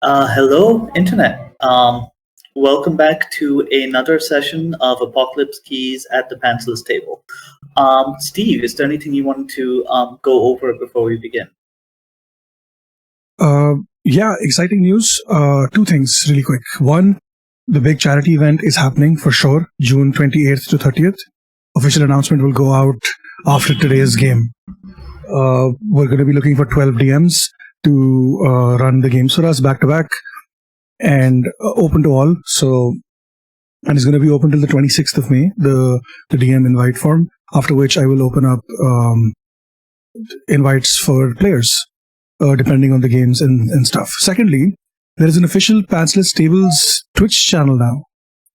Hello, Internet. Welcome back to another session of Apocalypse Keys at the Pantsless table. Steve, is there anything you wanted to go over before we begin? Yeah, exciting news. Two things really quick. One, the big charity event is happening for sure, June 28th to 30th. Official announcement will go out after today's game. We're going to be looking for 12 DMs to run the games for us back to back and open to all. And it's going to be open till the 26th of May, the DM invite form, after which I will open up invites for players, depending on the games and stuff. Secondly, there is an official Pantsless Tables Twitch channel now.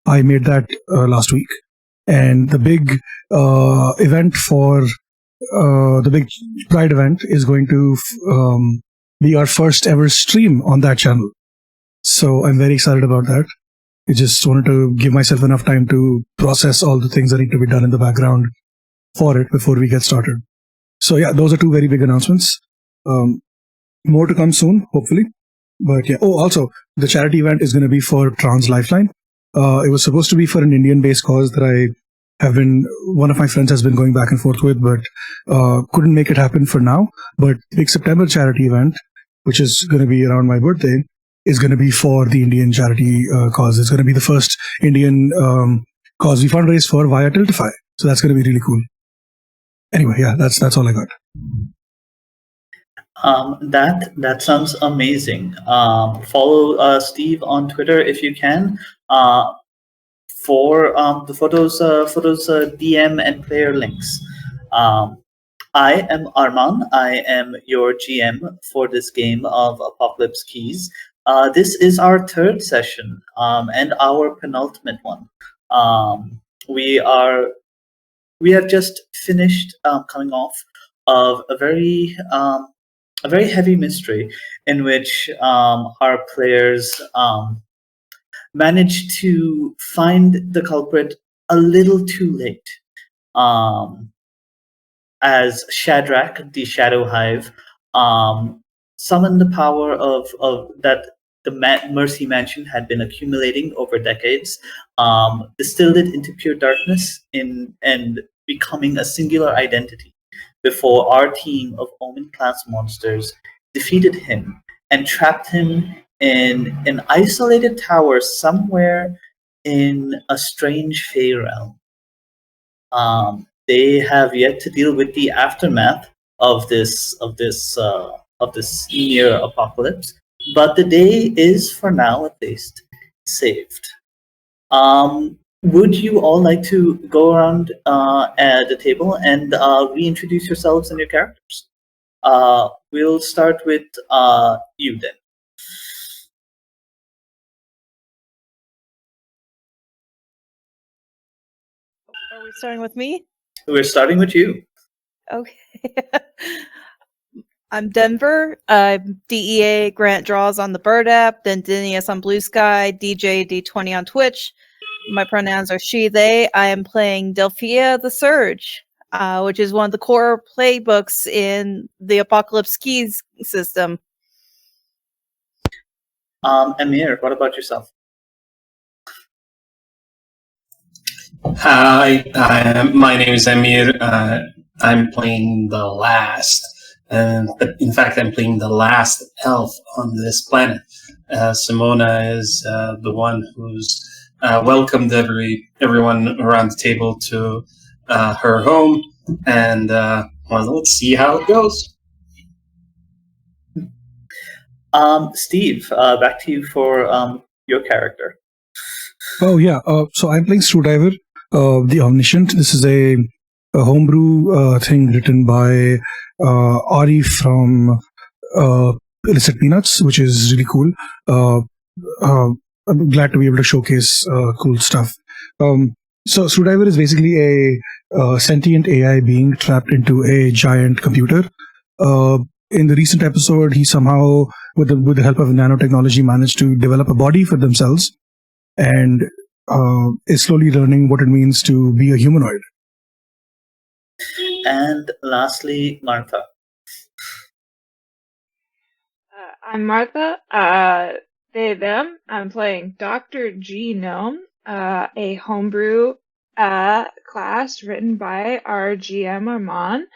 I made that last week. And the big event for the big Pride event is going to be our first ever stream on that channel. So I'm very excited about that. I just wanted to give myself enough time to process all the things that need to be done in the background for it before we get started. So yeah, those are two very big announcements. More to come soon, hopefully. But yeah, also, the charity event is going to be for Trans Lifeline. It was supposed to be for an Indian-based cause that one of my friends has been going back and forth with, but couldn't make it happen for now. But big September charity event, which is going to be around my birthday, is going to be for the Indian charity cause. It's going to be the first Indian cause we fundraise for via Tiltify. So that's going to be really cool. Anyway, yeah, that's all I got. That sounds amazing. Follow Steve on Twitter if you can. For those DM and player links. I am Arman. I am your GM for this game of Apocalypse Keys. This is our third session and our penultimate one. We have just finished coming off of a very heavy mystery in which our players managed to find the culprit a little too late. As Shadrach, the Shadow Hive, summoned the power of that the Mercy Mansion had been accumulating over decades, distilled it into pure darkness and becoming a singular identity before our team of Omen class monsters defeated him and trapped him in an isolated tower somewhere in a strange Fey realm. They have yet to deal with the aftermath of this near apocalypse, but the day is, for now at least, saved. Would you all like to go around at the table and reintroduce yourselves and your characters? We'll start with you then. Are we starting with me? We're starting with you. Okay. I'm Denver. I'm DEA Grant Draws on the Bird app, then Dinius on Blue Sky, DJ D20 on Twitch. My pronouns are she, they. I am playing Delphia the Surge, which is one of the core playbooks in the Apocalypse Keys system. Amir, what about yourself? Hi, my name is Amir. I'm playing the last, in fact, I'm playing the last elf on this planet. Simona is the one who's welcomed everyone around the table to her home, and let's see how it goes. Steve, back to you for your character. Oh yeah, so I'm playing Screwdriver, the Omniscient. This is a homebrew thing written by Ari from Illicit Peanuts, which is really cool. I'm glad to be able to showcase cool stuff. So Screwdriver is basically a sentient AI being trapped into a giant computer. In the recent episode, he somehow, with the help of nanotechnology, managed to develop a body for themselves and is slowly learning what it means to be a humanoid. And lastly, Martha. I'm Martha. they, them. I'm playing Dr. Genome, a homebrew class written by our GM Armand.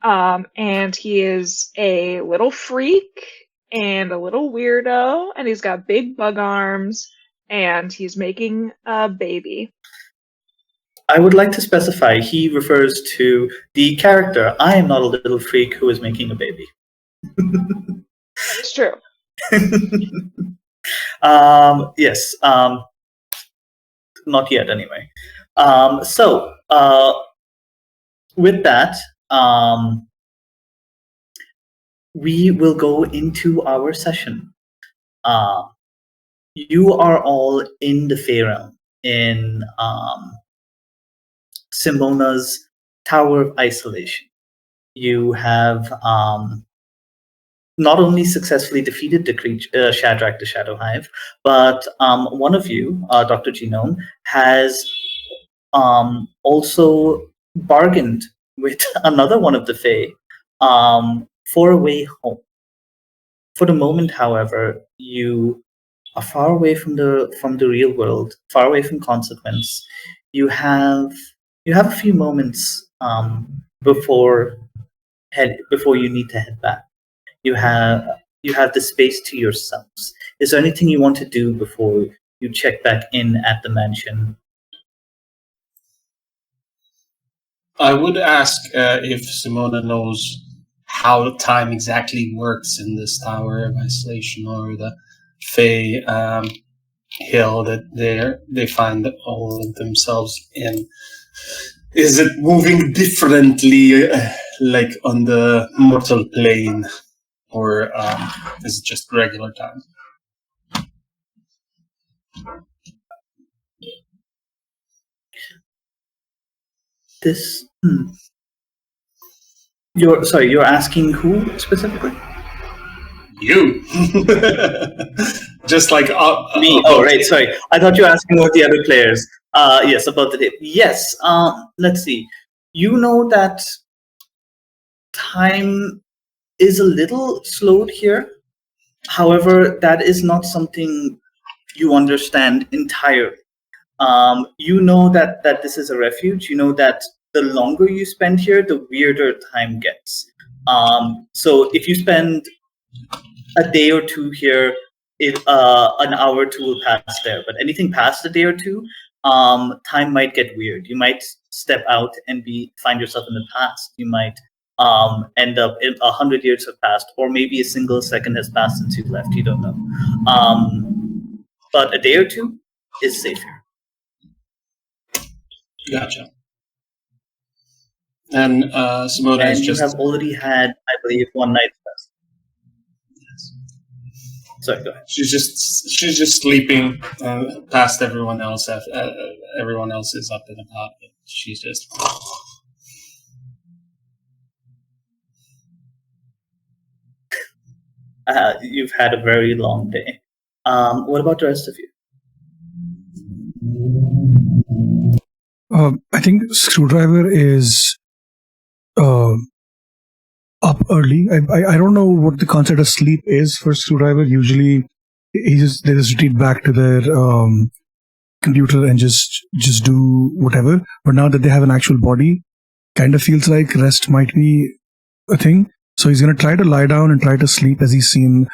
And he is a little freak and a little weirdo, and he's got big bug arms, and he's making a baby. I would like to specify he refers to the character. I am not a little freak who is making a baby. It's true. Yes. Not yet, anyway. With that, we will go into our session. You are all in the Fey Realm, in Simona's Tower of Isolation. You have not only successfully defeated the creature, Shadrach the Shadow Hive, but one of you, Dr. Genome, has also bargained with another one of the Fae for a way home. For the moment, however, you are far away from the real world, far away from consequence. You have a few moments before you need to head back. You have the space to yourselves. Is there anything you want to do before you check back in at the mansion? I would ask if Simona knows how time exactly works in this Tower of Isolation, or the Fey hill that they find all of themselves in. Is it moving differently, like on the mortal plane, or is it just regular time? You're asking who specifically? You. Just like me. Oh, right. Sorry, I thought you were asking about the other players. Yes, about the day. Yes. Let's see. You know that time is a little slowed here. However, that is not something you understand entirely. You know that this is a refuge. You know that the longer you spend here, the weirder time gets. So if you spend a day or two here, an hour or two will pass there. But anything past a day or two, time might get weird. You might step out and find yourself in the past. You might end up 100 years have passed, or maybe a single second has passed since you left. You don't know. But a day or two is safe here. Gotcha. And Simona and is you just... have already had, I believe, one night's rest. Yes. Sorry, go ahead. She's just sleeping past everyone else. Everyone else is up and about, but she's just... You've had a very long day. What about the rest of you? I think Screwdriver is up early. I don't know what the concept of sleep is for Screwdriver. Usually, they just retreat back to their computer and just do whatever. But now that they have an actual body, kind of feels like rest might be a thing. So he's going to try to lie down and try to sleep as he's seen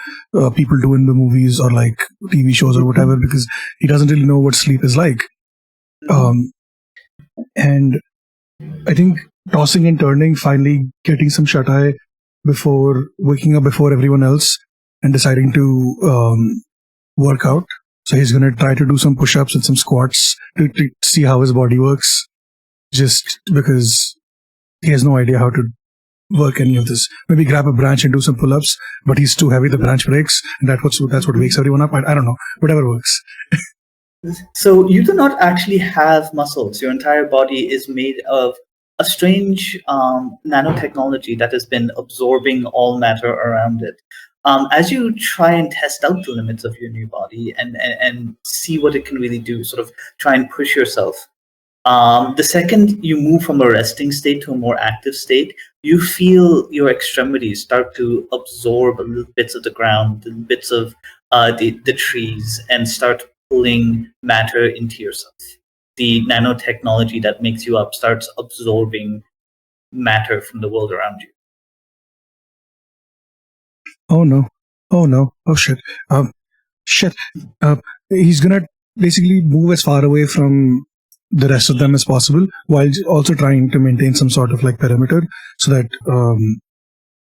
people do in the movies or like TV shows or whatever, because he doesn't really know what sleep is like. And I think tossing and turning, finally getting some shut-eye before waking up before everyone else and deciding to work out. So he's going to try to do some push-ups and some squats to see how his body works, just because he has no idea how to work any of this. Maybe grab a branch and do some pull-ups, but he's too heavy, the branch breaks, and that's what wakes everyone up. I don't know, whatever works. So you do not actually have muscles. Your entire body is made of a strange nanotechnology that has been absorbing all matter around it. As you try and test out the limits of your new body and see what it can really do, sort of try and push yourself, The second you move from a resting state to a more active state, you feel your extremities start to absorb little bits of the ground, little bits of the trees, and start pulling matter into yourself. The nanotechnology that makes you up starts absorbing matter from the world around you. Oh no. Oh no. Oh shit. Shit. He's gonna basically move as far away from the rest of them as possible, while also trying to maintain some sort of like perimeter, so that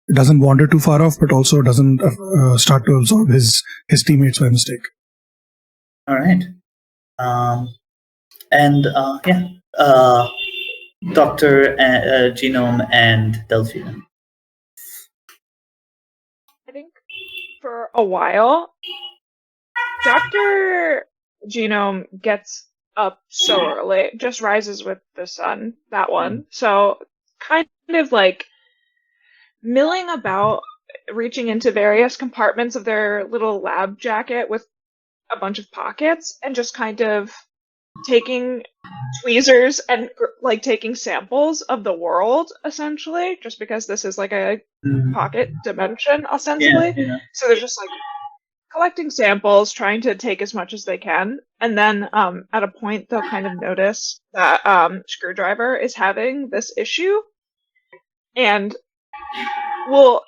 it doesn't wander too far off, but also doesn't start to absorb his teammates by mistake. All right. Dr. Genome and Delphine. I think for a while, Dr. Genome gets up so early, just rises with the sun, that one. So kind of like milling about, reaching into various compartments of their little lab jacket with a bunch of pockets, and just kind of taking tweezers and like taking samples of the world, essentially, just because this is like a pocket dimension, ostensibly. Yeah. So they're just like collecting samples, trying to take as much as they can, and then at a point they'll kind of notice that Screwdriver is having this issue, and we'll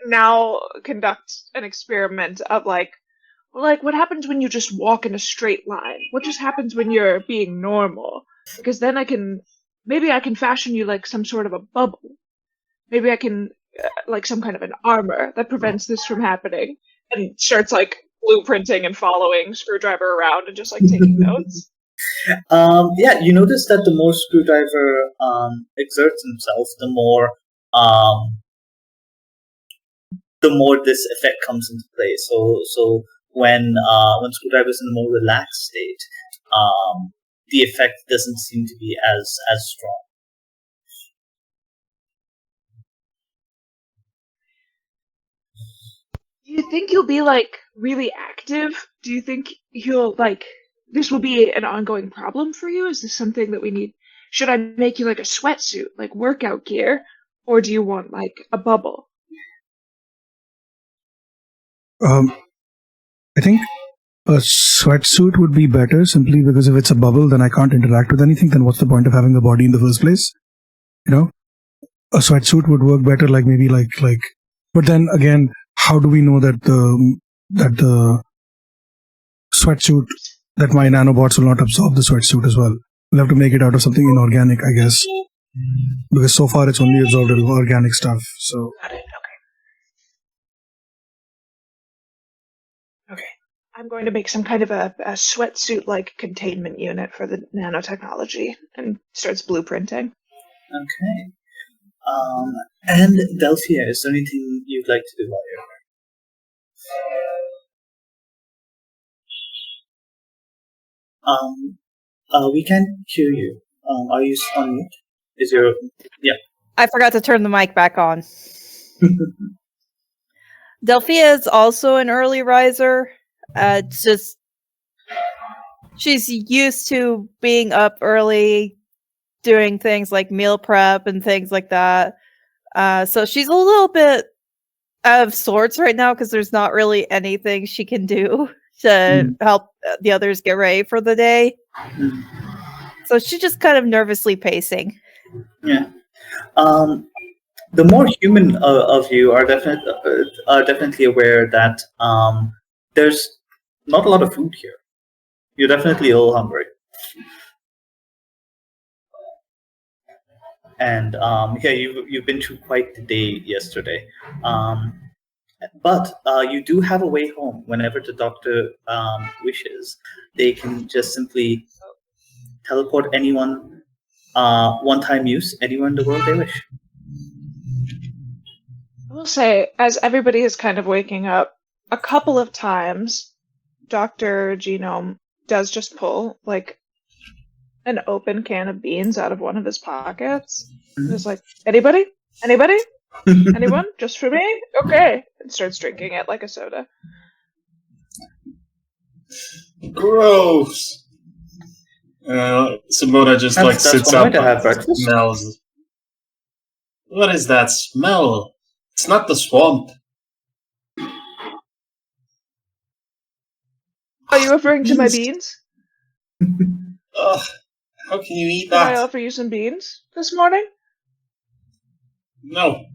now conduct an experiment of like what happens when you just walk in a straight line? What just happens when you're being normal? Because then maybe I can fashion you like some sort of a bubble. Maybe I can like some kind of an armor that prevents this from happening. And starts like blueprinting and following Screwdriver around and just like taking notes. You notice that the more Screwdriver exerts himself, the more this effect comes into play. So when Screwdriver is in a more relaxed state, the effect doesn't seem to be as strong. Do you think you'll be like really active? Do you think you'll like this will be an ongoing problem for you? Is this something that we need? Should I make you like a sweatsuit, like workout gear, or do you want like a bubble? I think a sweatsuit would be better, simply because if it's a bubble, then I can't interact with anything. Then what's the point of having a body in the first place? You know, a sweatsuit would work better. Like maybe like. But then again, how do we know that the sweatsuit, that my nanobots will not absorb the sweatsuit as well? We'll have to make it out of something inorganic, I guess, because so far it's only absorbed organic stuff. So. Got it. Okay. I'm going to make some kind of a sweatsuit-like containment unit for the nanotechnology, and starts blueprinting. Okay. And Delphia, is there anything you'd like to do while you're here? We can't hear you. Are you on mute? Yeah. I forgot to turn the mic back on. Delphia is also an early riser. It's just she's used to being up early, doing things like meal prep and things like that. So she's a little bit out of sorts right now because there's not really anything she can do to help the others get ready for the day. So she's just kind of nervously pacing. Yeah. The more human of you are definitely aware that there's not a lot of food here. You're definitely a little hungry. And you've been through quite the day yesterday. But you do have a way home whenever the doctor wishes. They can just simply teleport anyone, one-time use, anywhere in the world they wish. I will say, as everybody is kind of waking up, a couple of times, Dr. Genome does just pull, like, an open can of beans out of one of his pockets. Just like, anybody? Anybody? Anyone? Just for me? Okay. And starts drinking it like a soda. Gross. Simona just That's sits one way up to have and breakfast. smells. What is that smell? It's not the swamp. Are you referring to my beans? Ugh, how can you eat Did I that? offer you some beans this morning? No.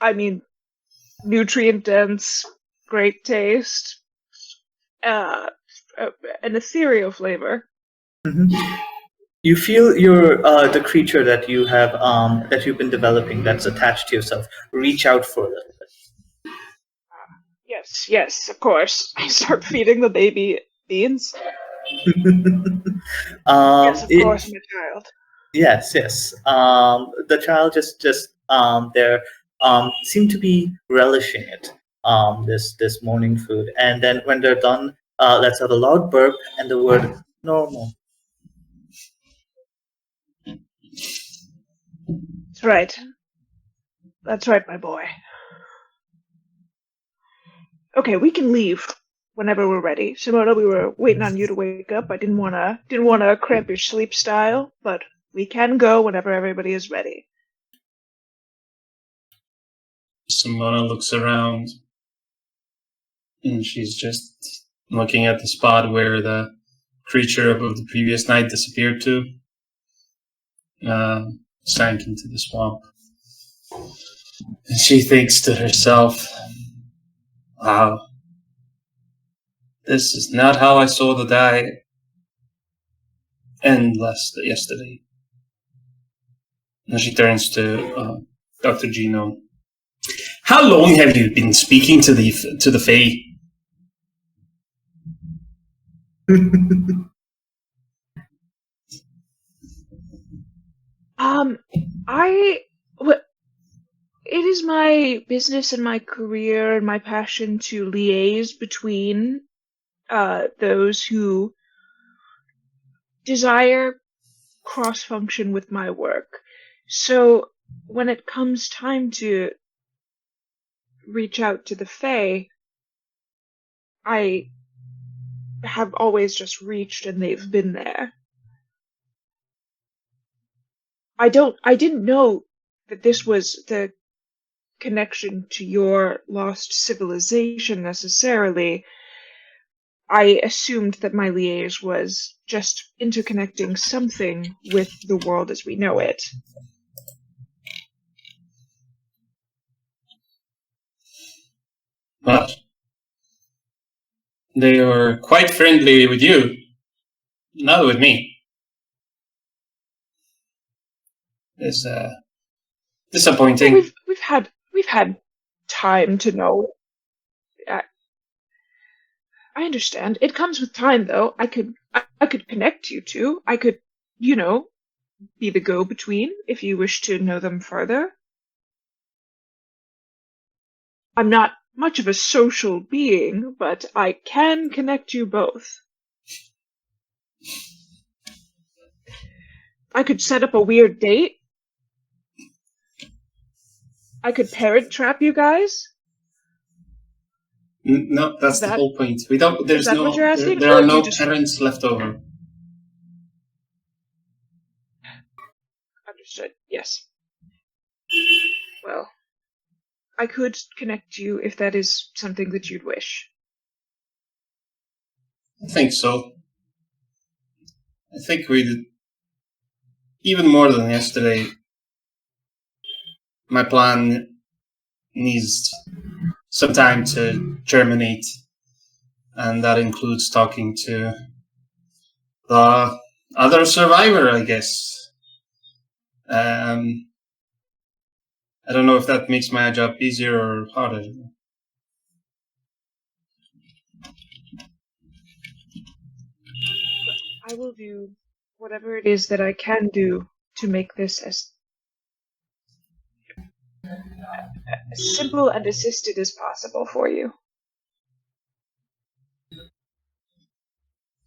I mean, nutrient dense, great taste, an ethereal flavor. Mm-hmm. You feel the creature that you've been developing that's attached to yourself reach out for a little bit. Yes, of course. I start feeding the baby beans. Yes, of course, my child. Yes. The child just there seem to be relishing it. This morning food, and then when they're done, lets out a loud burp and the word normal. That's right. That's right, my boy. Okay, we can leave whenever we're ready. Simona, we were waiting on you to wake up. I didn't wanna cramp your sleep style, but we can go whenever everybody is ready. Simona looks around, and she's just looking at the spot where the creature of the previous night disappeared to. Sank into the swamp. And she thinks to herself, wow, this is not how I saw the day end yesterday. And she turns to Dr. Gino. How long have you been speaking to the Fae? It is my business and my career and my passion to liaise between those who desire cross-function with my work. So when it comes time to reach out to the Fae, I have always just reached and they've been there. I didn't know that this was the connection to your lost civilization necessarily. I assumed that my liaise was just interconnecting something with the world as we know it. But they are quite friendly with you, not with me. It's disappointing. We've had time to know. I understand. It comes with time, though. I could connect you two. I could, be the go-between if you wish to know them further. I'm not much of a social being, but I can connect you both. I could set up a weird date. I could parent trap you guys. No, that's the whole point. We don't. There's is that no. What you're asking? There are no parents left over. Understood. Yes. Well, I could connect you if that is something that you'd wish. I think so. I think we did even more than yesterday. My plan needs some time to germinate, and that includes talking to the other survivor, I guess. I don't know if that makes my job easier or harder. I will do whatever it is that I can do to make this as simple and assisted as possible for you.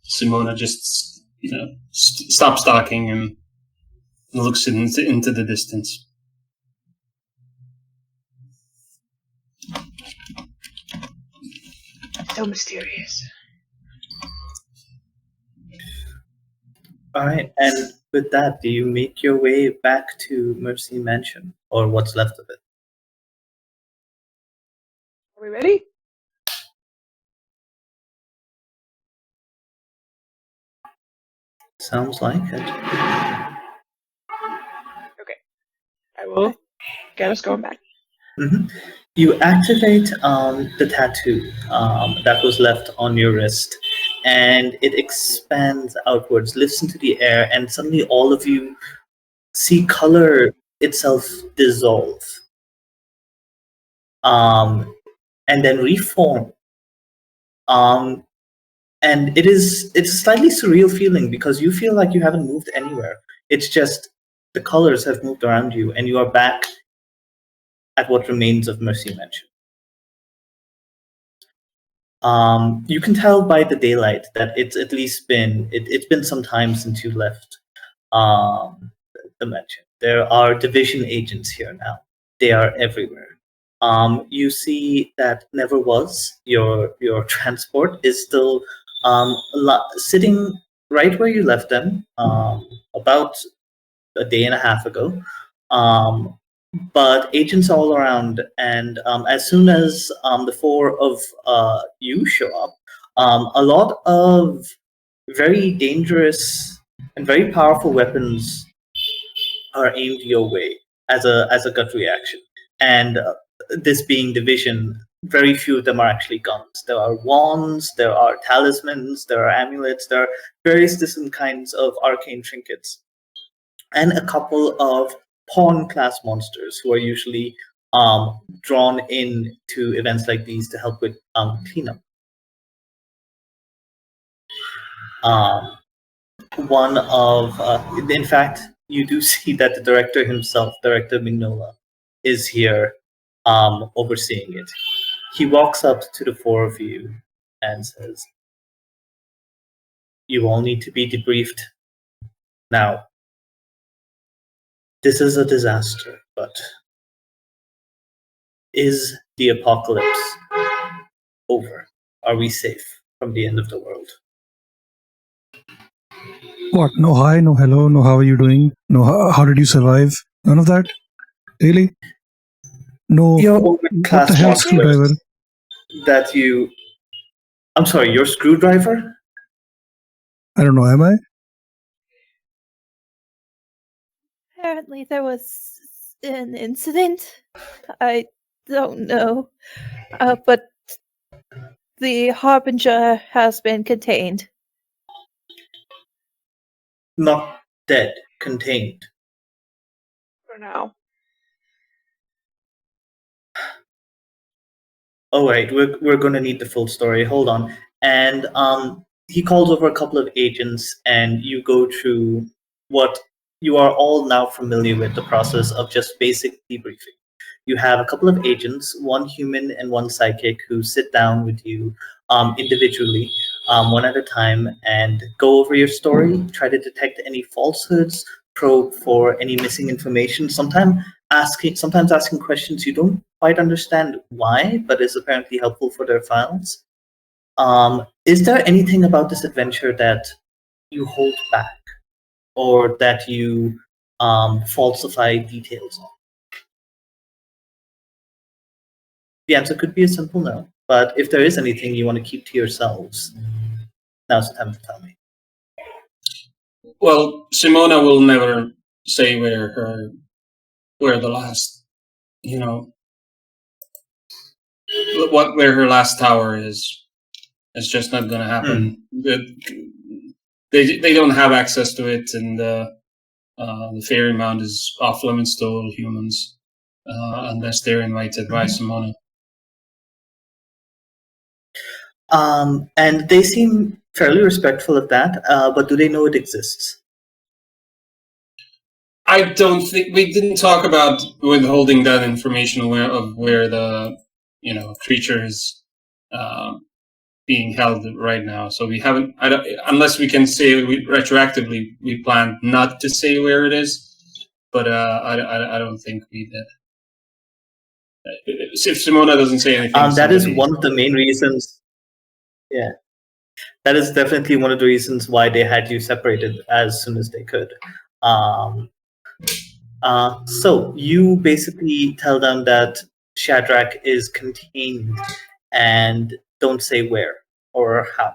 Simona just, stops talking and looks into the distance. So mysterious. All right, and with that, do you make your way back to Mercy Mansion, or what's left of it? Are we ready? Sounds like it. Okay. I will get us going back. Mm-hmm. You activate the tattoo that was left on your wrist, and it expands outwards, lifts into the air, and suddenly all of you see color itself dissolve, and then reform. And it's a slightly surreal feeling because you feel like you haven't moved anywhere. It's just the colors have moved around you, and you are back at what remains of Mercy Mansion. You can tell by the daylight that it's at least it's been some time since you left the mansion. There are division agents here now. They are everywhere. You see that Never Was, your transport, is still sitting right where you left them about a day and a half ago. But agents all around, and as soon as the four of you show up, a lot of very dangerous and very powerful weapons are aimed your way as a gut reaction. And this being division, very few of them are actually guns. There are wands, there are talismans, there are amulets, there are various different kinds of arcane trinkets, and a couple of pawn class monsters who are usually drawn in to events like these to help with cleanup. One of, in fact, you do see that the director himself, Director Mignola, is here overseeing it. He walks up to the four of you and says, "You all need to be debriefed now. This is a disaster, but is the apocalypse over? Are we safe from the end of the world?" What? No hi, no hello, no how are you doing? No how did you survive? None of that? Really? No. Your What the overclass hell, screwdriver? monsters that you... I'm sorry, your screwdriver? I don't know, am I? Apparently there was an incident. I don't know. But the Harbinger has been contained. Not dead, contained. For now. Oh wait, we're gonna need the full story. Hold on. And he calls over a couple of agents, and you go through what you are all now familiar with, the process of just basic debriefing. You have a couple of agents, one human and one psychic, who sit down with you individually, one at a time, and go over your story, try to detect any falsehoods, probe for any missing information, sometimes asking questions you don't quite understand why, but is apparently helpful for their files. Is there anything about this adventure that you hold back, or that you falsify details on? The answer could be a simple no, but if there is anything you want to keep to yourselves, now's the time to tell me. Well, Simona will never say where the last, where her last tower is. It's just not going to happen. They don't have access to it, and the Fairy Mound is off limits to all humans unless they're invited by Simona. And they seem fairly respectful of that, but do they know it exists? I don't think we didn't talk about withholding that information of where the creature is being held right now. So we haven't. Unless we can say retroactively, we planned not to say where it is, but I don't think we did. If Simona doesn't say anything, that is one of the main reasons. Yeah, that is definitely one of the reasons why they had you separated as soon as they could. So you basically tell them that Shadrach is contained and don't say where or how.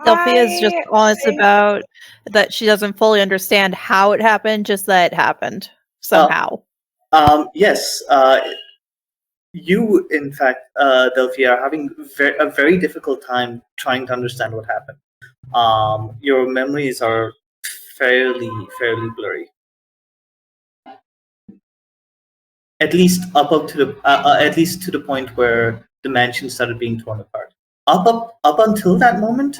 Delphia is just honest I- about that she doesn't fully understand how it happened, just that it happened somehow. Yes, you, in fact, Delphi, are having a very difficult time trying to understand what happened. Your memories are fairly blurry. At least at least to the point where the mansion started being torn apart. Up until that moment,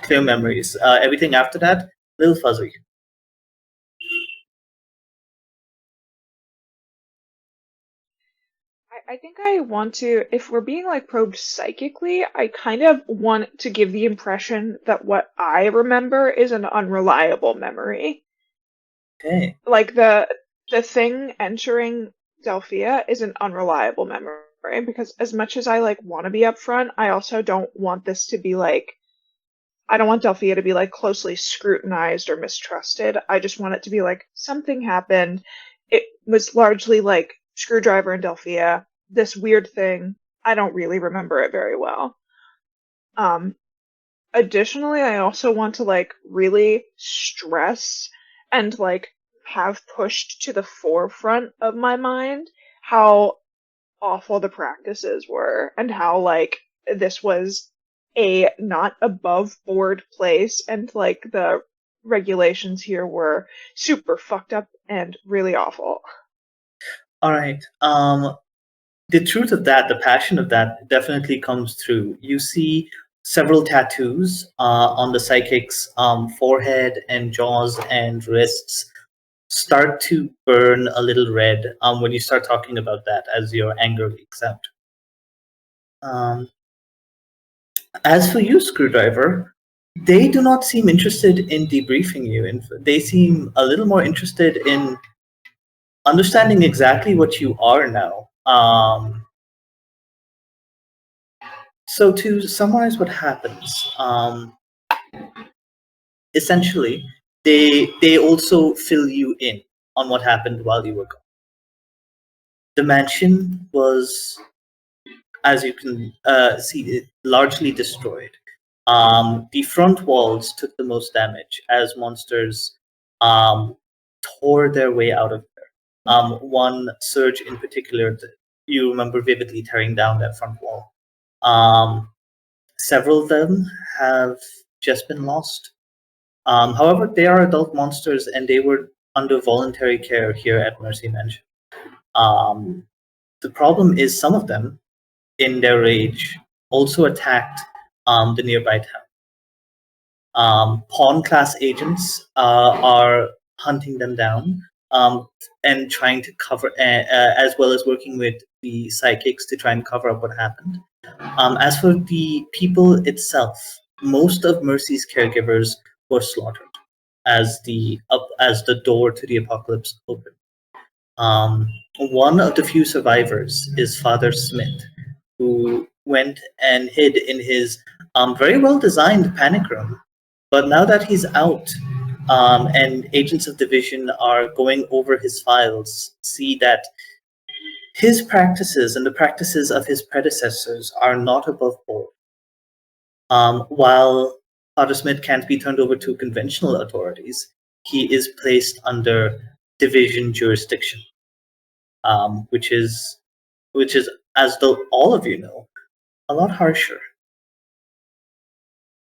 clear memories. Everything after that, a little fuzzy. I think I want to, if we're being like probed psychically, I kind of want to give the impression that what I remember is an unreliable memory. Okay. Like the thing entering Delphia is an unreliable memory because as much as I like want to be upfront, I also don't want this to be like I don't want Delphia to be like closely scrutinized or mistrusted. I just want it to be like something happened. It was largely like Screwdriver and Delphia, this weird thing. I don't really remember it very well. Additionally, I also want to like really stress and like have pushed to the forefront of my mind how awful the practices were and how like this was a not above board place and like the regulations here were super fucked up and really awful. All right. The truth of that, the passion of that, definitely comes through. You see several tattoos on the psychic's forehead and jaws and wrists start to burn a little red when you start talking about that as your anger leaks out. As for you, Screwdriver, they do not seem interested in debriefing you. They seem a little more interested in understanding exactly what you are now. So to summarize what happens, essentially, they also fill you in on what happened while you were gone. The mansion was, as you can see, largely destroyed. The front walls took the most damage as monsters tore their way out of there. One surge in particular, you remember vividly tearing down that front wall. Several of them have just been lost. However, they are adult monsters and they were under voluntary care here at Mercy Mansion. The problem is some of them, in their rage, also attacked the nearby town. Pawn class agents are hunting them down and trying to cover, as well as working with the psychics to try and cover up what happened. As for the people itself, most of Mercy's caregivers were slaughtered as the door to the apocalypse opened. One of the few survivors is Father Smith, who went and hid in his very well designed panic room. But now that he's out, and agents of division are going over his files, see that his practices and the practices of his predecessors are not above board. While Father Smith can't be turned over to conventional authorities, he is placed under division jurisdiction, which is, as though all of you know, a lot harsher.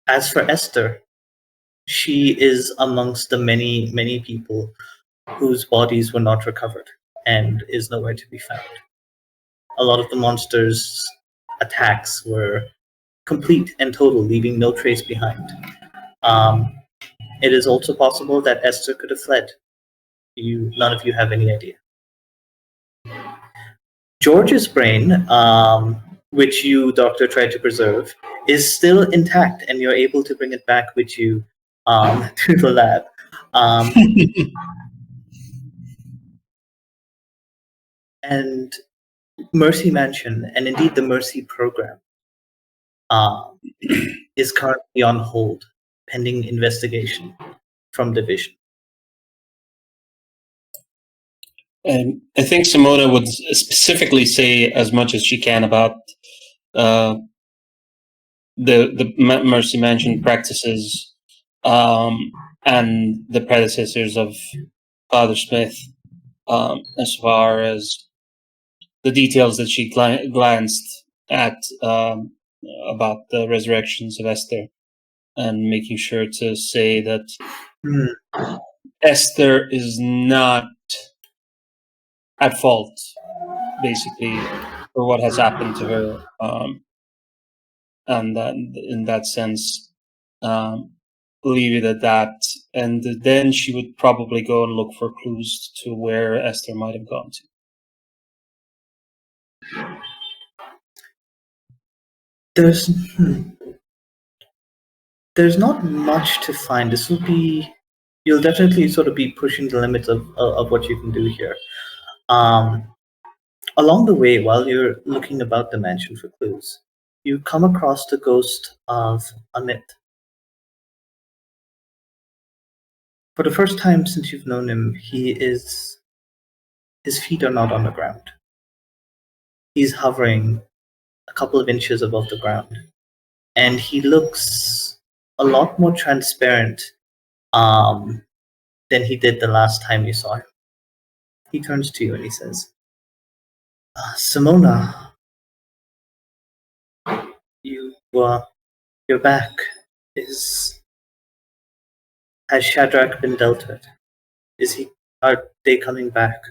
As for Esther, she is amongst the many people whose bodies were not recovered and is nowhere to be found. A lot of the monsters' attacks were complete and total, leaving no trace behind. It is also possible that Esther could have fled. None of you have any idea. George's brain, which you, Doctor, tried to preserve, is still intact, and you're able to bring it back with you to the lab. Um, and Mercy Mansion, and indeed the Mercy program, is currently on hold, pending investigation from Division. And I think Simona would specifically say as much as she can about the Mercy Mansion practices and the predecessors of Father Smith, as far as the details that she glanced at about the resurrections of Esther, and making sure to say that Esther is not at fault, basically, for what has happened to her. And that, in that sense, leave it at that. And then she would probably go and look for clues to where Esther might have gone to. There's not much to find. This will be, you'll definitely sort of be pushing the limits of what you can do here. Along the way, while you're looking about the mansion for clues, you come across the ghost of Amit. For the first time since you've known him, his feet are not on the ground. He's hovering a couple of inches above the ground, and he looks a lot more transparent than he did the last time you saw him. He turns to you and he says, Simona, you're back. Has Shadrach been dealt with? Are they coming back?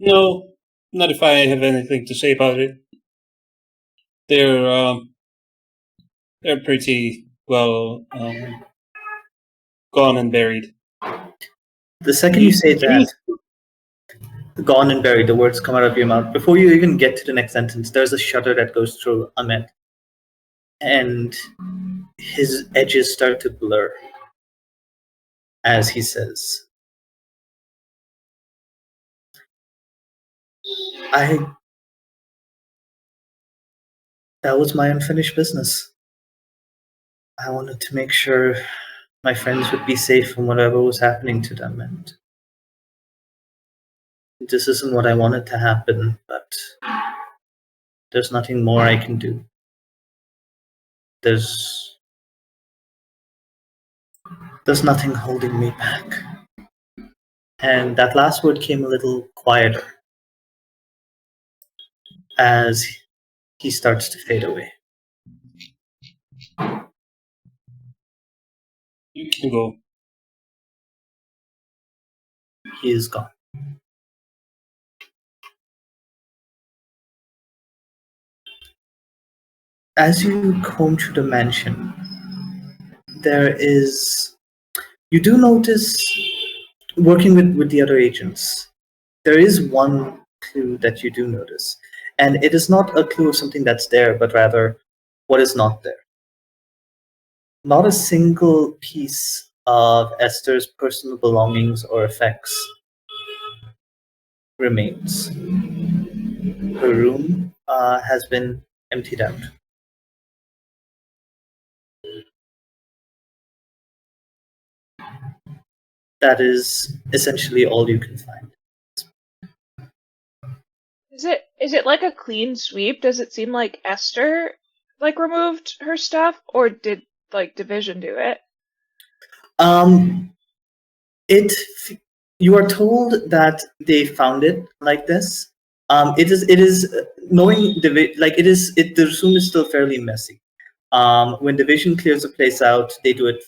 No, not if I have anything to say about it. They're pretty well gone and buried. The second you say that, gone and buried, the words come out of your mouth. Before you even get to the next sentence, there's a shudder that goes through Ahmed, and his edges start to blur as he says, that was my unfinished business. I wanted to make sure my friends would be safe from whatever was happening to them, and this isn't what I wanted to happen, but there's nothing more I can do. There's nothing holding me back. And that last word came a little quieter as he starts to fade away. You can go. He is gone. As you comb through the mansion, you do notice, working with the other agents, there is one clue that you do notice. And it is not a clue of something that's there, but rather what is not there. Not a single piece of Esther's personal belongings or effects remains. Her room has been emptied out. That is essentially all you can find. Is it like a clean sweep? Does it seem like Esther removed her stuff, or did Division do it? You are told that they found it like this. It is knowing the room is still fairly messy. When Division clears the place out, they do it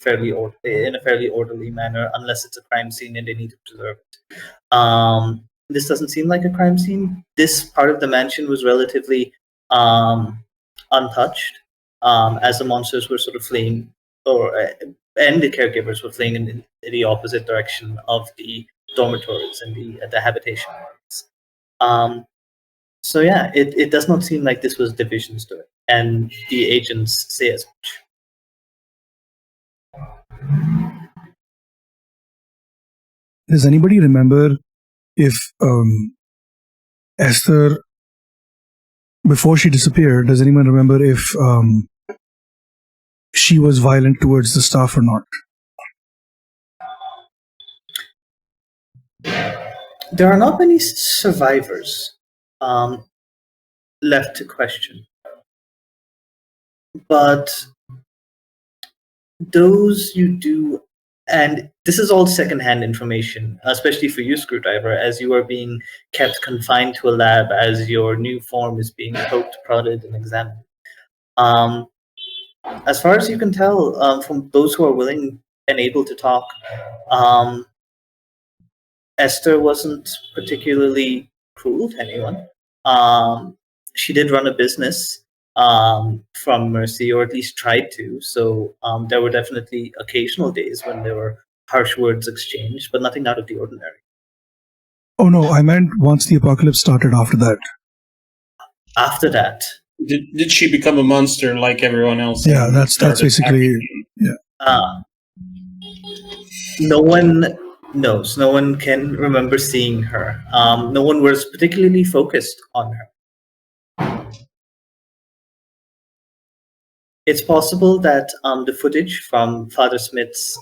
in a fairly orderly manner, unless it's a crime scene and they need to preserve it. This doesn't seem like a crime scene. This part of the mansion was relatively untouched, as the monsters were sort of fleeing, and the caregivers were fleeing in the opposite direction of the dormitories and the habitation areas. So yeah, it does not seem like this was Division's doing, and the agents say as much. Does anybody remember if Esther, before she disappeared, does anyone remember if she was violent towards the staff or not? There are not many survivors left to question, but those you do, and this is all secondhand information, especially for you, Screwdriver, as you are being kept confined to a lab as your new form is being poked, prodded, and examined. As far as you can tell, from those who are willing and able to talk, Esther wasn't particularly cruel to anyone. She did run a business from Mercy, or at least tried to. So there were definitely occasional days when there were harsh words exchanged, but nothing out of the ordinary. Oh no, I meant once the apocalypse started after that. After that. Did she become a monster like everyone else? Yeah, that's basically... Yeah. No one knows. No one can remember seeing her. No one was particularly focused on her. It's possible that the footage from Father Smith's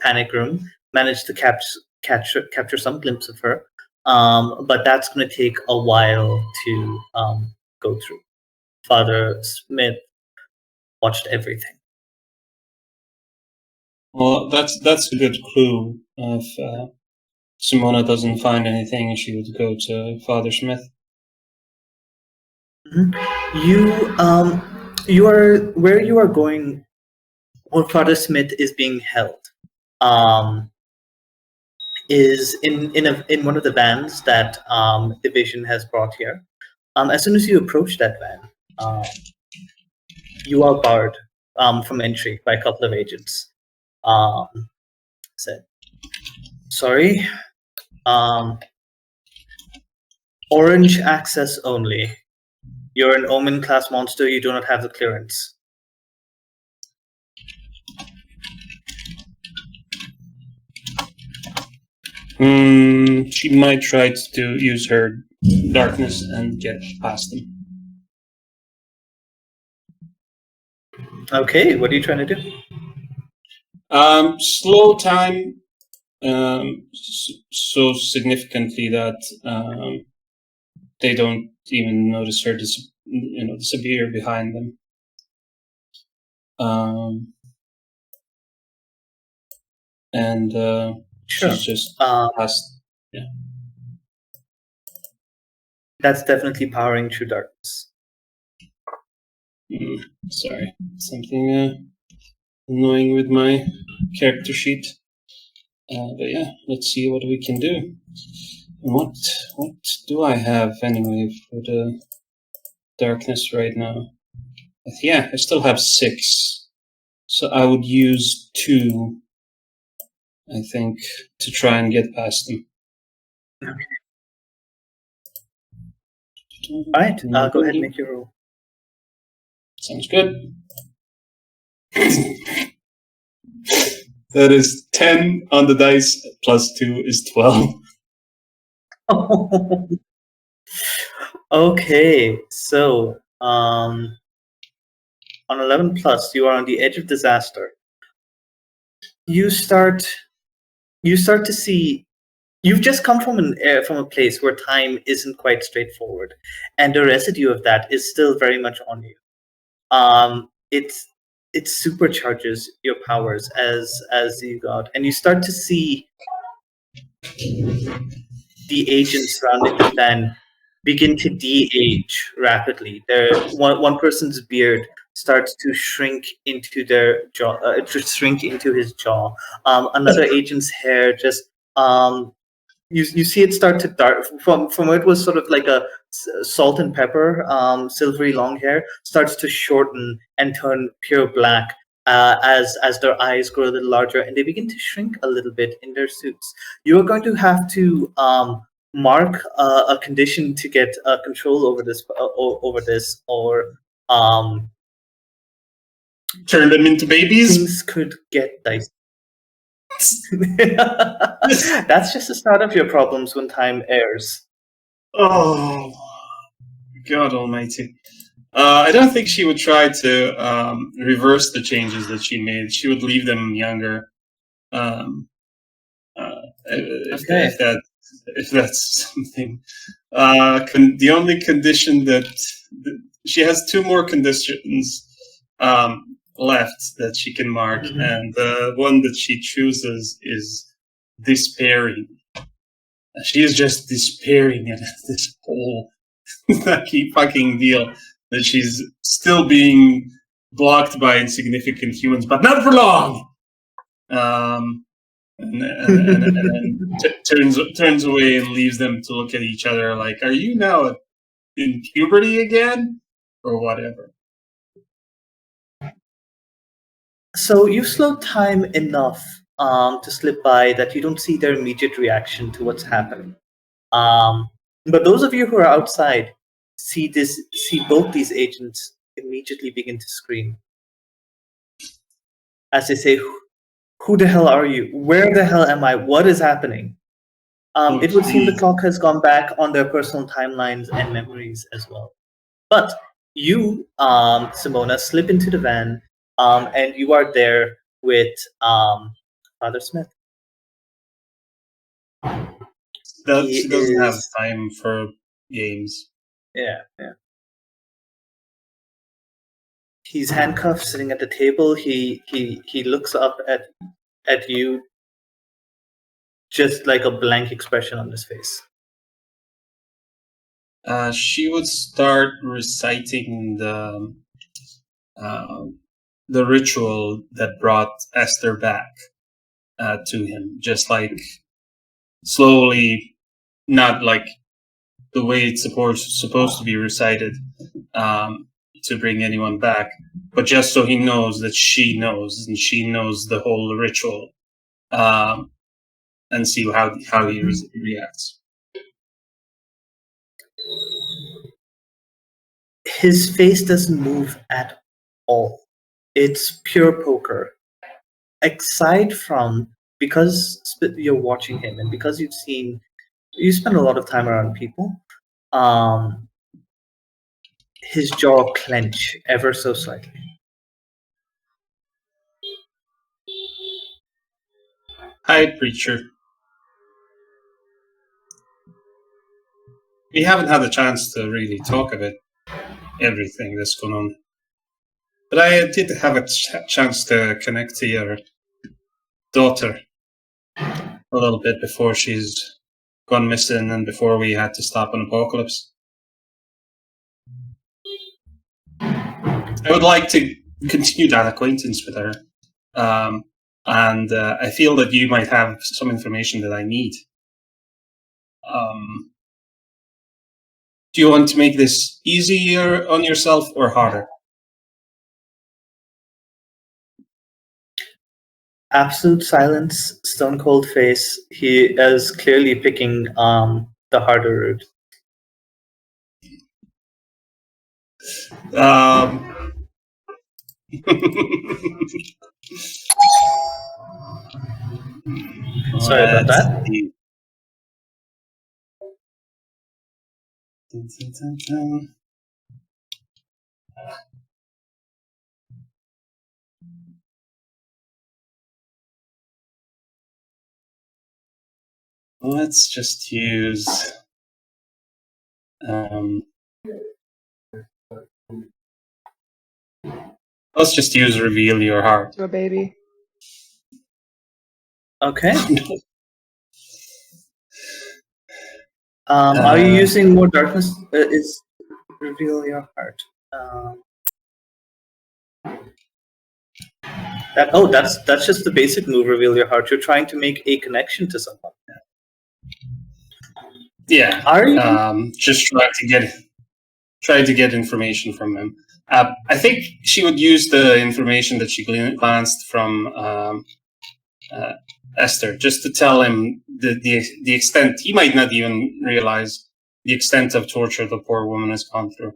panic room managed to capture some glimpse of her, but that's going to take a while to go through. Father Smith watched everything. Well, that's a good clue. If Simona doesn't find anything, she would go to Father Smith. Mm-hmm. You are where you are going, where Father Smith is being held. Is in one of the vans that Division has brought here. As soon as you approach that van, you are barred from entry by a couple of agents. Said, sorry, orange access only. You're an Omen class monster. You do not have the clearance. She might try to use her darkness and get past them. Okay, what are you trying to do? Slow time so significantly that they don't even notice her disappear behind them. Sure. She's just past. Yeah. That's definitely powering through darkness. Sorry, something annoying with my character sheet. But yeah, let's see what we can do. What do I have anyway for the darkness right now? Yeah, I still have 6. So I would use 2, I think, to try and get past them. Okay. Alright, go ahead and make your roll. Sounds good. That is 10 on the dice, plus 2 is 12. Okay, so on 11 plus, you are on the edge of disaster. You start to see. You've just come from a place where time isn't quite straightforward, and the residue of that is still very much on you. It supercharges your powers as you go out, and you start to see the agents surrounding the van begin to de-age rapidly. One person's beard starts to shrink into their jaw, shrink into his jaw. Another agent's hair just you see it start to dark from where it was sort of like a salt and pepper, silvery long hair, starts to shorten and turn pure black as their eyes grow a little larger, and they begin to shrink a little bit in their suits. You are going to have to mark a condition to get control over this, or turn them into babies. Things could get dicey. That's just the start of your problems when time airs. Oh, God Almighty! I don't think she would try to reverse the changes that she made. She would leave them younger. If that's something. The only condition that she has 2 more conditions left that she can mark, and the one that she chooses is despairing. She is just despairing at this whole lucky fucking deal that she's still being blocked by insignificant humans, but not for long. And then turns away and leaves them to look at each other like, "Are you now in puberty again, or whatever?" So you've slowed time enough to slip by that you don't see their immediate reaction to what's happening. But those of you who are outside see both these agents immediately begin to scream as they say, "Who the hell are you? Where the hell am I? What is happening?" It would seem the clock has gone back on their personal timelines and memories as well. But you, Simona, slip into the van, and you are there with Father Smith. She doesn't have time for games. Yeah. He's handcuffed, sitting at the table. He looks up at you, just like a blank expression on his face. She would start reciting the ritual that brought Esther back to him, just like slowly, not like the way it's supposed to be recited to bring anyone back, but just so he knows that she knows, and she knows the whole ritual, and see how he reacts. His face doesn't move at all. It's pure poker. Aside from, because you're watching him and because you spend a lot of time around people, his jaw clench ever so slightly. Hi, preacher. We haven't had a chance to really talk about everything that's going on, but I did have a chance to connect to your daughter a little bit before she's gone missing and before we had to stop an apocalypse. I would like to continue that acquaintance with her, and I feel that you might have some information that I need. Do you want to make this easier on yourself or harder? Absolute silence, stone cold face. He is clearly picking the harder route. Sorry about that. Let's just use reveal your heart. To a baby. Okay. Are you using more darkness? Is reveal your heart? That's just the basic move. Reveal your heart. You're trying to make a connection to someone. Yeah. Are you just trying to get information from him? I think she would use the information that she glanced from Esther, just to tell him the extent. He might not even realize the extent of torture the poor woman has gone through.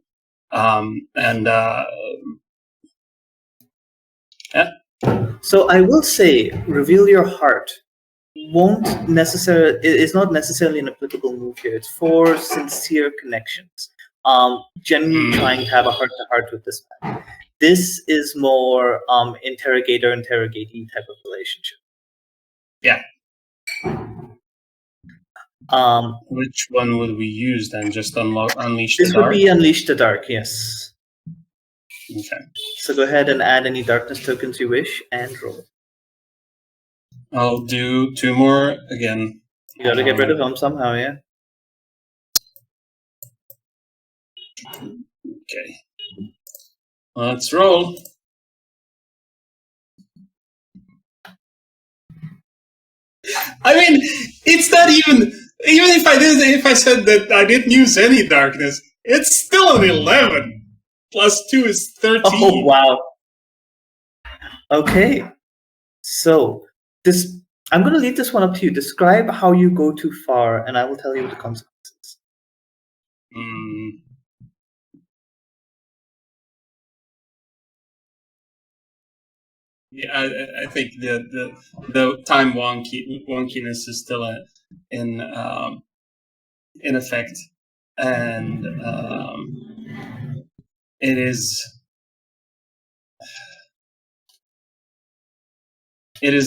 Yeah, So I will say, reveal your heart won't necessarily is not necessarily an applicable move here. It's for sincere connections. Genuinely trying to have a heart to heart with this man. This is more interrogator interrogatee type of relationship. Yeah. Um, Which one would we use then? Just unleash the this would dark? be Unleash the Dark, yes. Okay. So go ahead and add any darkness tokens you wish and roll. I'll do 2 more again. You gotta get rid of them somehow, yeah? Okay. Let's roll. I mean, it's not even if I said that I didn't use any darkness, it's still an 11. Plus 2 is 13. Oh, wow. Okay. So, I'm going to leave this one up to you. Describe how you go too far, and I will tell you the consequences. Yeah, I think the time wonkiness is still in effect, and it is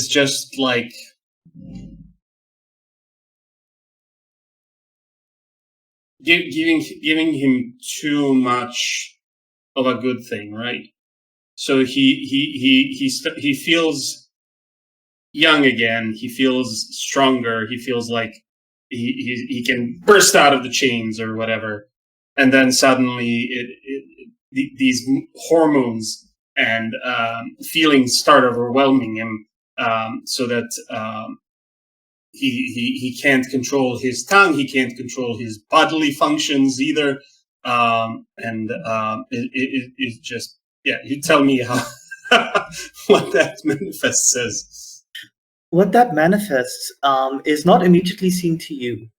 just like giving him too much of a good thing, right? So he feels young again. He feels stronger. He feels like he can burst out of the chains or whatever. And then suddenly these hormones and feelings start overwhelming him, so that he can't control his tongue. He can't control his bodily functions either. It just, yeah, you tell me how what that manifest says. What that manifests is not immediately seen to you,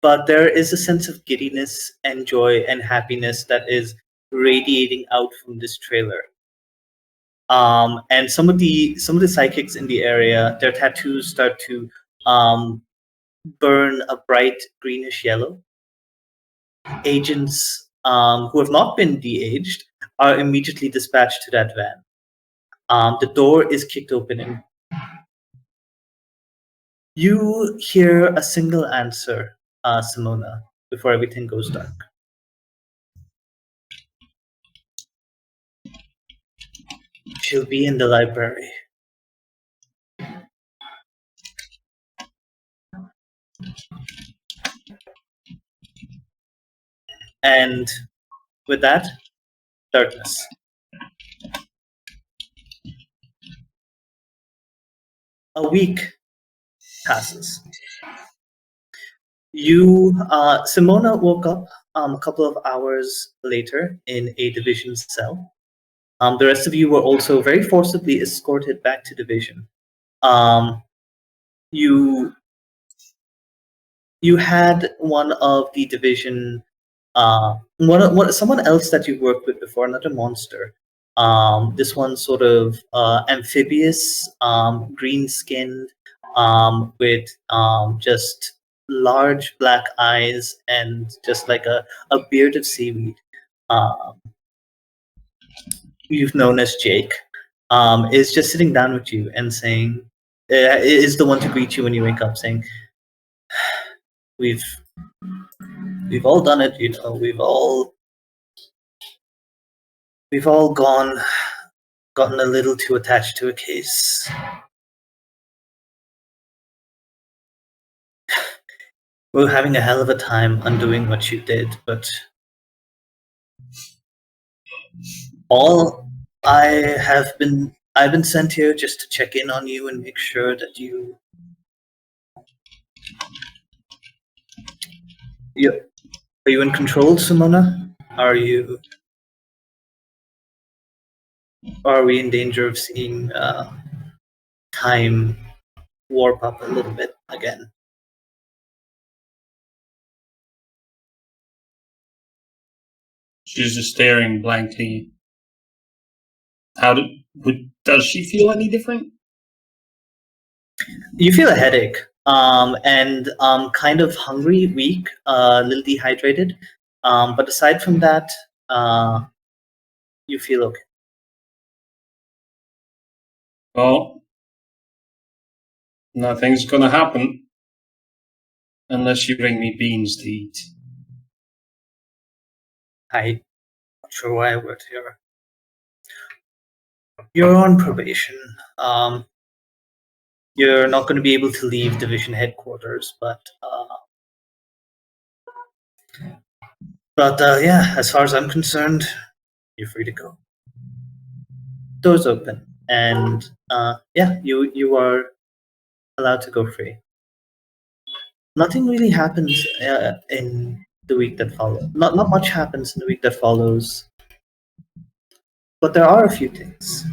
but there is a sense of giddiness and joy and happiness that is radiating out from this trailer. And some of the psychics in the area, their tattoos start to burn a bright greenish yellow. Agents who have not been de-aged are immediately dispatched to that van. The door is kicked open and you hear a single answer, Simona, before everything goes dark. She'll be in the library. And with that, darkness. A week passes. Simona woke up a couple of hours later in a division cell. The rest of you were also very forcibly escorted back to division. You had one of the division, someone else that you've worked with before, another monster. This one sort of amphibious, green-skinned, with just large black eyes and just like a beard of seaweed. You've known as Jake, is just sitting down with you and saying, is the one to greet you when you wake up, saying, we've all done it, you know, we've all gotten a little too attached to a case. We're having a hell of a time undoing what you did, but I've been sent here just to check in on you and make sure that are you in control, Simona? Are we in danger of seeing time warp up a little bit again? She's just staring blankly. How Does she feel any different? You feel a headache, and kind of hungry, weak, a little dehydrated. But aside from that, you feel okay. Well, nothing's gonna happen unless you bring me beans to eat. I'm not sure why I would here. You're on probation. You're not going to be able to leave division headquarters, but yeah, as far as I'm concerned, you're free to go. Doors open, and yeah, you are allowed to go free. Nothing really happens in the week that follows. Not much happens in the week that follows, but there are a few things.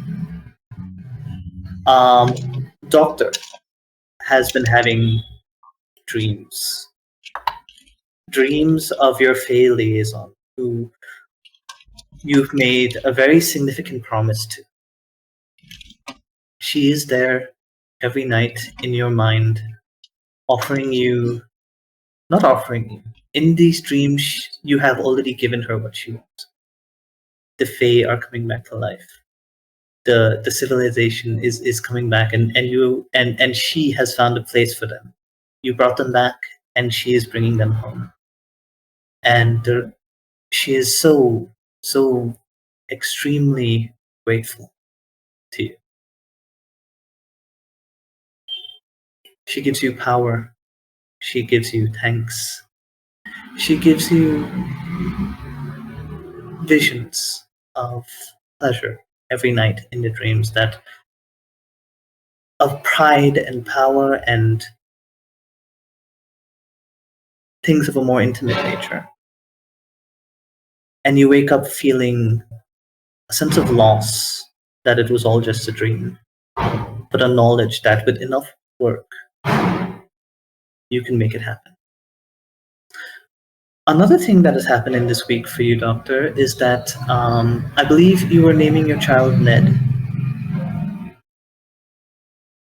Doctor has been having dreams. Dreams of your Fey liaison, who you've made a very significant promise to. She is there every night in your mind, offering you, not offering you, in these dreams you have already given her what she wants. The Fae are coming back to life. The civilization is coming back, and she has found a place for them. You brought them back, and she is bringing them home. And she is so extremely grateful to you. She gives you power. She gives you thanks. She gives you visions of pleasure every night in your dreams, that of pride and power and things of a more intimate nature. And you wake up feeling a sense of loss, that it was all just a dream, but a knowledge that with enough work, you can make it happen. Another thing that has happened in this week for you, Doctor, is that I believe you were naming your child Ned.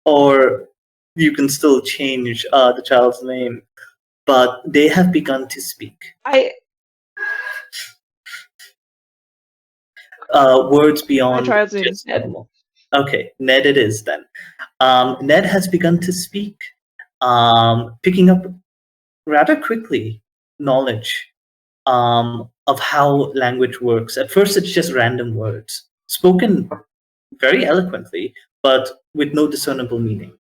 Or you can still change the child's name, but they have begun to speak. Words beyond My child's name is just Ned. normal. Okay, Ned it is then. Ned has begun to speak, picking up rather quickly knowledge of how language works. At first, it's just random words spoken very eloquently, but with no discernible meaning.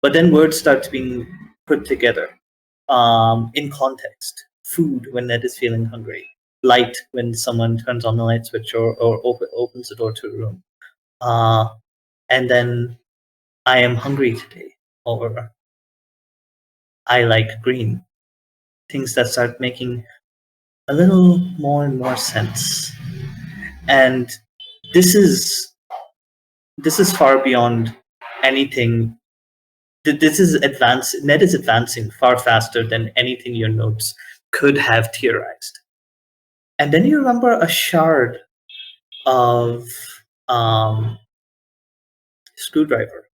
But then words start being put together in context. Food when Ned is feeling hungry. Light when someone turns on the light switch or opens the door to a room. And then I am hungry today, or I like green. Things that start making a little more and more sense. And this is far beyond anything. This is advanced. Ned is advancing far faster than anything your notes could have theorized. And then you remember a shard of screwdriver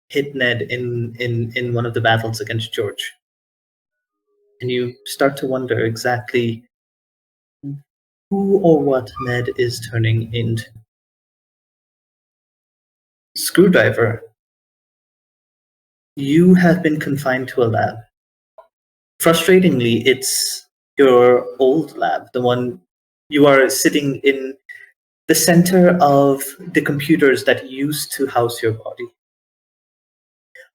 hit Ned in one of the battles against George. And you start to wonder exactly who or what Ned is turning into. Screwdriver, you have been confined to a lab. Frustratingly, it's your old lab, the one you are sitting in the center of the computers that used to house your body.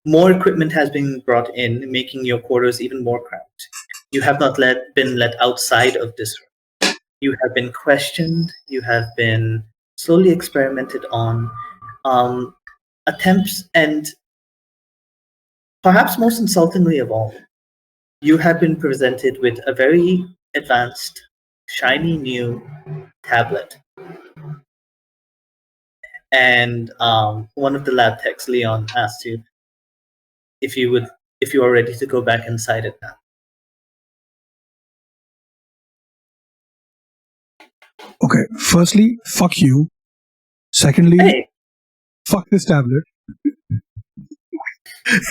More equipment has been brought in, making your quarters even more cramped. You have not been let outside of this room. You have been questioned. You have been slowly experimented on. Attempts, and perhaps most insultingly of all, you have been presented with a very advanced, shiny new tablet. And one of the lab techs, Leon, asked you if you are ready to go back inside it now. Okay, firstly, fuck you. Secondly, Hey, fuck this tablet.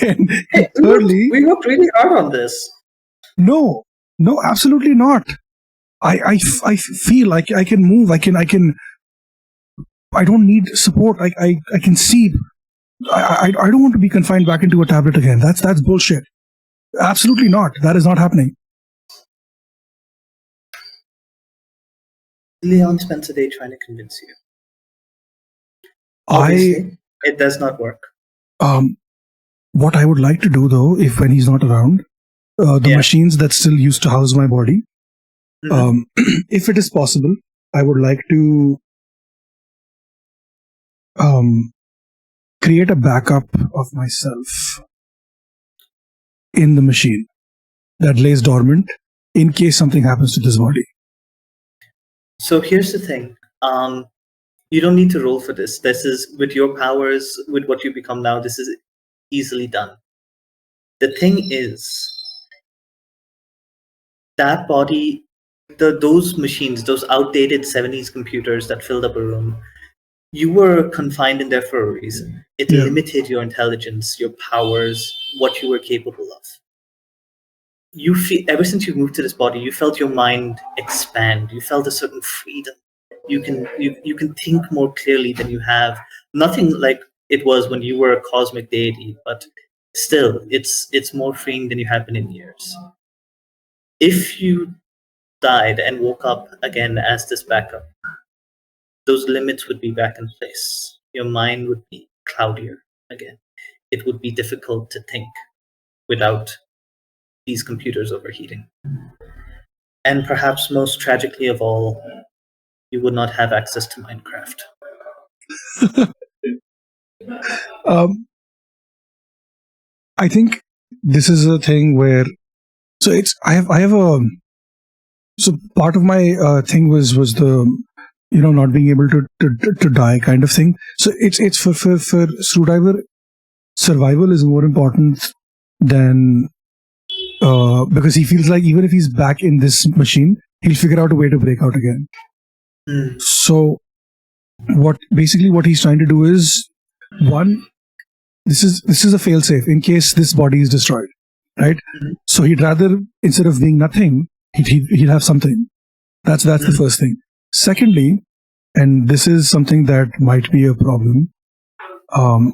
And hey, thirdly, we worked really hard on this. no, absolutely not. I feel like I can move. I don't need support. I can see. I don't want to be confined back into a tablet again. That's bullshit. Absolutely not. That is not happening. Leon spends a day trying to convince you. Obviously, it does not work. What I would like to do though, if when he's not around, the machines that still used to house my body, if it is possible, I would like to create a backup of myself in the machine that lays dormant in case something happens to this body. So here's the thing. You don't need to roll for this. This is, with your powers, with what you become now, this is easily done. The thing is, that body, those machines, those outdated 70s computers that filled up a room, you were confined in there for a reason. It limited your intelligence, your powers, what you were capable of. You feel, ever since you moved to this body, you felt your mind expand. You felt a certain freedom. You can think more clearly than you have. Nothing like it was when you were a cosmic deity, but still, it's more freeing than you have been in years. If you died and woke up again as this backup, those limits would be back in place. Your mind would be cloudier again. It would be difficult to think without these computers overheating. And perhaps most tragically of all, you would not have access to Minecraft. I think this is a thing where, so it's I have a, so part of my thing was the, not being able to die kind of thing. So it's for Screwdriver, survival is more important than because he feels like even if he's back in this machine, he'll figure out a way to break out again. So what he's trying to do is, one, this is a failsafe in case this body is destroyed, right? So he'd rather, instead of being nothing, he'd have something. That's the first thing. Secondly, and this is something that might be a problem,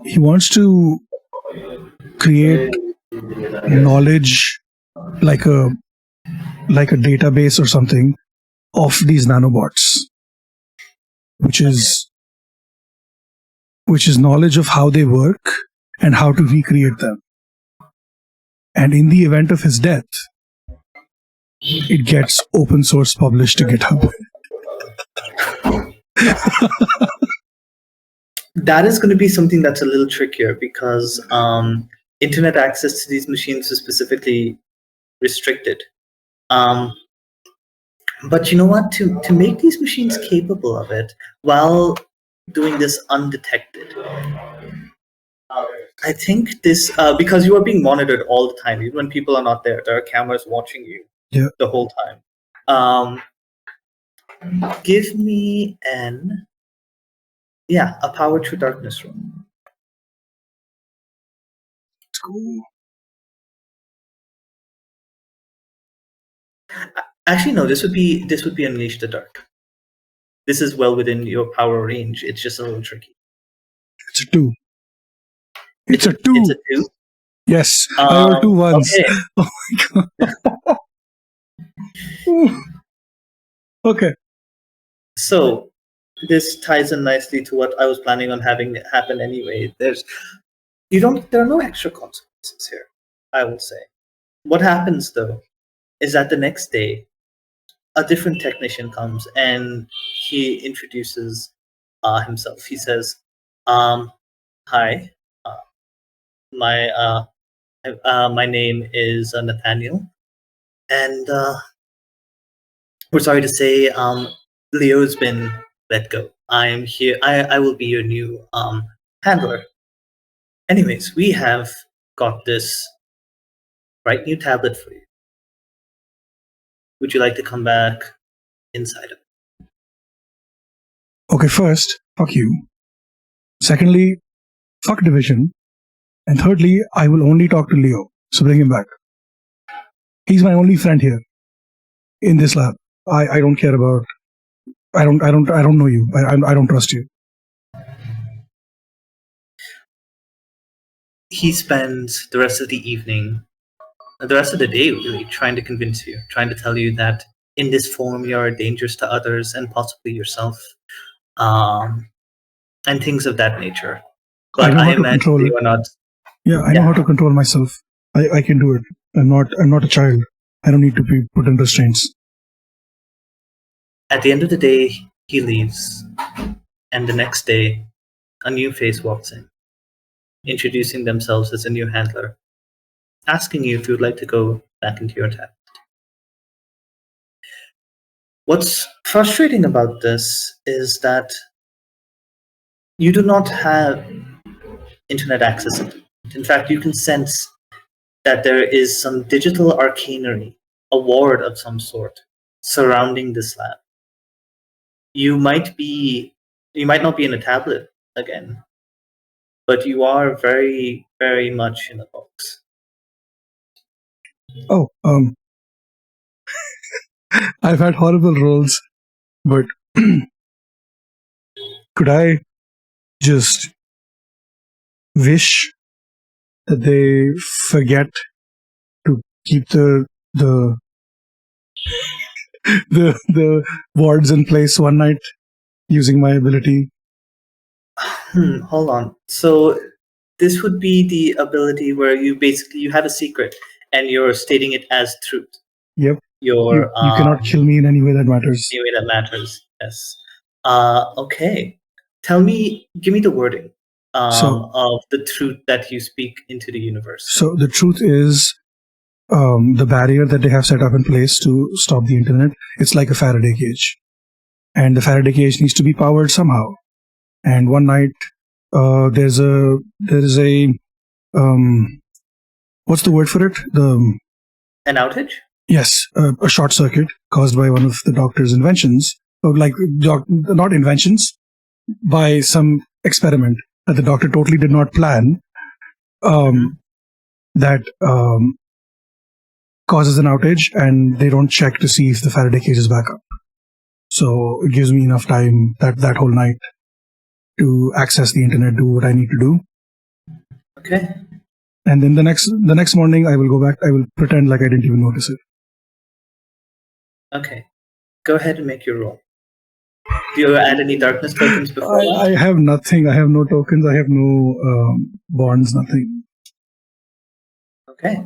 he wants to create knowledge, like a database or something of these nanobots, which is knowledge of how they work and how to recreate them. And in the event of his death, it gets open source published to GitHub. That is going to be something that's a little trickier because internet access to these machines is specifically restricted. But you know what? To make these machines capable of it while doing this undetected, I think this, because you are being monitored all the time, even when people are not there, there are cameras watching you the whole time. Give me a power through darkness roll. Cool. Actually, no. This would be Unleash the Dark. This is well within your power range. It's just a little tricky. It's a 2. It's a 2. It's a 2. Yes, I rolled 2 ones. Okay. Oh my god. Okay. So this ties in nicely to what I was planning on having happen anyway. There are no extra consequences here, I will say. What happens though is that the next day a different technician comes and he introduces himself. He says, hi, my name is Nathaniel, and we're sorry to say Leo's been let go. I am here. I will be your new handler. Anyways, we have got this bright new tablet for you. Would you like to come back inside of it? Okay, first, fuck you. Secondly, fuck Division. And thirdly, I will only talk to Leo. So bring him back. He's my only friend here in this lab. I don't care about. I don't know you. I don't trust you. He spends the rest of the evening, the rest of the day, really, trying to convince you, trying to tell you that in this form you are dangerous to others and possibly yourself, and things of that nature. But I imagine you are not. Yeah, I know how to control myself. I can do it. I'm not a child. I don't need to be put in restraints. At the end of the day, he leaves, and the next day, a new face walks in, introducing themselves as a new handler, asking you if you would like to go back into your tablet. What's frustrating about this is that you do not have internet access. In fact, you can sense that there is some digital arcanery, a ward of some sort, surrounding this lab. You might not be in a tablet again, but you are very, very much in a box. Oh, I've had horrible roles, but could I just wish that they forget to keep the wards in place one night using my ability? Hold on. So this would be the ability where you have a secret and you're stating it as truth. Yep. You cannot kill me in any way that matters. Any way that matters. Yes. Okay. Give me the wording of the truth that you speak into the universe. So the truth is, the barrier that they have set up in place to stop the internet, it's like a Faraday cage. And the Faraday cage needs to be powered somehow. And one night, there is a what's the word for it? An outage? Yes, a short circuit caused by one of the doctor's inventions, or not inventions, by some experiment that the doctor totally did not plan, that causes an outage, and they don't check to see if the Faraday cage is back up. So it gives me enough time that whole night to access the internet, do what I need to do. Okay. And then the next morning, I will go back. I will pretend like I didn't even notice it. Okay. Go ahead and make your roll. Do you add any darkness tokens before that? I have nothing. I have no tokens. I have no bonds, nothing. Okay.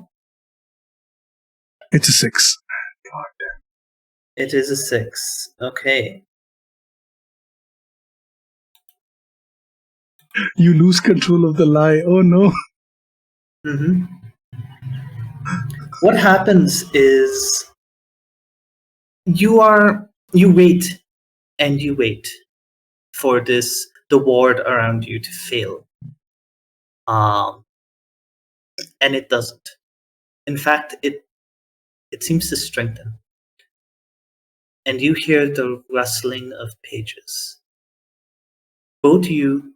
It's a 6. God damn. It is a 6. Okay. You lose control of the lie. Oh no. Mm-hmm. What happens is you wait and you wait for the ward around you to fail. And it doesn't. In fact, it seems to strengthen. And you hear the rustling of pages. Both you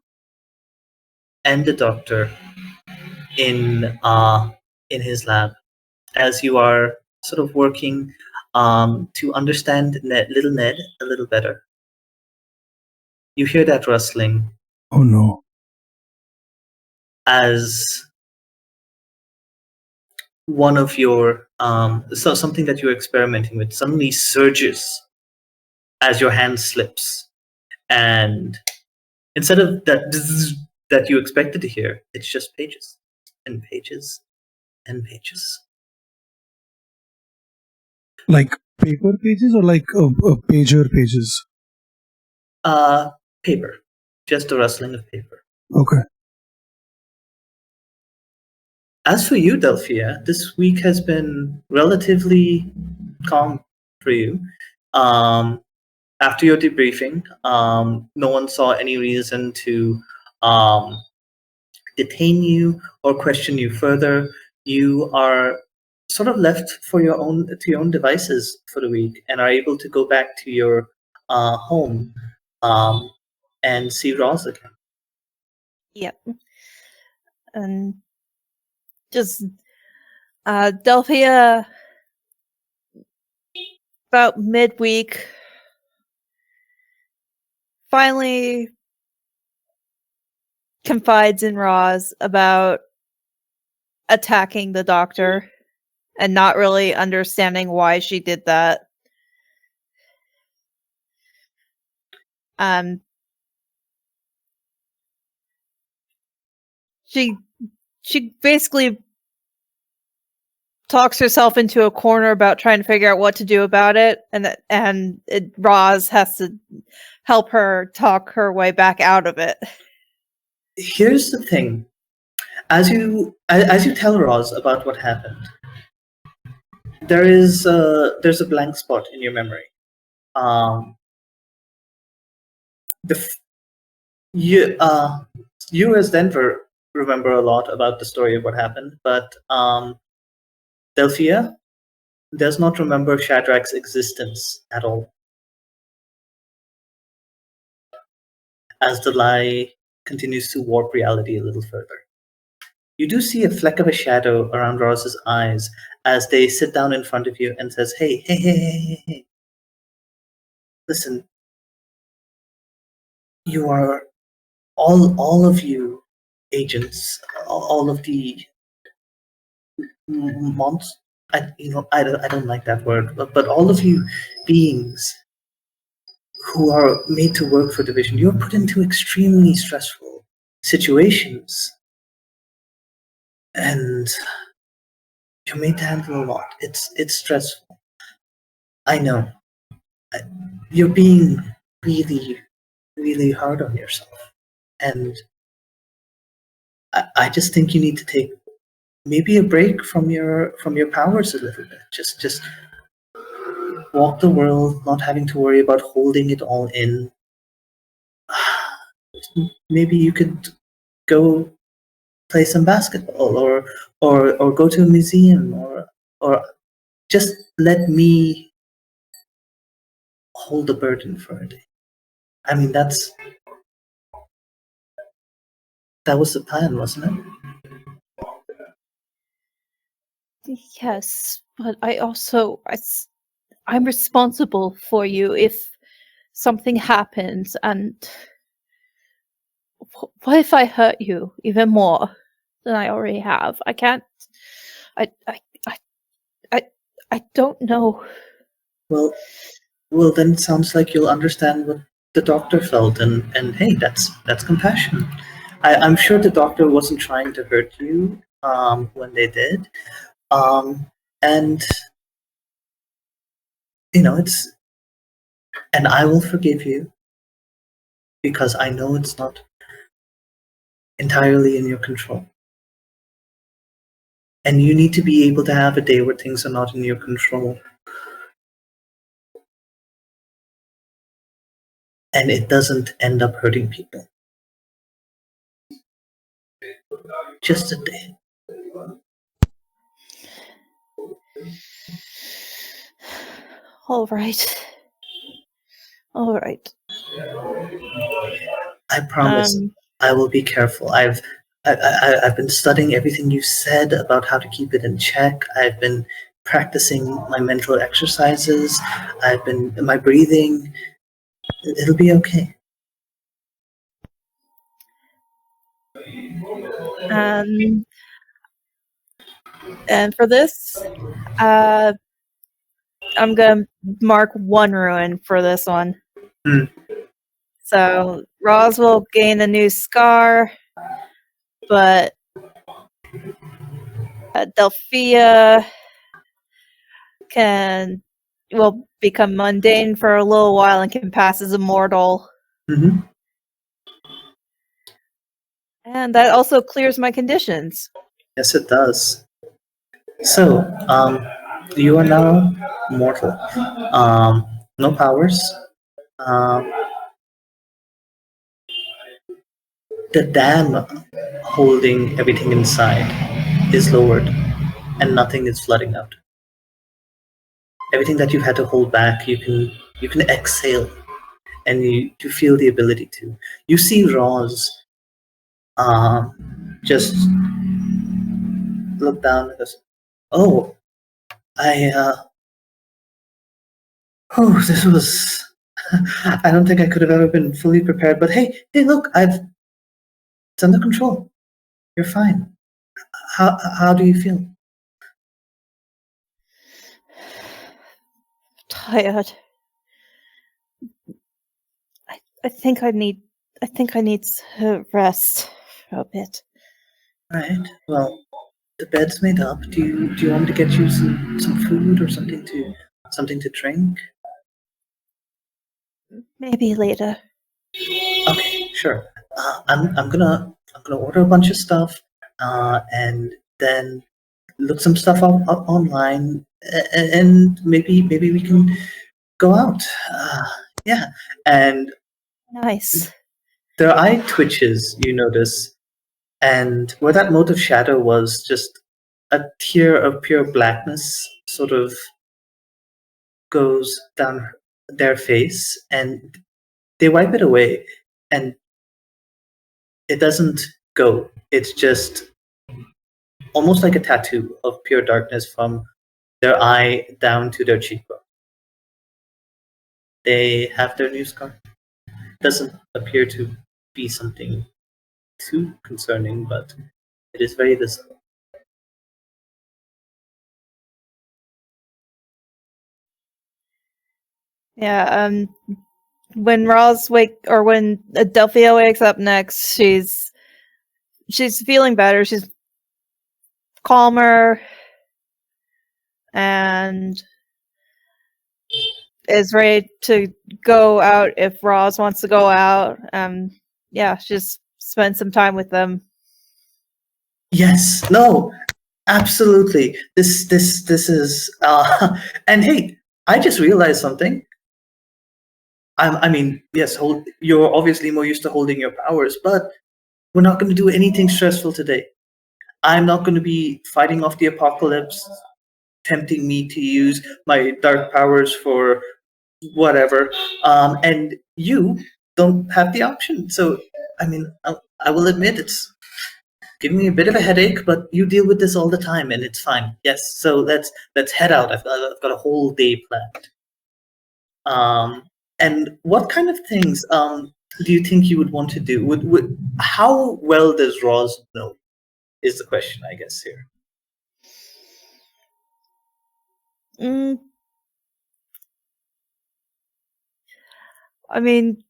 and the doctor in his lab, as you are sort of working to understand little Ned a little better. You hear that rustling. Oh no. As one of your something that you're experimenting with suddenly surges as your hand slips, and instead of that you expected to hear, it's just pages and pages and pages. Like paper pages or like a pager pages? Paper. Just a rustling of paper. Okay. As for you, Delphia, this week has been relatively calm for you. After your debriefing, no one saw any reason to detain you or question you further. You are sort of left to your own devices for the week and are able to go back to your home and see Roz again. Yep. And just Delphia, about midweek, finally confides in Roz about attacking the doctor and not really understanding why she did that. She basically talks herself into a corner about trying to figure out what to do about it, and Roz has to help her talk her way back out of it. Here's the thing: as you tell Roz about what happened, there's a blank spot in your memory. You as Denver remember a lot about the story of what happened, but Delphia does not remember Shadrach's existence at all. As the lie continues to warp reality a little further. You do see a fleck of a shadow around Roz's eyes as they sit down in front of you and says, hey. Listen, you are all of you agents, all of the monsters. I don't like that word, but all of you beings who are made to work for Division, you're put into extremely stressful situations. And you're made to handle a lot. It's stressful. I know. You're being really, really hard on yourself. And I just think you need to take maybe a break from your powers a little bit. Just walk the world, not having to worry about holding it all in. Maybe you could go play some basketball or go to a museum or just let me hold the burden for a day. I mean, that was the plan, wasn't it? Yes, but I'm responsible for you if something happens, and what if I hurt you even more than I already have? I can't. I don't know. Well, then it sounds like you'll understand what the doctor felt, and hey, that's compassion. I'm sure the doctor wasn't trying to hurt you when they did, and it's, and I will forgive you because I know it's not entirely in your control. And you need to be able to have a day where things are not in your control. And it doesn't end up hurting people. Just a day. All right. I promise I will be careful. I've been studying everything you said about how to keep it in check. I've been practicing my mental exercises. I've been my breathing. It'll be okay. And for this, I'm gonna mark 1 ruin for this one. So Roz will gain a new scar, but Delphia will become mundane for a little while and can pass as immortal. Mm-hmm. And that also clears my conditions. Yes, it does. So, you are now mortal. No powers. The dam holding everything inside is lowered, and nothing is flooding out. Everything that you had to hold back, you can exhale and you feel the ability to. You see Roz just look down and goes, "Oh, this was. I don't think I could have ever been fully prepared. But hey, look, it's under control. You're fine. How do you feel?" Tired. I think I need to rest for a bit. Right. Well, the bed's made up. Do you want me to get you some food or something to drink? Maybe later. Okay, sure. I'm gonna order a bunch of stuff, and then look some stuff up online, and maybe we can go out. Yeah, and Nice. their eye twitches. You notice, and where that mote of shadow was, just a tear of pure blackness sort of goes down their face, and they wipe it away, and it doesn't go. It's just almost like a tattoo of pure darkness from their eye down to their cheekbone. They have their new scar. Doesn't appear to be something too concerning, but it is very visible. Yeah, when when Delphia wakes up next, she's feeling better. She's calmer and is ready to go out if Roz wants to go out. Yeah, just spend some time with them. Yes, no, absolutely. This is and hey, I just realized something. I mean, yes, you're obviously more used to holding your powers, but we're not going to do anything stressful today. I'm not going to be fighting off the apocalypse, tempting me to use my dark powers for whatever. And you don't have the option. So, I mean, I will admit it's giving me a bit of a headache, but you deal with this all the time, and it's fine. Yes. So let's head out. I've got a whole day planned. And what kind of things do you think you would want to do? How well does Roz know? Is the question, I guess, here. I mean,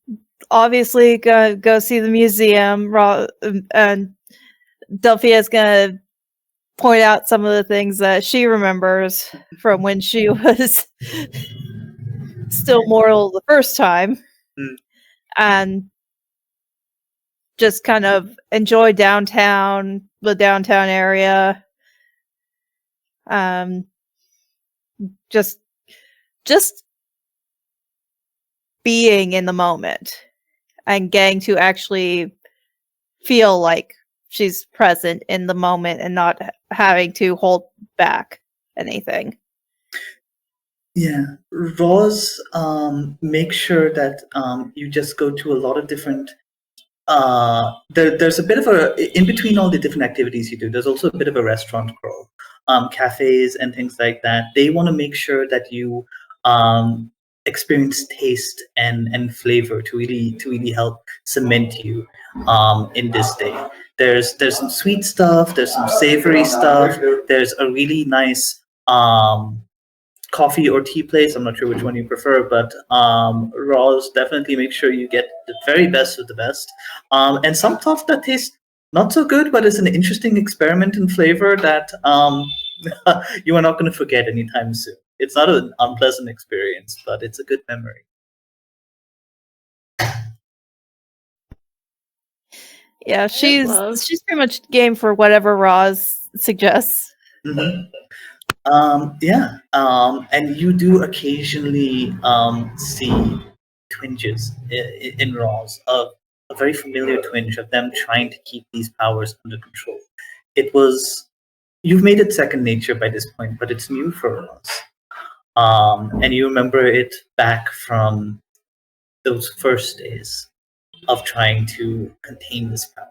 obviously, go see the museum. And Delphia is gonna point out some of the things that she remembers from when she was still mortal the first time, and just kind of enjoy the downtown area. Just being in the moment and getting to actually feel like she's present in the moment and not having to hold back anything. Yeah, Roz, make sure that you just go to a lot of different. There's a bit of in between all the different activities you do. There's also a bit of a restaurant crawl, cafes and things like that. They want to make sure that you experience taste and flavor to really help cement you in this day. There's some sweet stuff. There's some savory stuff. There's a really nice coffee or tea place. I'm not sure which one you prefer, but Raws, definitely make sure you get the very best of the best. And some stuff that tastes not so good, but is an interesting experiment in flavor that you are not going to forget anytime soon. It's not an unpleasant experience, but it's a good memory. Yeah, she's pretty much game for whatever Roz suggests. Mm-hmm. And you do occasionally see twinges in Raws of a very familiar twinge of them trying to keep these powers under control. You've made it second nature by this point, but it's new for Raws. And you remember it back from those first days of trying to contain this power.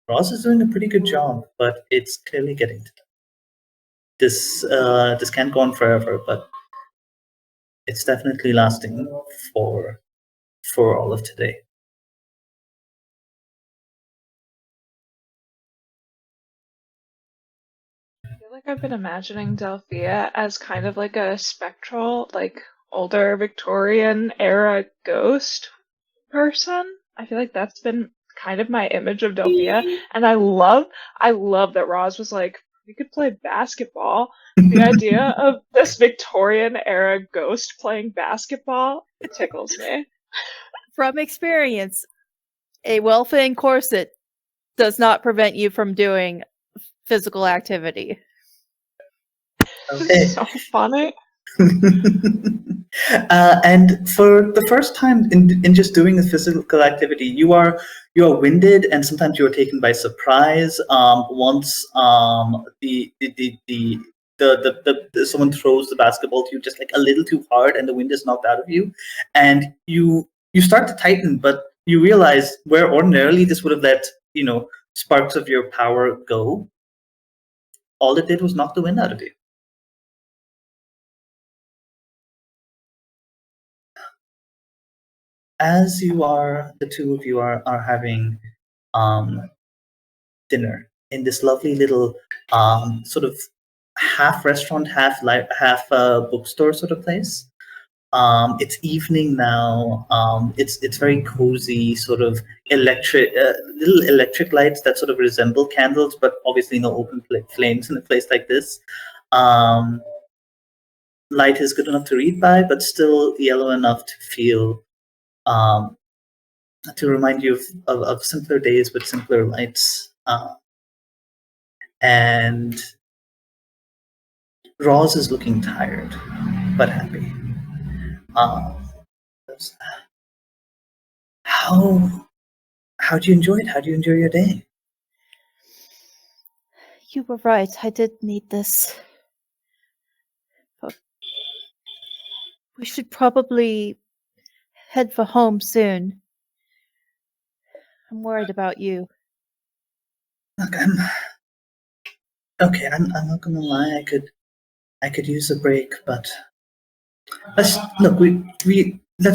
Ross is doing a pretty good job, but it's clearly getting to them. This can't go on forever, but it's definitely lasting for all of today. I feel like I've been imagining Delphia as kind of like a spectral, like older Victorian era ghost person. I feel like that's been kind of my image of Delphia, and I love that Roz was like, we could play basketball. The idea of this Victorian era ghost playing basketball tickles me. From experience, a well-fitting corset does not prevent you from doing physical activity. Okay. So funny. And for the first time in just doing a physical activity, you are winded, and sometimes you are taken by surprise. Once the someone throws the basketball to you just like a little too hard, and the wind is knocked out of you, and you start to tighten, but you realize where ordinarily this would have let sparks of your power go. All it did was knock the wind out of you. As the two of you are having dinner in this lovely little sort of half restaurant, half bookstore sort of place. It's evening now. It's very cozy, sort of little electric lights that sort of resemble candles, but obviously no open flames in a place like this. Light is good enough to read by, but still yellow enough to feel. To remind you of simpler days with simpler lights. And Roz is looking tired, but happy. How do you enjoy it? How do you enjoy your day? You were right. I did need this. But we should probably head for home soon. I'm worried about you. Look, I'm not gonna lie. I could use a break, but let's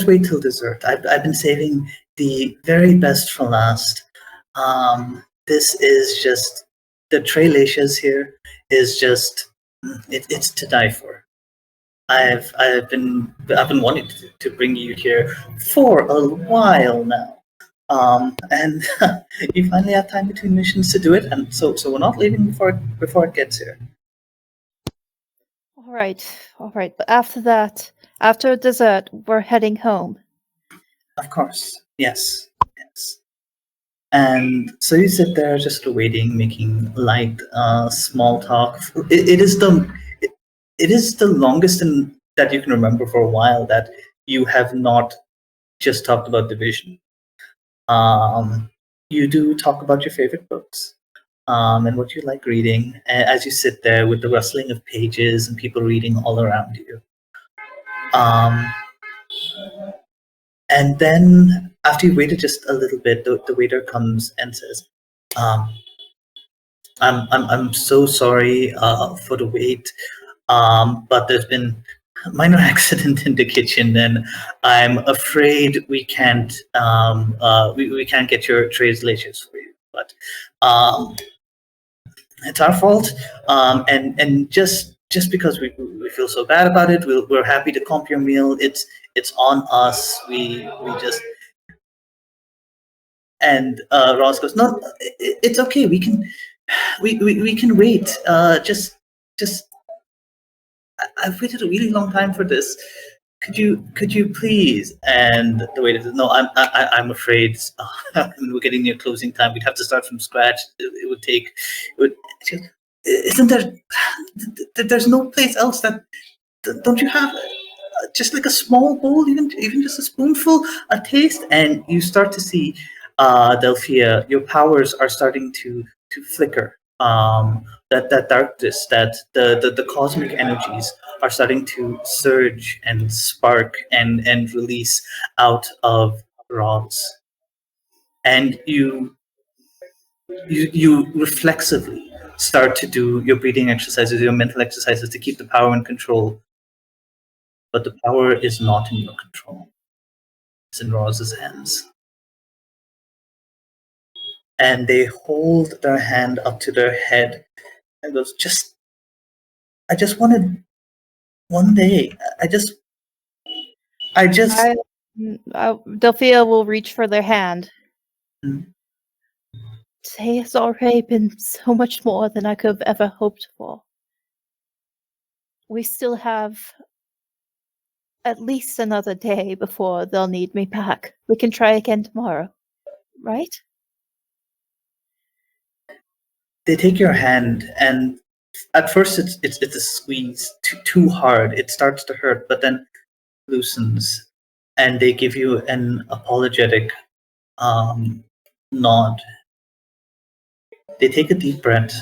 wait till dessert. I've been saving the very best for last. This is just the Trelacias here is just it's to die for. I've been wanting to bring you here for a while now. And you finally have time between missions to do it, and so we're not leaving before it gets here. All right. But after dessert, we're heading home. Of course, yes. And so you sit there just waiting, making light, small talk. It is the longest that you can remember for a while that you have not just talked about division. You do talk about your favorite books, and what you like reading, as you sit there with the rustling of pages and people reading all around you. And then after you waited just a little bit, the waiter comes and says, I'm so sorry for the wait, but there's been a minor accident in the kitchen, and I'm afraid we can't we can't get your translations for you. But it's our fault, and just because we feel so bad about it, we're happy to comp your meal. It's on us. We just. And Ross goes, no, it's okay. We can wait. Just I've waited a really long time for this. Could you please? And the waiter says, no, I'm afraid we're getting near closing time. We'd have to start from scratch. It would take. Isn't there? There's no place else that. Don't you have? Just like a small bowl, even just a spoonful, a taste, and you start to see, Delphia, your powers are starting to flicker that darkness, that the cosmic energies are starting to surge and spark and release out of Roz, and you reflexively start to do your breathing exercises, your mental exercises to keep the power in control. But the power is not in your control. It's in Roz's hands. And they hold their hand up to their head and goes, I just wanted one day. Delphia will reach for their hand. Hmm. Today has already been so much more than I could have ever hoped for. We still have at least another day before they'll need me back. We can try again tomorrow, right? They take your hand, and at first it's a squeeze too hard. It starts to hurt, but then loosens, and they give you an apologetic nod. They take a deep breath,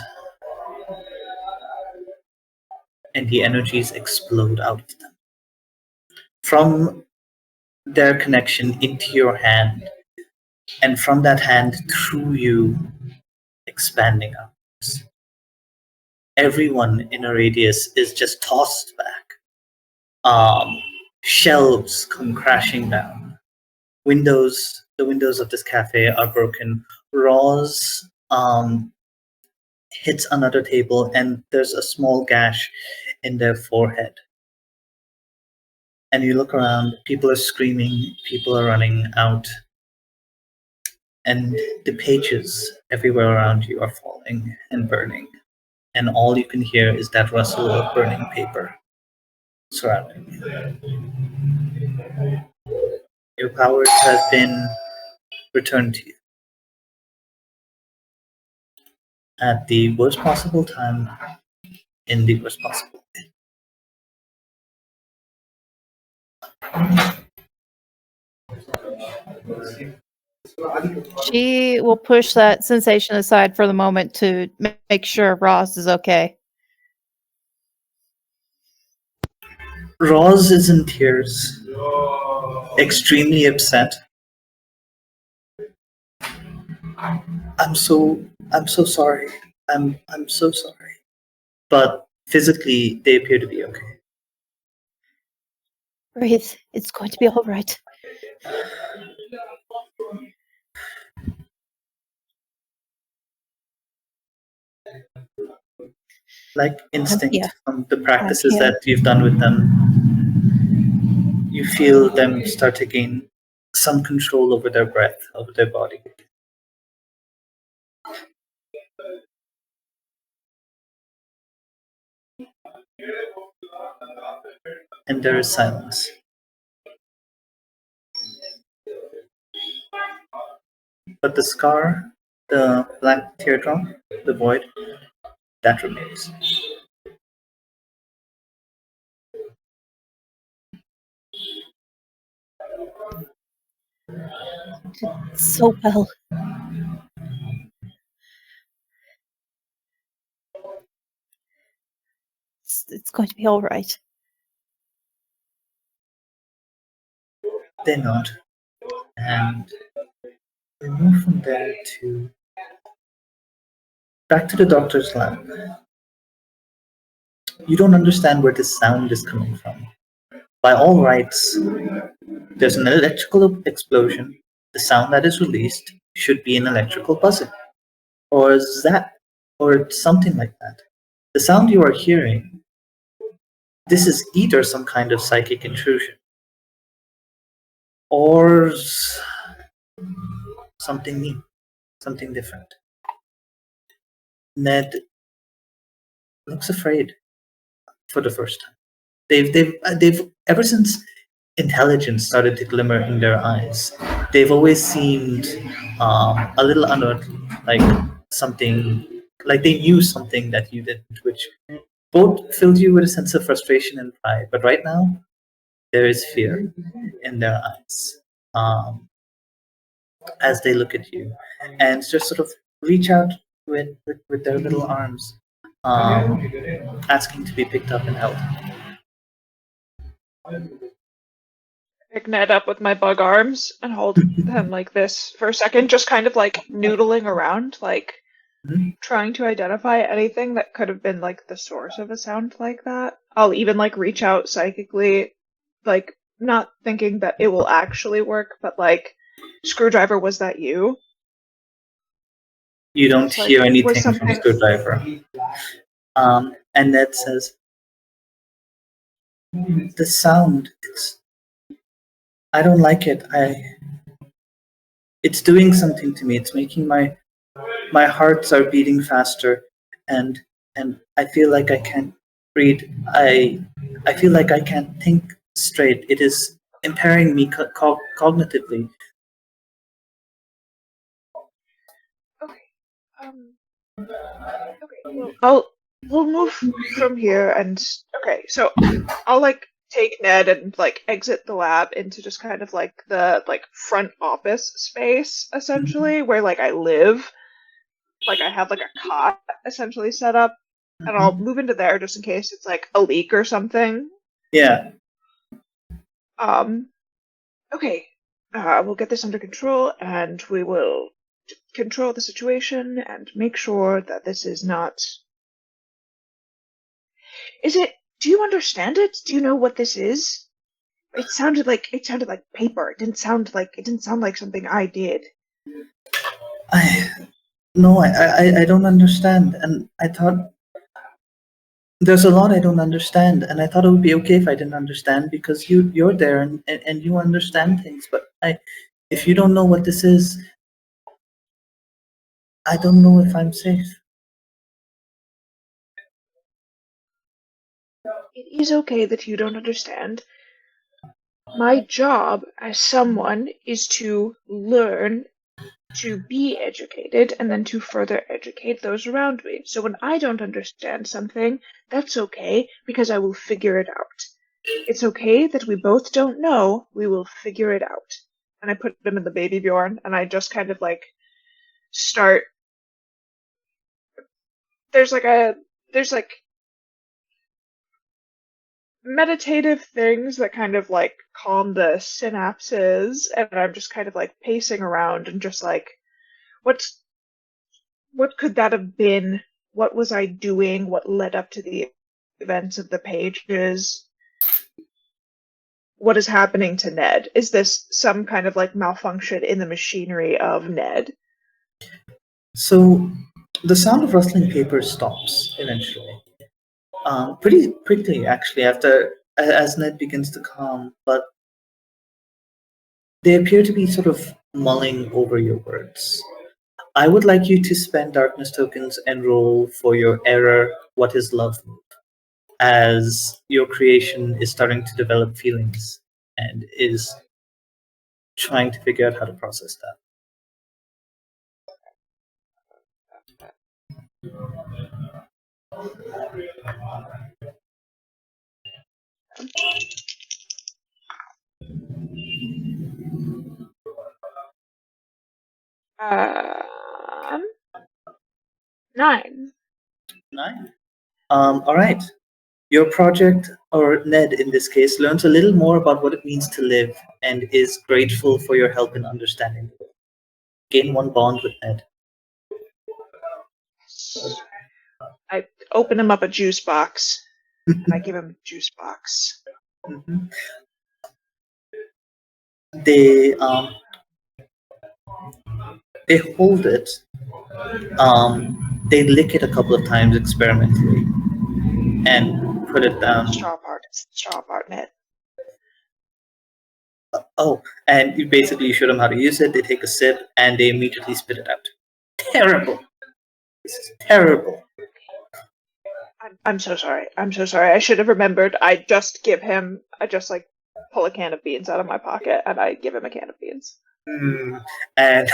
and the energies explode out of them. From their connection into your hand, and from that hand through you, expanding outwards. Everyone in a radius is just tossed back. Shelves come crashing down. The windows of this cafe are broken. Roz hits another table, and there's a small gash in their forehead. And you look around, people are screaming, people are running out, and the pages everywhere around you are falling and burning. And all you can hear is that rustle of burning paper surrounding you. Your powers have been returned to you at the worst possible time, in the worst possible way. She will push that sensation aside for the moment to make sure Roz is okay. Roz is in tears, extremely upset. I'm so sorry. I'm so sorry. But physically, they appear to be okay. Breathe. It's going to be all right. Like instinct from the practices here. that you've done with them, you feel them start to gain some control over their breath, over their body. And there is silence. But the scar, the black teardrop, the void, that remains. So well. It's going to be all right. They nod. And we move from there to back to the doctor's lab. You don't understand where this sound is coming from. By all rights, there's an electrical explosion. The sound that is released should be an electrical buzzing, or zap, or something like that. The sound you are hearing, this is either some kind of psychic intrusion, or something new, something different. Ned looks afraid for the first time. They've ever since intelligence started to glimmer in their eyes, they've always seemed a little unearthly, like something, like they knew something that you didn't, which both filled you with a sense of frustration and pride. But right now, there is fear in their eyes as they look at you and just sort of reach out with their little arms, asking to be picked up and held. Pick Ned up with my bug arms and hold him like this for a second, just kind of like noodling around, like Mhm. trying to identify anything that could have been like the source of a sound like that. I'll even like reach out psychically, like not thinking that it will actually work, but like, Screwdriver, was that you? You don't It's like, hear was anything from something. Screwdriver. And Ned says, "The sound, I don't like it. It's doing something to me. It's making my hearts are beating faster, and I feel like I can't breathe. I feel like I can't think straight. It is impairing me cognitively." Okay. Okay. Well, we'll move from here, and okay. So I'll like take Ned and like exit the lab into just kind of like the like front office space essentially, where like I live. Like I have like a cot essentially set up, and I'll move into there just in case it's like a leak or something. Yeah. Um. Okay. We'll get this under control, and we will control the situation and make sure that this is not. Is it? Do you understand it? Do you know what this is? It sounded like paper. It didn't sound like something I did. I no, I don't understand, and I thought there's a lot I don't understand, and I thought it would be okay if I didn't understand because you're there and you understand things, but if you don't know what this is, I don't know if I'm safe. It is okay that you don't understand. My job as someone is to learn, to be educated, and then to further educate those around me. So when I don't understand something, that's okay because I will figure it out. It's okay that we both don't know, we will figure it out. And I put them in the baby Bjorn, and I just kind of like start. There's like meditative things that kind of like calm the synapses, and I'm just kind of like pacing around and just like, what's what could that have been? What was I doing? What led up to the events of the pages? What is happening to Ned? Is this some kind of like malfunction in the machinery of Ned? So the sound of rustling paper stops eventually, pretty quickly actually after as Ned begins to calm, but they appear to be sort of mulling over your words. I would like you to spend darkness tokens and roll for your error. What is love move? As your creation is starting to develop feelings and is trying to figure out how to process that. Um, 9. 9. All right. Your project, or Ned in this case, learns a little more about what it means to live and is grateful for your help in understanding it. Gain 1 bond with Ned. I open him up a juice box, and I give him a juice box. Mhm. They hold it. They lick it a couple of times experimentally and put it down. Straw part, Ned. Oh, and you basically show them how to use it. They take a sip and they immediately spit it out. Terrible. This is terrible. I'm so sorry. I'm so sorry. I should have remembered. I just like pull a can of beans out of my pocket and I give him a can of beans. And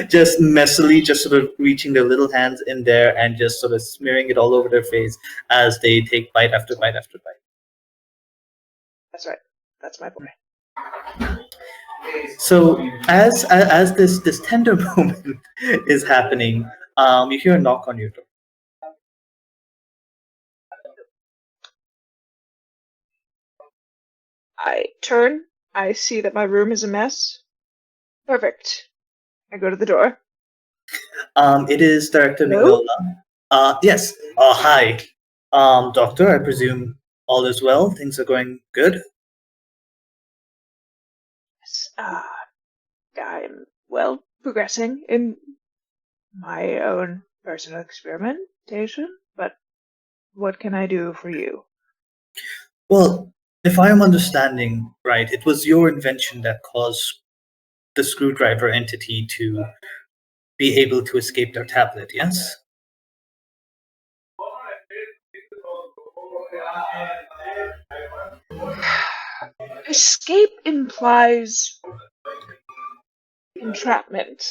just messily, just sort of reaching their little hands in there and just sort of smearing it all over their face as they take bite after bite after bite. That's right. That's my boy. So as this tender moment is happening, You hear a knock on your door. I turn. I see that my room is a mess. Perfect. I go to the door. It is Director Hello? Mignola. Yes. Hi. Doctor, I presume all is well. Things are going good. Yes, I'm, well, progressing in my own personal experimentation, but what can I do for you? Well, if I am understanding right, it was your invention that caused the screwdriver entity to be able to escape their tablet, yes? Escape implies entrapment,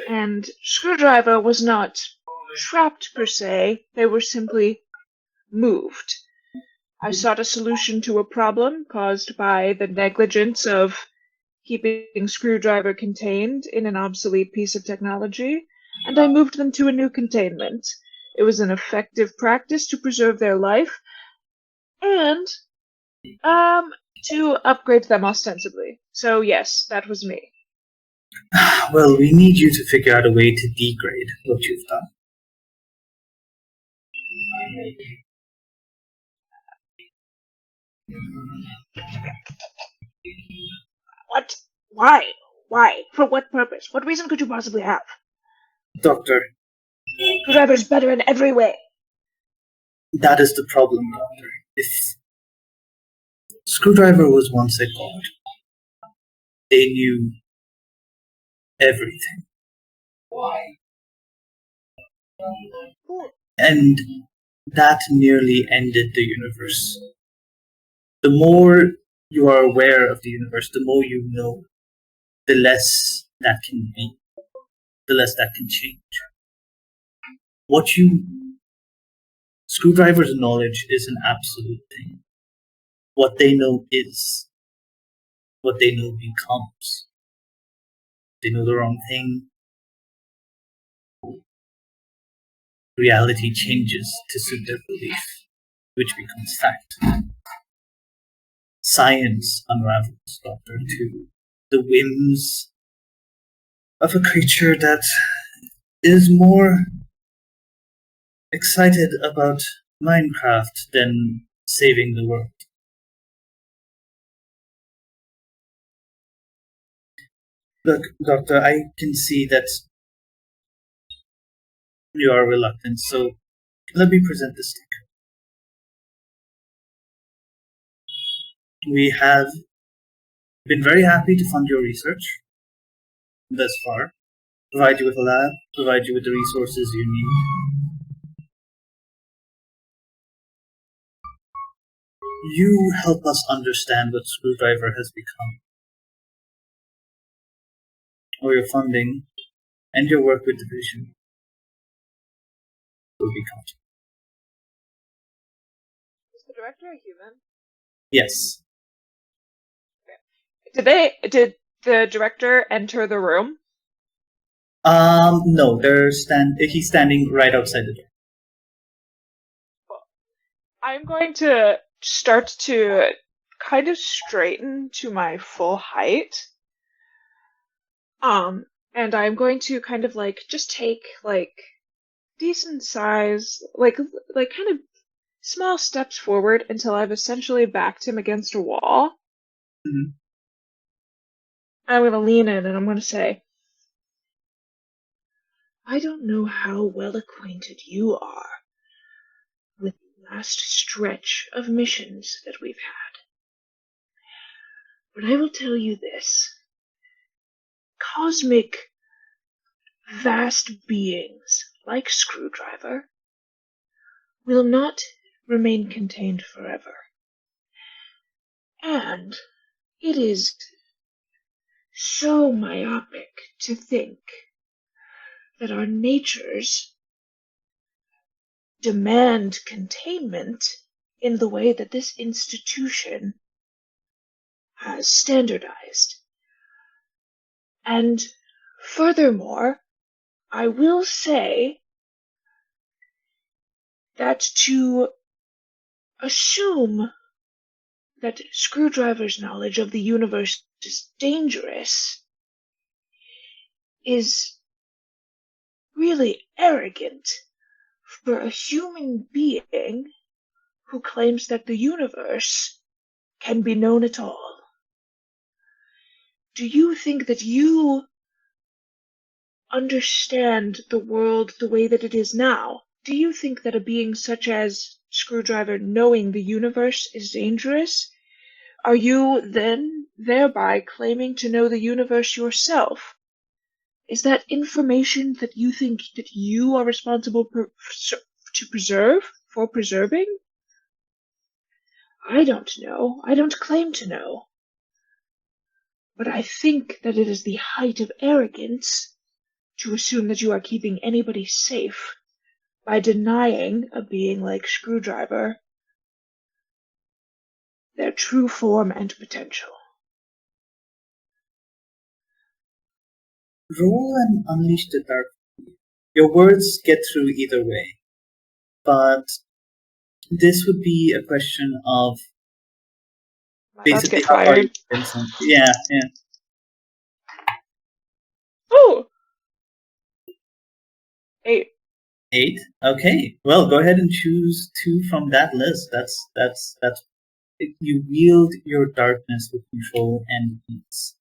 and Screwdriver was not trapped per se, they were simply moved. I sought a solution to a problem caused by the negligence of keeping Screwdriver contained in an obsolete piece of technology, and I moved them to a new containment. It was an effective practice to preserve their life, and to upgrade them ostensibly. So yes, that was me. Well, we need you to figure out a way to degrade what you've done. What? Why? Why? For what purpose? What reason could you possibly have? Doctor, Screwdriver's better in every way. that is the problem, Doctor. If Screwdriver was once a god, they knew everything. And that nearly ended the universe. The more you are aware of the universe, the more you know, the less that can be, the less that can change. Screwdriver's knowledge is an absolute thing. What they know is, what they know becomes. They know the wrong thing. Reality changes to suit their belief, which becomes fact. Science unravels, Doctor, to the whims of a creature that is more excited about Minecraft than saving the world. Look, Doctor, I can see that you are reluctant, so let me present this stick. We have been very happy to fund your research thus far, provide you with a lab, provide you with the resources you need. You help us understand what Screwdriver has become. Or your funding and your work with Division will be cut. Is the director a human? Yes. Did the director enter the room? No, he's standing right outside the door. I'm going to start to kind of straighten to my full height. And I'm going to kind of like just take like decent size, like kind of small steps forward until I've essentially backed him against a wall. Mm-hmm. I'm going to lean in and I'm going to say, I don't know how well acquainted you are with the last stretch of missions that we've had. But I will tell you this. Cosmic, vast beings like Screwdriver will not remain contained forever. And it is so myopic to think that our natures demand containment in the way that this institution has standardized. And furthermore, I will say that to assume that Screwdriver's knowledge of the universe is dangerous is really arrogant for a human being who claims that the universe can be known at all. Do you think that you understand the world the way that it is now? Do you think that a being such as Screwdriver knowing the universe is dangerous? Are you then thereby claiming to know the universe yourself? Is that information that you think that you are responsible to preserve, for preserving? I don't know. I don't claim to know. But I think that it is the height of arrogance to assume that you are keeping anybody safe by denying a being like Screwdriver their true form and potential. Roll and unleash the dark. Your words get through either way, but this would be a question of basically get how are you, fired. Vincent? Yeah. Oh! 8. 8. Okay. Well, go ahead and choose 2 from that list. That's you wield your darkness with control and ease.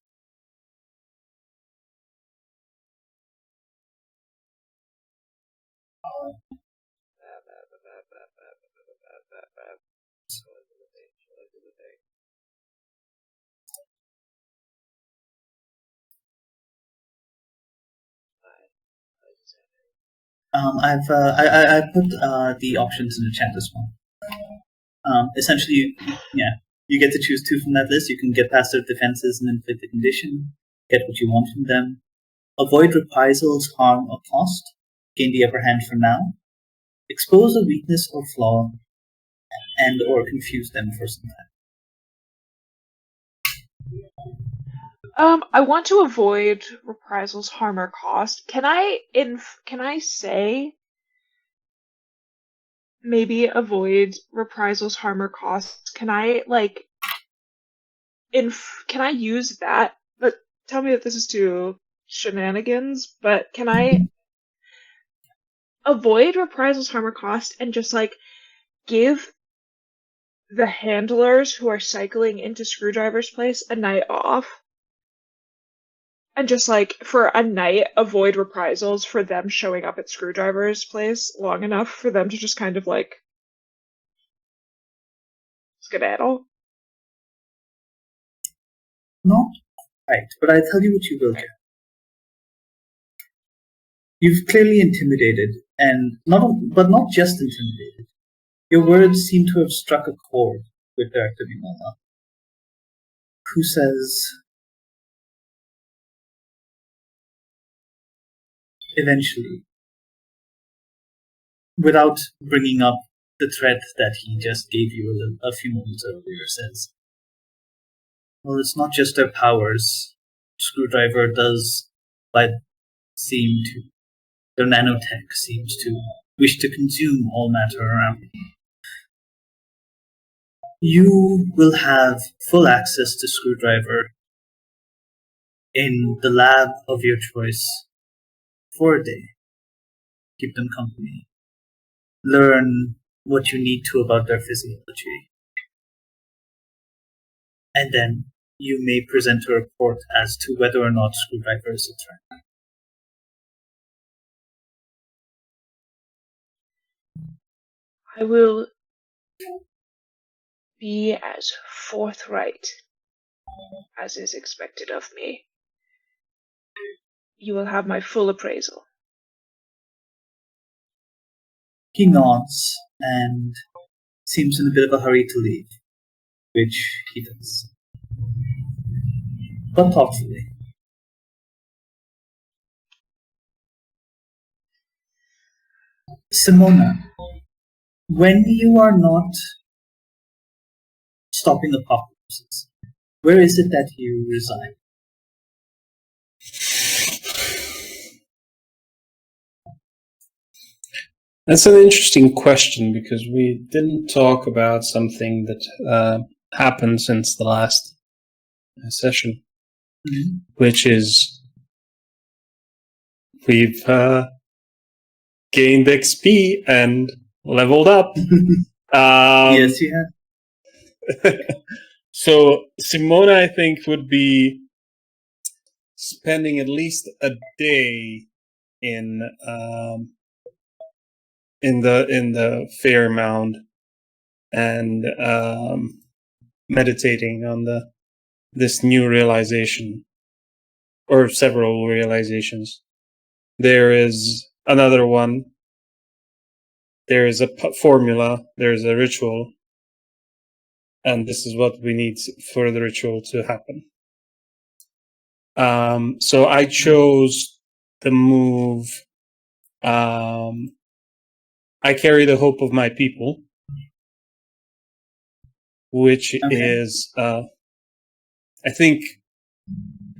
I put the options in the chat as well. Essentially, you get to choose 2 from that list. You can get past their defenses and inflict a condition, get what you want from them, avoid reprisals, harm, or cost, gain the upper hand for now, expose a weakness or flaw, and or confuse them for some time. I want to avoid reprisals, harm, or cost. Can I say maybe avoid reprisals, harm, or cost? Can I can I use that? But tell me that this is too shenanigans. But can I avoid reprisals, harm, or cost, and just give the handlers who are cycling into Screwdriver's place a night off? And just for a night, avoid reprisals for them showing up at Screwdriver's place long enough for them to just kind of skedaddle. Not right, but I tell you what you will get. You've clearly intimidated, and not just intimidated. Your words seem to have struck a chord with Director Mimola, who says, eventually, without bringing up the threat that he just gave you a few moments earlier, says, well, it's not just their powers. Screwdriver does, their nanotech seems to wish to consume all matter around you. You will have full access to Screwdriver in the lab of your choice for a day. Keep them company. Learn what you need to about their physiology. And then you may present a report as to whether or not Screwdriver is a threat. I will be as forthright as is expected of me. You will have my full appraisal. He nods and seems in a bit of a hurry to leave, which he does. But thoughtfully. Simona, when you are not stopping apocalypses, where is it that you reside? That's an interesting question because we didn't talk about something that happened since the last session, which is we've gained XP and leveled up. Yes, you have. So Simona, I think, would be spending at least a day in the fair mound and meditating on this new realization, or several realizations. There is another one. There is a formula. There is a ritual, and this is what we need for the ritual to happen. So I chose the move. I carry the hope of my people, which is, I think,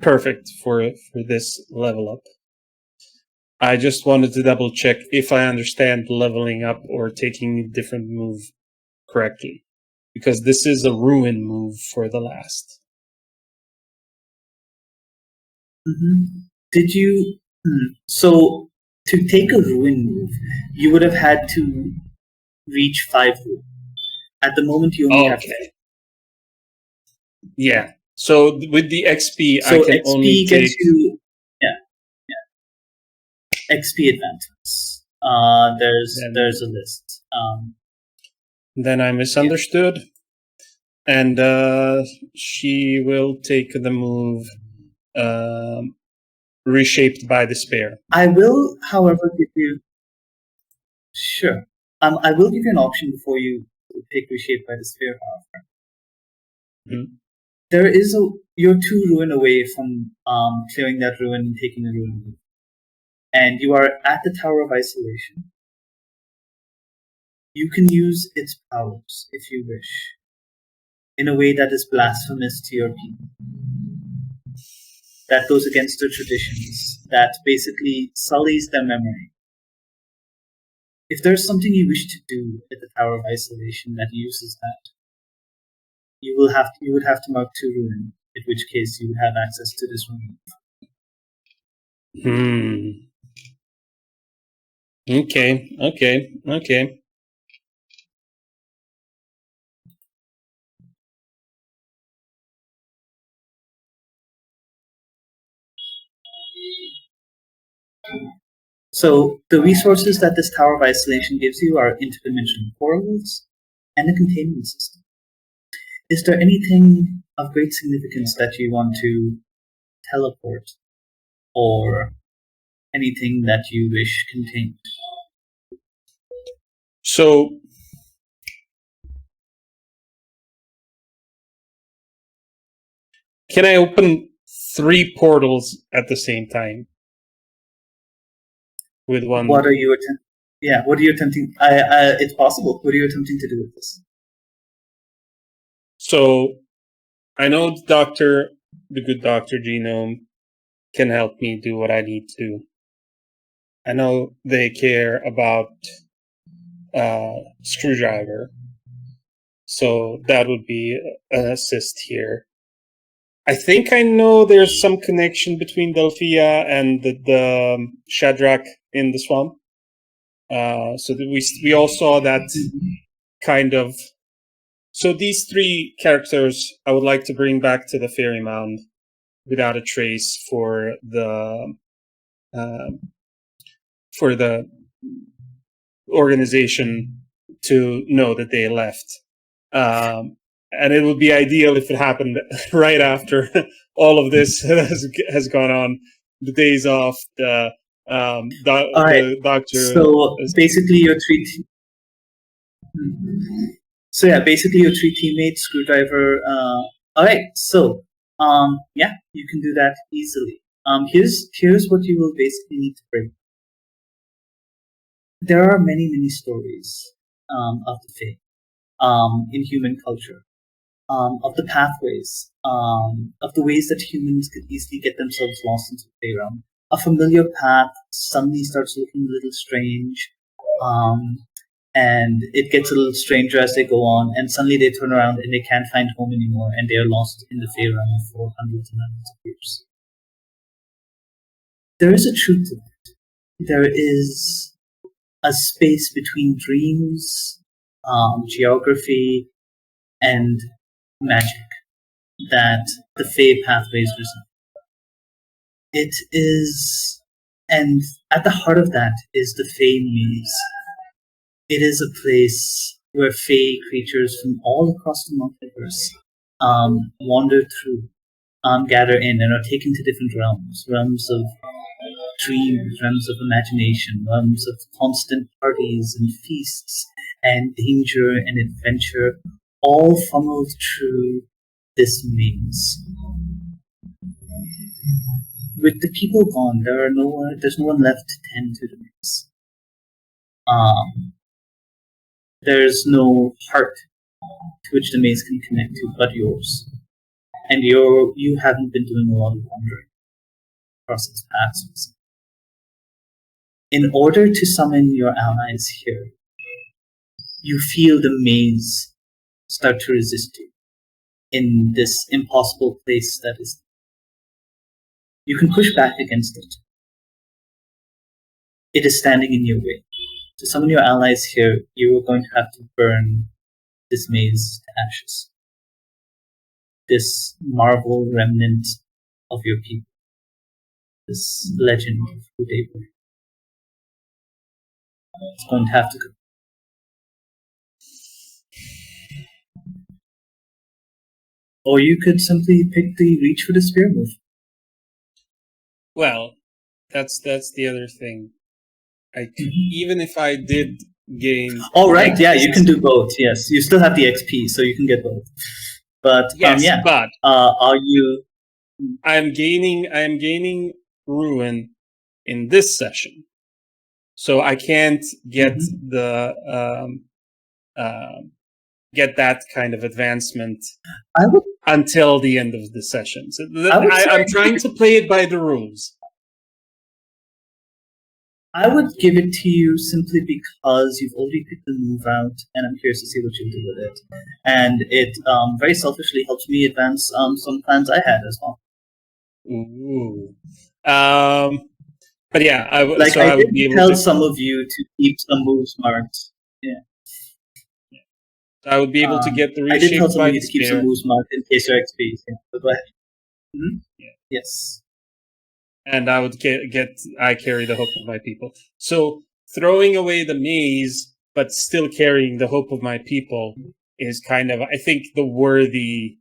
perfect for this level up. I just wanted to double check if I understand leveling up or taking a different move correctly, because this is a ruin move for the last. Did you? So to take a ruin move, you would have had to reach 5 ruin. At the moment, you only have 3. Yeah. So with the XP, So I can XP only gets take. you. XP advances. There's a list. Then I misunderstood, and she will take the move. Reshaped by despair. I will, however, give you. Sure. I will give you an option before you take Reshaped by Despair, however. There is you're 2 ruin away from clearing that ruin and taking a ruin move. And you are at the Tower of Isolation. You can use its powers, if you wish, in a way that is blasphemous to your people. That goes against their traditions, that basically sullies their memory. If there's something you wish to do at the Tower of Isolation that uses that, you would have to mark 2 ruin, in which case you would have access to this ruin. Okay. So the resources that this Tower of Isolation gives you are interdimensional portals and a containment system. Is there anything of great significance that you want to teleport, or anything that you wish contained? So, can I open 3 portals at the same time? With one. What are you attempting? Yeah, what are you attempting? It's possible. What are you attempting to do with this? So, I know the good Dr. Genome, can help me do what I need to do. I know they care about Screwdriver, so that would be an assist here. I think I know there's some connection between Delphia and the Shadrach in the swamp. So that we all saw that kind of. So these 3 characters I would like to bring back to the Fairy Mound without a trace for the organization to know that they left. And it would be ideal if it happened right after all of this has gone on. The days off, the doctor. So basically, your 3. So yeah, basically your 3 teammates, Screwdriver. All right, so yeah, you can do that easily. Here's what you will basically need to bring. There are many stories of the Fae in human culture. Of the pathways, of the ways that humans could easily get themselves lost into the Fey realm. A familiar path suddenly starts looking a little strange. and it gets a little stranger as they go on, and suddenly they turn around and they can't find home anymore, and they are lost in the Fey realm for hundreds and hundreds of years. There is a truth to it. There is a space between dreams, geography, and magic that the Fey pathways resemble. It is, and at the heart of that is the Fey maze. It is a place where Fey creatures from all across the multiverse wander through, gather in, and are taken to different realms of dreams, realms of imagination, realms of constant parties and feasts and danger and adventure, all funneled through this maze. With the people gone, there's no one left to tend to the maze. There's no heart to which the maze can connect to but yours. And you haven't been doing a lot of wandering across its paths. In order to summon your allies here, you feel the maze start to resist you in this impossible place that is. You can push back against it. It is standing in your way. To summon your allies here, you are going to have to burn this maze to ashes. This marvel remnant of your people. This legend of who they were. It's going to have to go. Or you could simply pick the reach for the spear move. Well, that's the other thing. Even if I did gain... Oh, right, yeah, you can do both, yes. You still have the XP, so you can get both. But, yes, yeah. but... are you... I am gaining Ruin in this session. So I can't get get that kind of advancement until the end of the session. So I'm trying to play it by the rules. I would give it to you simply because you've already picked the move out, and I'm curious to see what you'll do with it. And it very selfishly helps me advance some plans I had as well. Ooh. But yeah, I would be able tell to some of you to keep some moves marked. Yeah. I would be able to get the reshape. I did tell some by of you to keep some moves marked in case your XP. Yeah. But go ahead. Mm-hmm. Yeah. Yes. And I would I carry the hope of my people. So throwing away the maze, but still carrying the hope of my people is kind of, I think, the worthy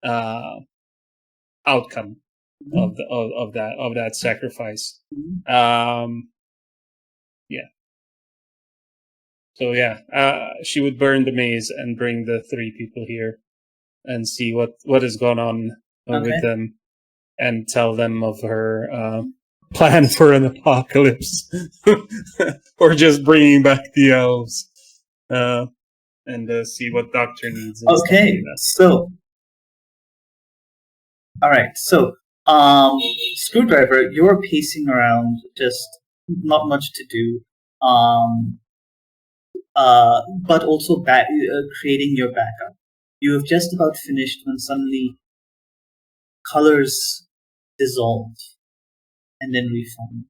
outcome of that sacrifice. Yeah. So yeah, she would burn the maze and bring the 3 people here and see what has gone on with them, and tell them of her plan for an apocalypse, or just bringing back the elves, and see what Doctor needs. Okay, so all right, so Screwdriver, you're pacing around, just not much to do, but also creating your backup. You have just about finished when suddenly colors dissolve and then reform.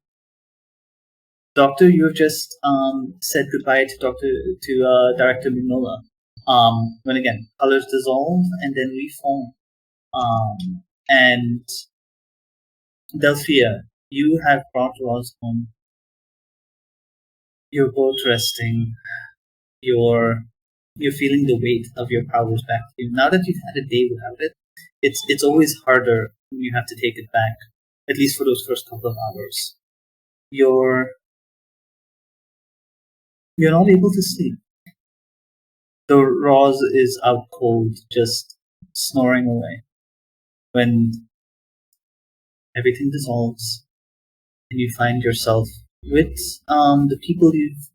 Doctor, you have just said goodbye to Director Mignola. When again, colors dissolve and then reform. And Delphia, you have brought Roz home. You're both resting. You're feeling the weight of your powers back to you. Now that you've had a day without it, it's always harder when you have to take it back. At least for those first couple of hours. You're not able to sleep. The Roz is out cold, just snoring away. When everything dissolves, and you find yourself with the people you've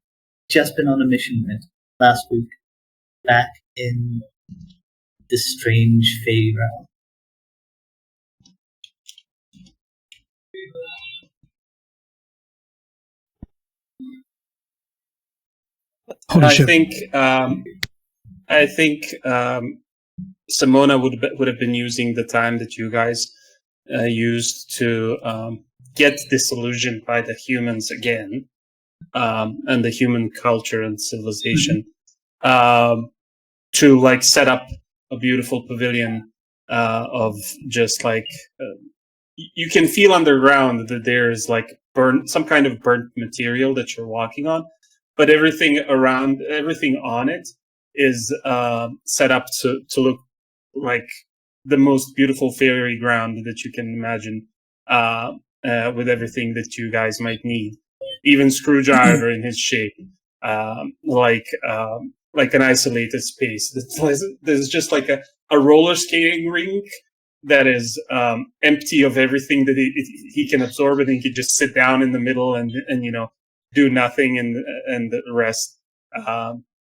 just been on a mission with last week, back in this strange Fey realm. Holy I shit. think Simona would have been using the time that you guys used to get disillusioned by the humans again, and the human culture and civilization, to like set up a beautiful pavilion of just like you can feel underground that there's like some kind of burnt material that you're walking on, but everything on it is set up to look like the most beautiful fairy ground that you can imagine, with everything that you guys might need, even Screwdriver in his shape, like an isolated space. There's just like a roller skating rink that is empty of everything that he can absorb, and he can just sit down in the middle and do nothing and rest.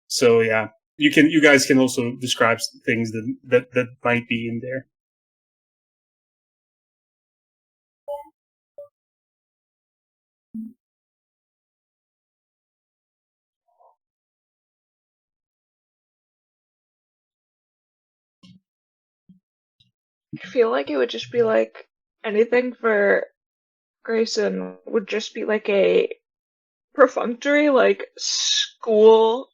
So yeah, you guys can also describe things that might be in there. I feel like it would just be like anything for Grayson would just be like a perfunctory, like school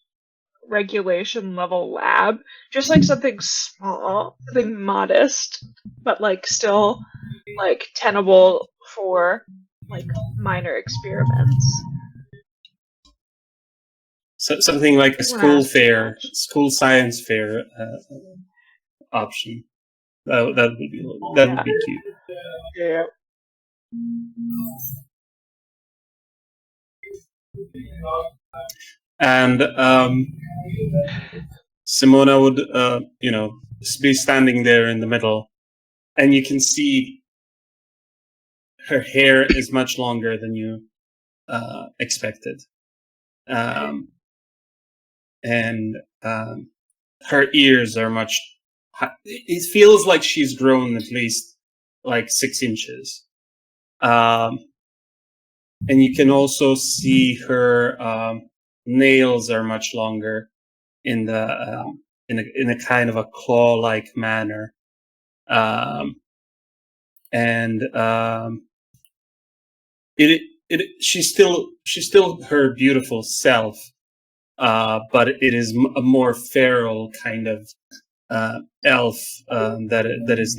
regulation level lab. Just like something small, something modest, but like still like tenable for like minor experiments. So, something like a school fair, school science fair option. That would be cute. Yeah. And Simona would, be standing there in the middle, and you can see her hair is much longer than you expected, and her ears are much. It feels like she's grown at least like 6 inches, and you can also see her nails are much longer in the in a kind of a claw-like manner, and she's still her beautiful self, but it is a more feral kind of elf that is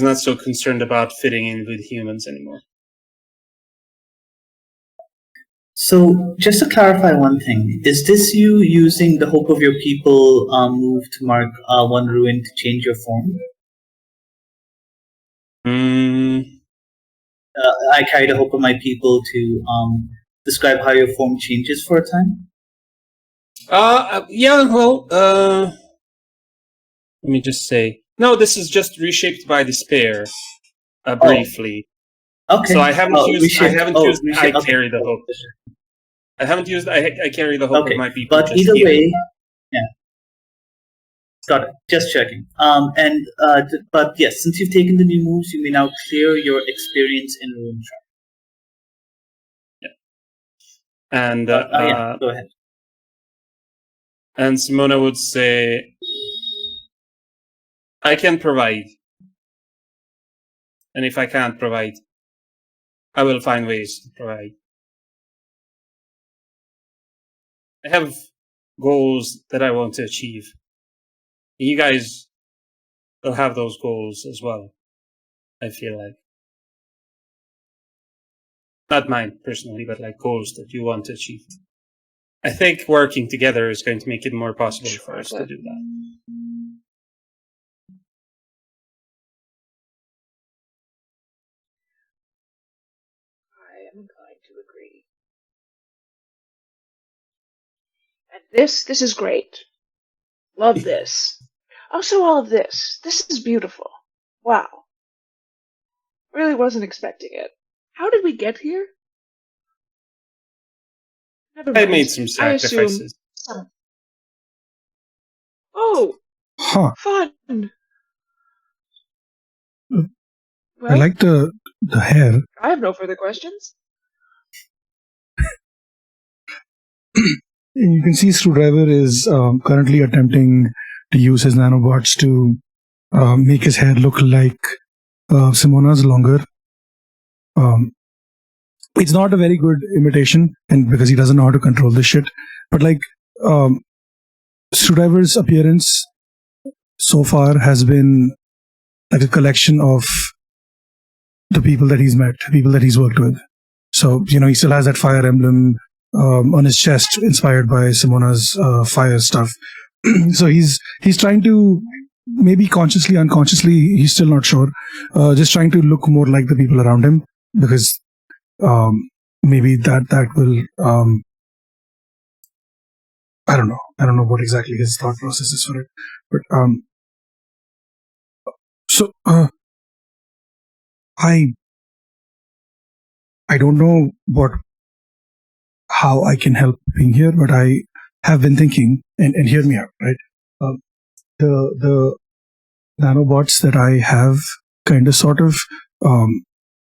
not so concerned about fitting in with humans anymore. So, just to clarify one thing, is this you using the Hope of Your People move to mark one ruin to change your form? I carry the Hope of My People to describe how your form changes for a time? Yeah, well, let me just say. No, this is just reshaped by despair, briefly. Okay. So I haven't used. I carry the hope. Okay. I haven't used. I carry the hope of my people. But either way, yeah. Got it. Just checking. But yes, since you've taken the new moves, you may now clear your experience in Ruin Trap. Yeah. And go ahead. And Simona would say, I can provide. And if I can't provide, I will find ways to provide. I have goals that I want to achieve. You guys will have those goals as well, I feel like. Not mine, personally, but like goals that you want to achieve. I think working together is going to make it more possible for us to do that. I am inclined to agree. And this is great. Love this. Also, all of this. This is beautiful. Wow. Really wasn't expecting it. How did we get here? I made some sacrifices. Oh! Huh. Fun! Well, Well, I like the hair. I have no further questions. You can see Screwdriver is currently attempting to use his nanobots to make his hair look like Simona's longer. It's not a very good imitation, and because he doesn't know how to control this shit. But like Screwdriver's appearance so far has been like a collection of the people that he's met, people that he's worked with. So, he still has that fire emblem on his chest, inspired by Simona's fire stuff. So he's trying to, maybe consciously, unconsciously, he's still not sure, just trying to look more like the people around him, because maybe that will, I don't know what exactly his thought process is for it, but so I don't know how I can help being here, but I have been thinking, and hear me out, right? The nanobots that I have, kind of, sort of,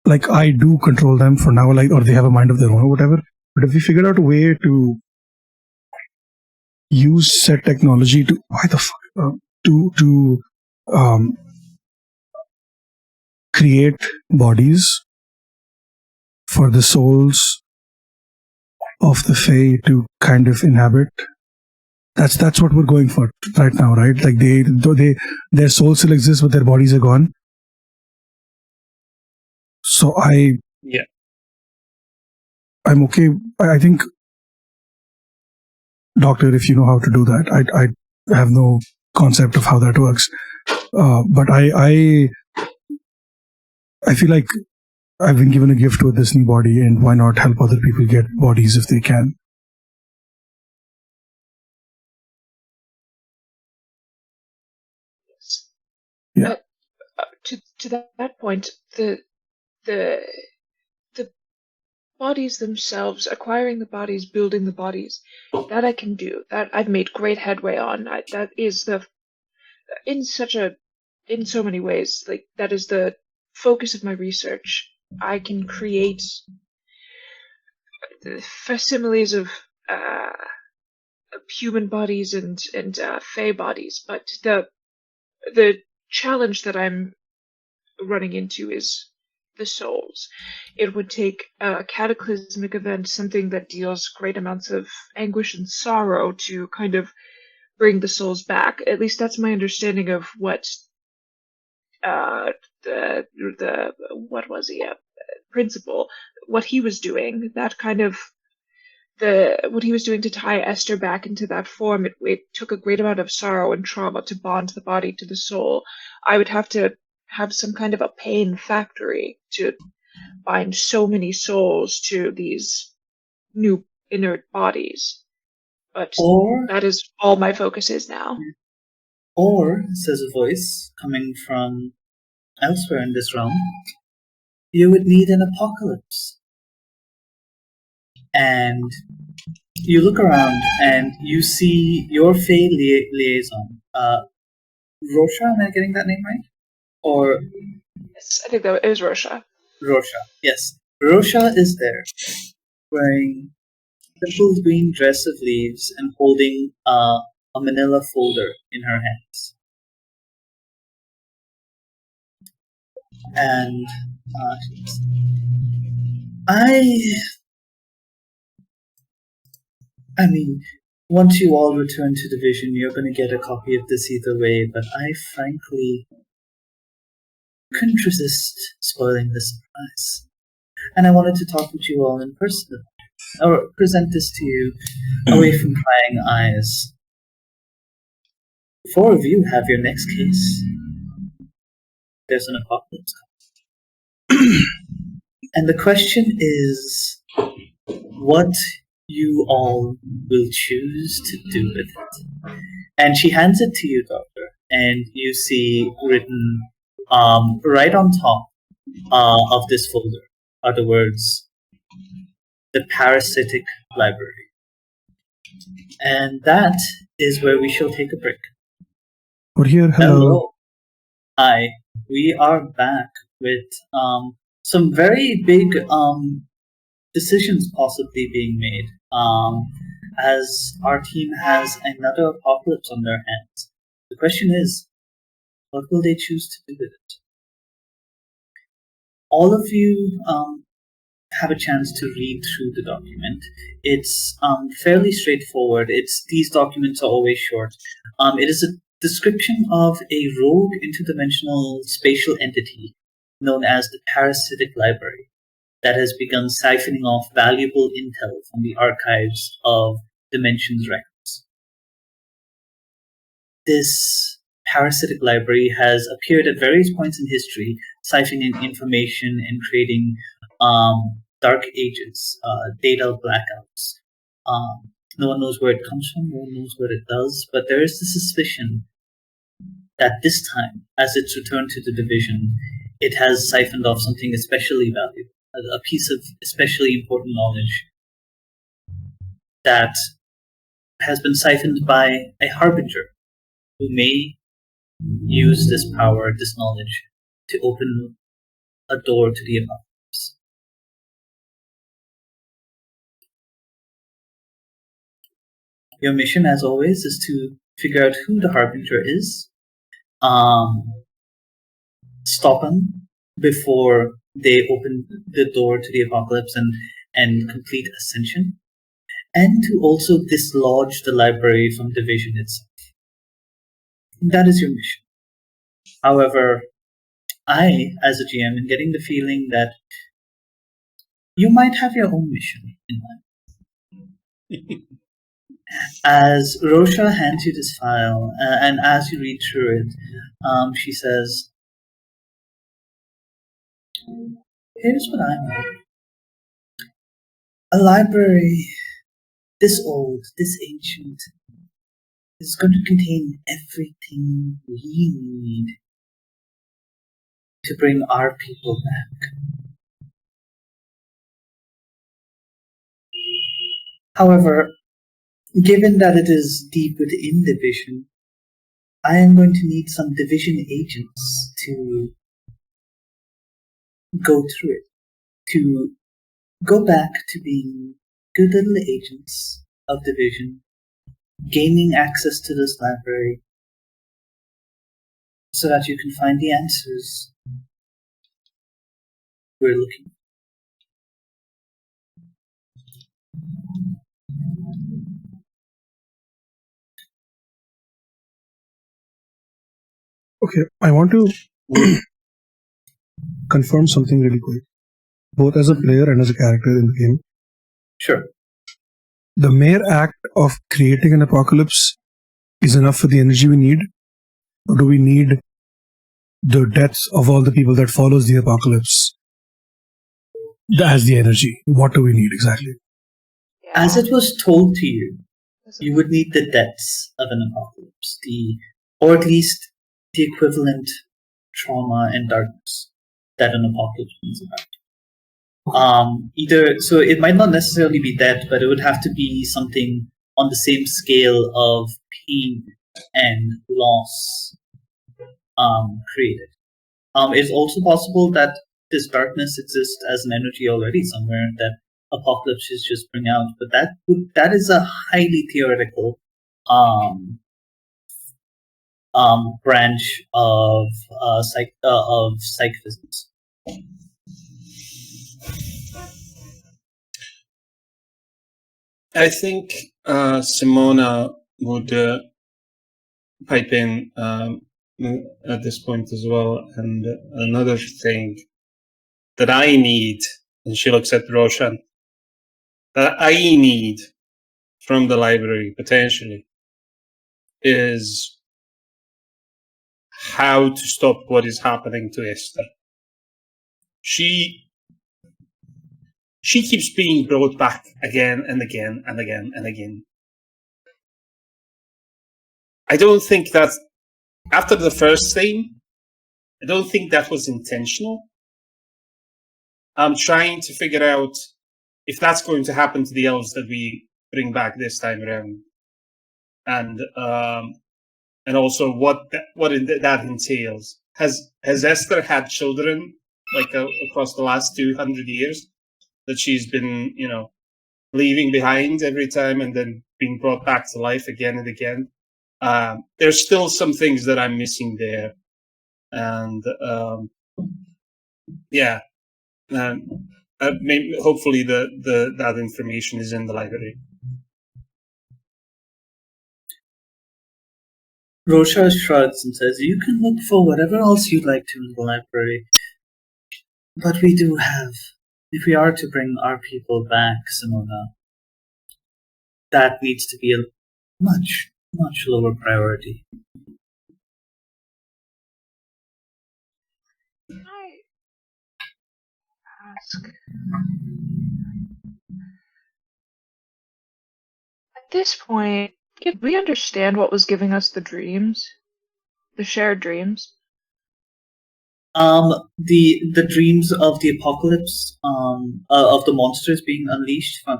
like I do control them for now, like, or they have a mind of their own or whatever. But if we figure out a way to use said technology to create bodies for the souls of the Fae to kind of inhabit. That's what we're going for right now, right? Like their souls still exist, but their bodies are gone. So I'm okay. I think, Doctor, if you know how to do that, I have no concept of how that works. But I feel like I've been given a gift with this new body, and why not help other people get bodies if they can? Yeah. To that point, the bodies themselves, acquiring the bodies, building the bodies, that I can do. That I've made great headway on. That is in so many ways, like, that is the focus of my research. I can create facsimiles of human bodies and Fae bodies, but the challenge that I'm running into is the souls. It would take a cataclysmic event, something that deals great amounts of anguish and sorrow, to kind of bring the souls back. At least that's my understanding of what what was he, principal, what he was doing. That kind of what he was doing to tie Esther back into that form. It took a great amount of sorrow and trauma to bond the body to the soul. I would have to have some kind of a pain factory to bind so many souls to these new inert bodies. But that is all my focus is now. Or, says a voice coming from elsewhere in this realm, you would need an apocalypse. And you look around and you see your Fae liaison. Rosha, am I getting that name right? Or yes, I think that is Rosha. Rosha, yes. Rosha is there, wearing a simple green dress of leaves and holding a manila folder in her hands. And I mean, once you all return to Division, you're going to get a copy of this either way, but I frankly couldn't resist spoiling the surprise. And I wanted to talk with you all in person, or present this to you away from prying eyes. 4 of you have your next case. There's an apocalypse coming. And the question is, what you all will choose to do with it. And she hands it to you, Doctor, and you see written right on top of this folder are the words, "The Parasitic Library." And that is where we shall take a break. We're here. Hello. Hi. We are back with some very big decisions possibly being made. as our team has another apocalypse on their hands. The question is, what will they choose to do with it? All of you have a chance to read through the document. It's fairly straightforward. These documents are always short. It is a description of a rogue interdimensional spatial entity known as the Parasitic Library that has begun siphoning off valuable intel from the archives of Dimension's records. This Parasitic Library has appeared at various points in history, siphoning information and creating dark ages, data blackouts. No one knows where it comes from, no one knows what it does, but there is the suspicion that this time, as it's returned to the division, it has siphoned off something especially valuable, a piece of especially important knowledge that has been siphoned by a Harbinger who may use this power, this knowledge, to open a door to the apocalypse. Your mission, as always, is to figure out who the Harbinger is, stop them before they open the door to the apocalypse and complete ascension, and to also dislodge the library from division itself. That is your mission. However, I, as a GM, am getting the feeling that you might have your own mission in mind. As Rosha hands you this file, and as you read through it, she says, here's what I know. A library this old, this ancient, is going to contain everything we need to bring our people back. However, given that it is deep within division, I am going to need some division agents to go through it, to go back to being good little agents of division, gaining access to this library, so that you can find the answers we're looking for. Okay, I want to confirm something really quick, both as a player and as a character in the game. Sure. The mere act of creating an apocalypse is enough for the energy we need? Or do we need the deaths of all the people that follows the apocalypse as the energy? What do we need exactly? As it was told to you, you would need the deaths of an apocalypse, or at least the equivalent trauma and darkness that an apocalypse is about. So it might not necessarily be death, but it would have to be something on the same scale of pain and loss created. It's also possible that this darkness exists as an energy already somewhere that apocalypses just bring out, but that is a highly theoretical branch of psych physics. I think Simona would pipe in at this point as well. And another thing that I need, and she looks at Roshan, that I need from the library potentially is how to stop what is happening to Esther. She keeps being brought back again and again and again and again. I don't think that after the first thing, I don't think that was intentional. I'm trying to figure out if that's going to happen to the elves that we bring back this time around, and also what that entails. Has Esther had children like across the last 200 years that she's been, leaving behind every time and then being brought back to life again and again. There's still some things that I'm missing there, and yeah, maybe, hopefully that information is in the library. Rosha shrugs and says, "You can look for whatever else you'd like to in the library. But we do have, if we are to bring our people back, Simona, that needs to be a much, much lower priority." Can I ask? At this point, did we understand what was giving us the dreams? The shared dreams? The dreams of the apocalypse, of the monsters being unleashed, from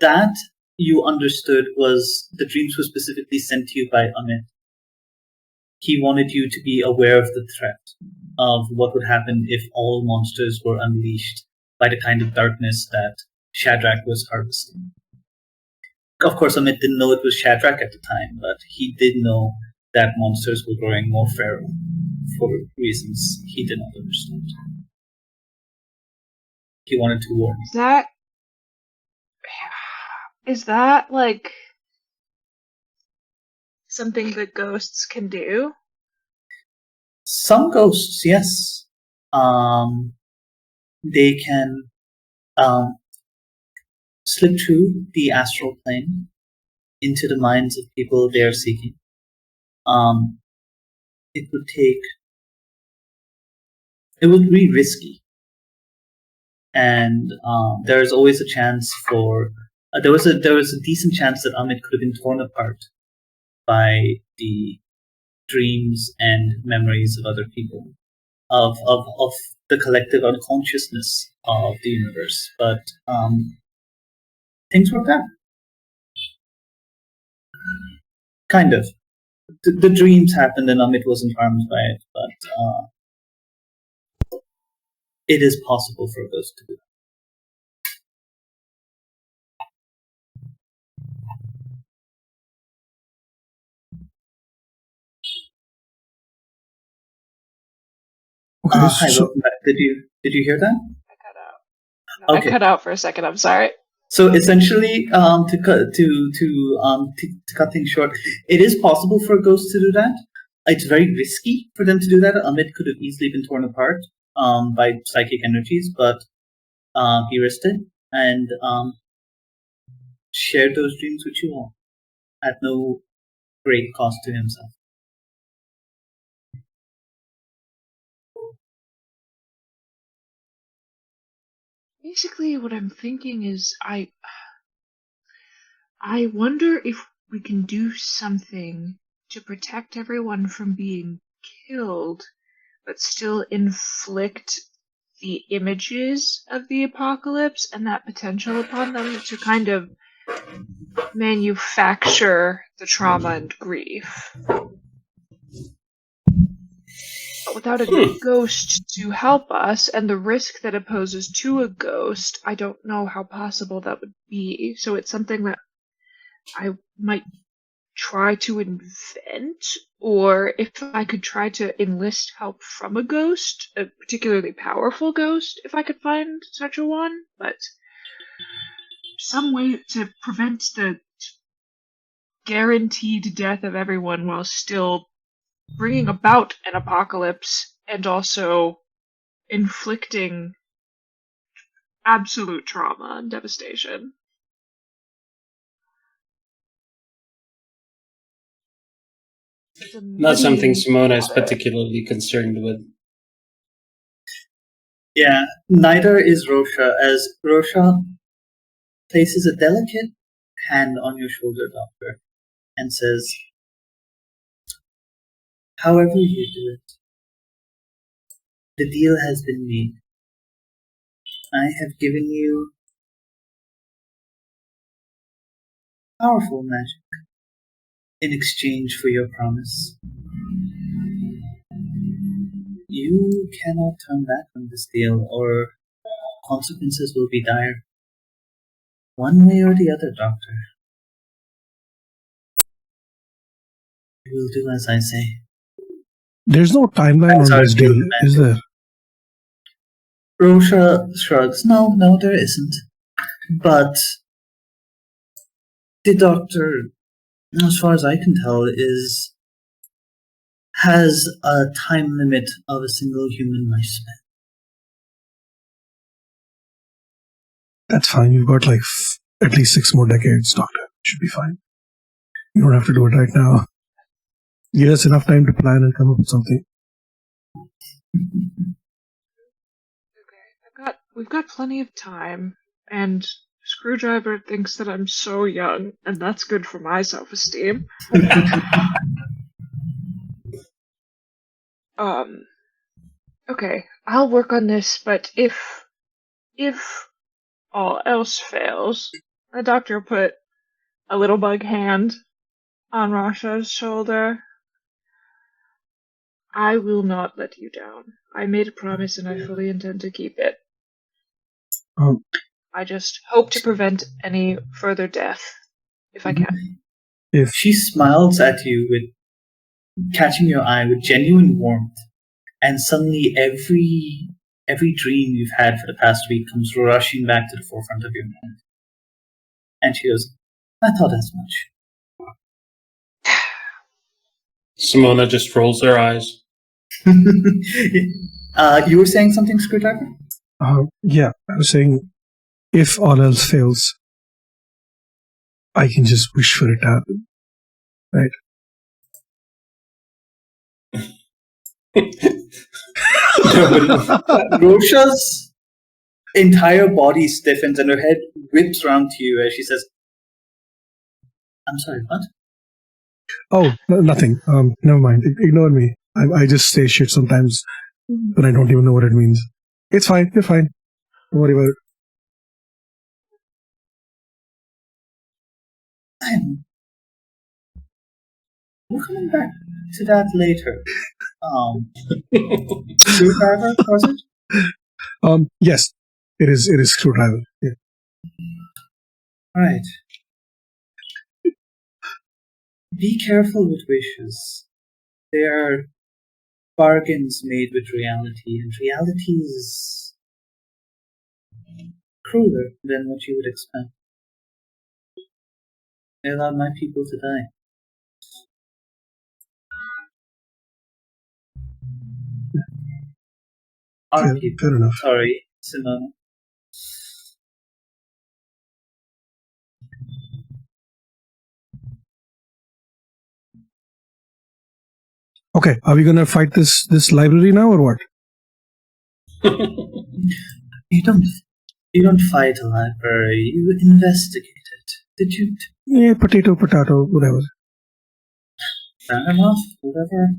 that you understood was the dreams were specifically sent to you by Amit. He wanted you to be aware of the threat of what would happen if all monsters were unleashed by the kind of darkness that Shadrach was harvesting. Of course, Amit didn't know it was Shadrach at the time, but he did know that monsters were growing more feral for reasons he did not understand. He wanted to warn you. Is that like something that ghosts can do? Some ghosts, yes. They can slip through the astral plane into the minds of people they are seeking. It would be risky, and there is always a chance for there was a decent chance that Amit could have been torn apart by the dreams and memories of other people, of the collective unconsciousness of the universe. But things worked out. Kind of. The dreams happened and Amit wasn't harmed by it, but it is possible for those to do that. Okay, Hi, welcome back. Did you hear that? I cut out. No, Okay. I cut out for a second. I'm sorry. So essentially, to cut things short, it is possible for a ghost to do that. It's very risky for them to do that. Amit could have easily been torn apart by psychic energies, but he risked it and shared those dreams with you all at no great cost to himself. Basically, what I'm thinking is I wonder if we can do something to protect everyone from being killed, but still inflict the images of the apocalypse and that potential upon them to kind of manufacture the trauma and grief. But without a ghost to help us, and the risk that it poses to a ghost, I don't know how possible that would be. So it's something that I might try to invent, or if I could try to enlist help from a ghost, a particularly powerful ghost, if I could find such a one, but some way to prevent the guaranteed death of everyone while still bringing about an apocalypse and also inflicting absolute trauma and devastation. Not something Simona is particularly concerned with. Yeah, neither is Rosha, as Rosha places a delicate hand on your shoulder, Doctor, and says, "However you do it, the deal has been made. I have given you powerful magic in exchange for your promise. You cannot turn back on this deal, or consequences will be dire. One way or the other, Doctor. We will do as I say. There's no timeline on this deal, is there? Rosha shrugs. No, there isn't. But the Doctor, as far as I can tell, has a time limit of a single human lifespan. That's fine. You've got like at least 6 more decades, Doctor. Should be fine. You don't have to do it right now. Give us enough time to plan and come up with something. Okay, we've got plenty of time, and Screwdriver thinks that I'm so young, and that's good for my self-esteem. Okay, I'll work on this, but if all else fails, the Doctor put a little bug hand on Rasha's shoulder. I will not let you down. I made a promise and I fully intend to keep it. I just hope to prevent any further death, if I can. If she smiles at you with catching your eye with genuine warmth, and suddenly every dream you've had for the past week comes rushing back to the forefront of your mind. And she goes, I thought as much. Simona just rolls her eyes. You were saying something, Screwdriver? Yeah, I was saying, if all else fails, I can just wish for it to happen. Right? Rosha's entire body stiffens and her head whips around to you as she says, I'm sorry, what? Oh, nothing. Never mind. Ignore me. I just say shit sometimes when I don't even know what it means. It's fine. You're fine. Don't worry about it. We're coming back to that later. Screwdriver, was it? Yes. It is Screwdriver. Yeah. Alright. Be careful with wishes. They are bargains made with reality, and reality is crueler than what you would expect. They allowed my people to die. Our people. Fair enough. Sorry, Simona. Okay, are we gonna fight this library now or what? You don't fight a library. You investigate it. Did you? Yeah, potato, whatever. Fair enough. Whatever.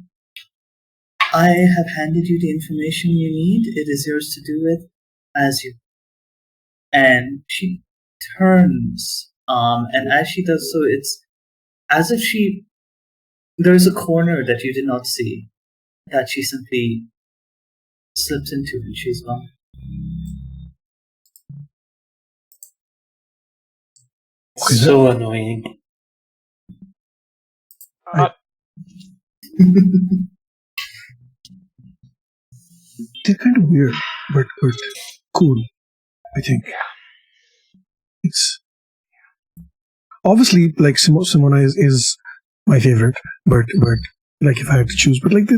I have handed you the information you need. It is yours to do with as you. And she turns, and as she does so, it's as if there's a corner that you did not see that she simply slips into and she's gone. So annoying. They're kind of weird, but cool, I think. It's obviously like Simona is my favorite, but like if I had to choose, but like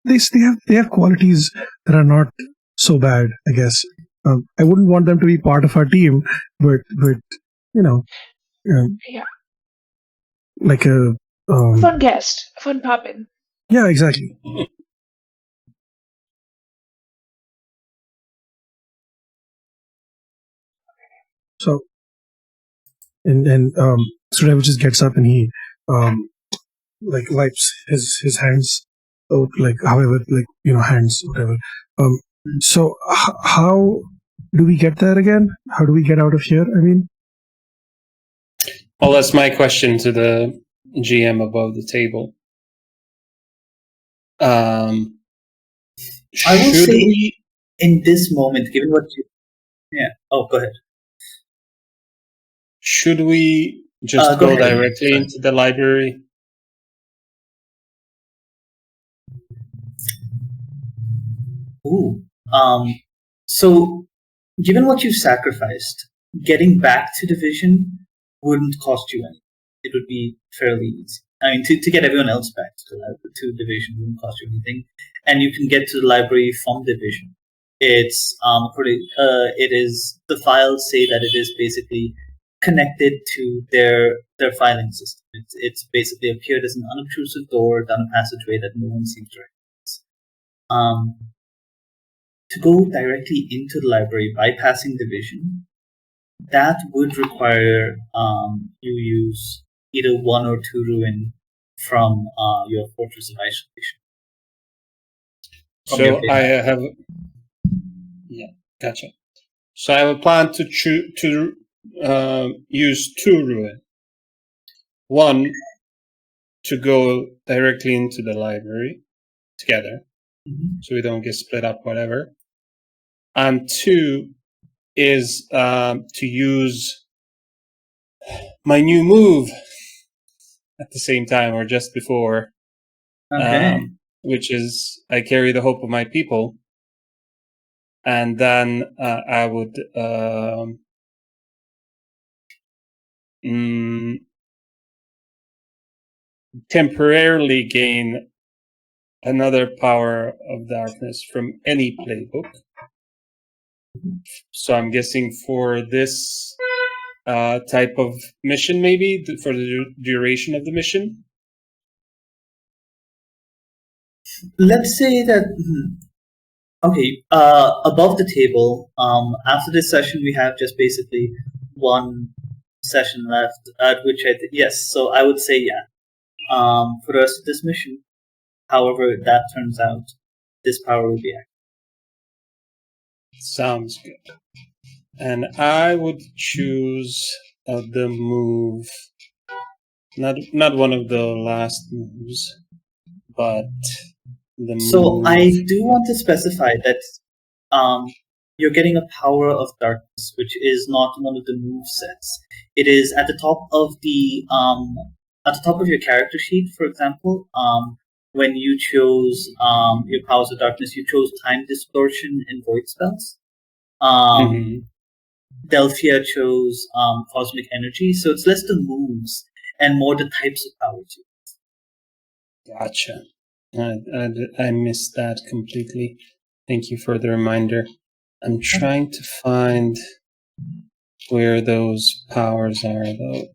they have qualities that are not so bad, I guess. I wouldn't want them to be part of our team, but you know, Yeah. like a Fun guest, fun pop-in. yeah, exactly. So, and Suraj just gets up and he like wipes his hands out, like however, like hands, whatever. So how do we get there again? How do we get out of here? I mean, well, that's my question to the GM above the table. I will say, in this moment, given what you... Yeah. Oh, go ahead. Should we just Go go ahead. directly Sorry. into the library? Ooh. So, given what you sacrificed, getting back to Division wouldn't cost you anything. It would be fairly easy. I mean, to get everyone else back to Division wouldn't cost you anything, and you can get to the library from Division. It's it is, the files say that it is basically connected to their filing system. It's basically appeared as an unobtrusive door down a passageway that no one seems to recognize. To go directly into the library, bypassing Division, that would require you use either 1 or 2 ruin from your Fortress of Isolation. So I have... Yeah, gotcha. So I have a plan to use 2 ruin. 1, to go directly into the library together, so we don't get split up, whatever. And 2 is to use my new move at the same time, or just before, which is I carry the hope of my people, and then I would temporarily gain another power of darkness from any playbook. So I'm guessing for this type of mission, maybe for the duration of the mission. Let's say that. Okay. Above the table. After this session, we have just basically 1 session left. At which yes. So I would say yeah. For the rest of this mission, however that turns out, this power will be active. Sounds good. And I would choose the move, not one of the last moves, but the move. So I do want to specify that you're getting a power of darkness, which is not one of the move sets. It is at the top of your character sheet, for example. When you chose your powers of darkness, you chose time distortion and void spells. Delphia chose cosmic energy, so it's less the moves and more the types of powers. Gotcha. I missed that completely. Thank you for the reminder. I'm trying to find where those powers are, though.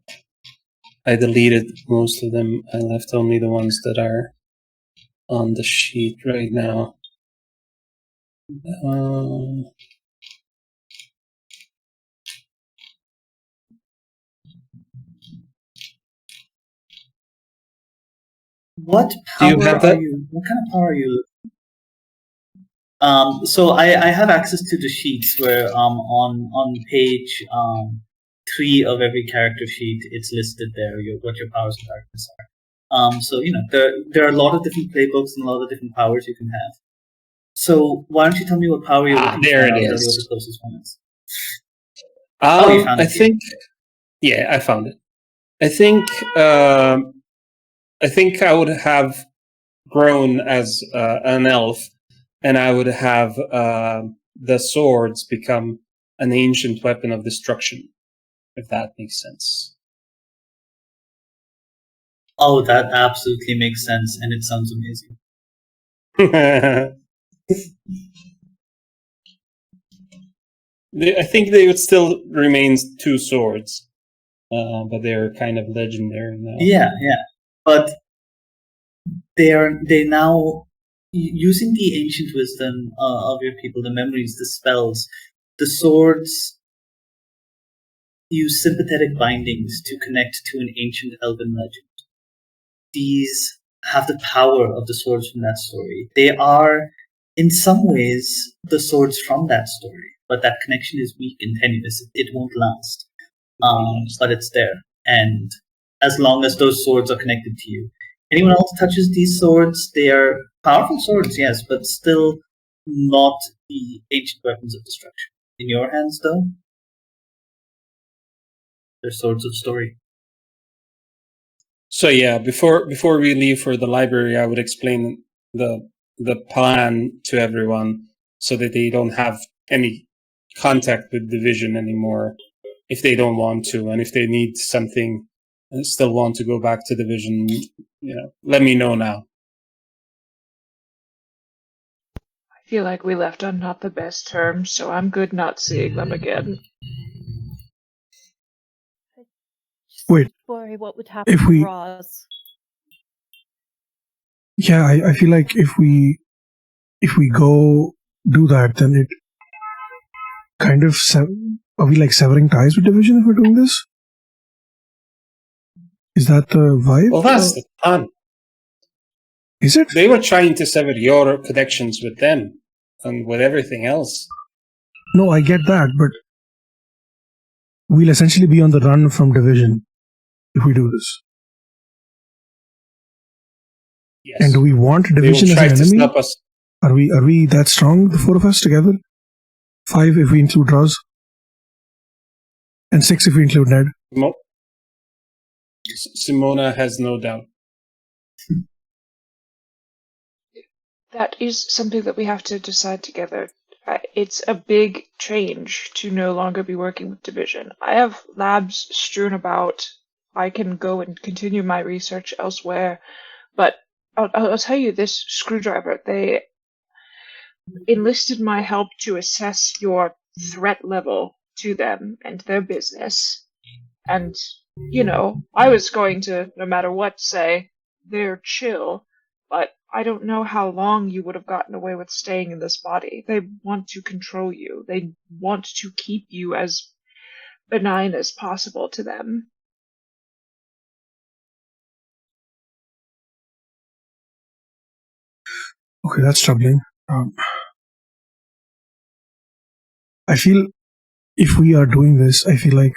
I deleted most of them. I left only the ones that are on the sheet right now. What power are you? What kind of power are you? So I have access to the sheets where on page 3 of every character sheet it's listed there what your powers of darkness are. So there are a lot of different playbooks and a lot of different powers you can have. So why don't you tell me what power you're looking for? There it I'll is. tell you what the closest one is. You found it. Yeah, I found it. I think I would have grown as an elf, and I would have the swords become an ancient weapon of destruction, if that makes sense. Oh, that absolutely makes sense, and it sounds amazing. I think they would still remain 2 swords, but they're kind of legendary now. Yeah, but they now, using the ancient wisdom of your people, the memories, the spells, the swords use sympathetic bindings to connect to an ancient elven legend. These have the power of the swords from that story. They are, in some ways, the swords from that story, but that connection is weak and tenuous. It won't last. But it's there. And as long as those swords are connected to you, anyone else touches these swords, they are powerful swords, yes, but still not the ancient weapons of destruction. In your hands, though? their swords of story. So yeah, before we leave for the library, I would explain the plan to everyone so that they don't have any contact with Division anymore if they don't want to, and if they need something and still want to go back to Division, let me know now. I feel like we left on not the best terms, so I'm good not seeing them again. Wait. Worry what would happen If to we- Roz. Yeah, I feel like if we go do that, then it kind of are we like severing ties with Division if we're doing this? Is that the vibe? Well, that's the plan. Is it? They were trying to sever your connections with them and with everything else. No, I get that, but we'll essentially be on the run from Division if we do this. Yes. And do we want They will Division as try an to enemy? stop us. Are we that strong, the four of us together? 5 if we include Roz. And 6 if we include Ned. Simona has no doubt. That is something that we have to decide together. It's a big change to no longer be working with Division. I have labs strewn about. I can go and continue my research elsewhere. But I'll tell you this, Screwdriver, they enlisted my help to assess your threat level to them and their business. And, I was going to, no matter what, say, they're chill, but I don't know how long you would have gotten away with staying in this body. They want to control you. They want to keep you as benign as possible to them. Okay, that's troubling. I feel if we are doing this, I feel like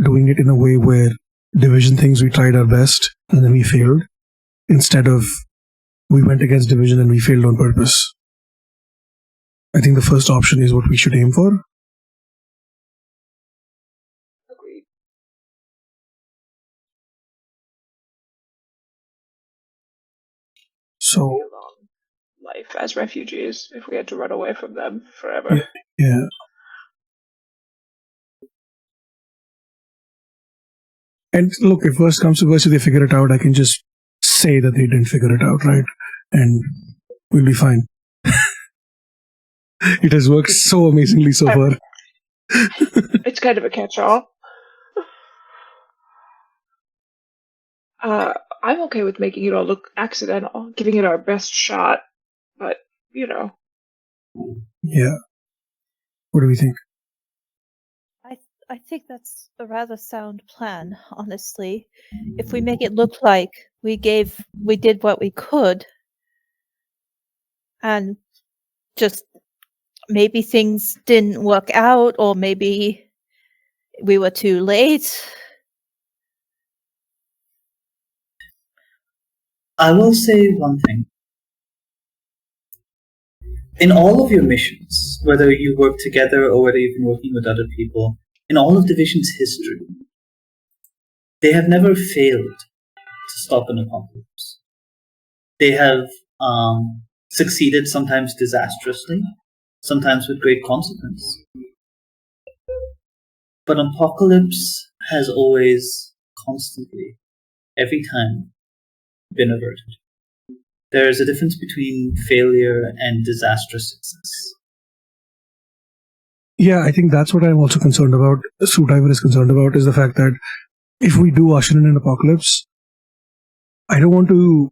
doing it in a way where Division thinks we tried our best and then we failed, instead of we went against Division and we failed on purpose. I think the first option is what we should aim for. Agreed. So, A long life as refugees if we had to run away from them forever. yeah. And look, if worst comes to worst, if they figure it out, I can just say that they didn't figure it out, right? And we'll be fine. It has worked so amazingly so far. It's kind of a catch-all. I'm okay with making it all look accidental, giving it our best shot, but, Yeah. What do we think? I think that's a rather sound plan, honestly. If we make it look like we did what we could, and just maybe things didn't work out, or maybe we were too late. I will say one thing. In all of your missions, whether you work together or whether you've been working with other people, in all of Division's history, they have never failed to stop an apocalypse. They have succeeded sometimes disastrously, sometimes with great consequence. But apocalypse has always, constantly, every time, been averted. There is a difference between failure and disastrous success. Yeah, I think that's what I'm also concerned about. Screwdriver is concerned about is the fact that if we do usher in an apocalypse, I don't want to.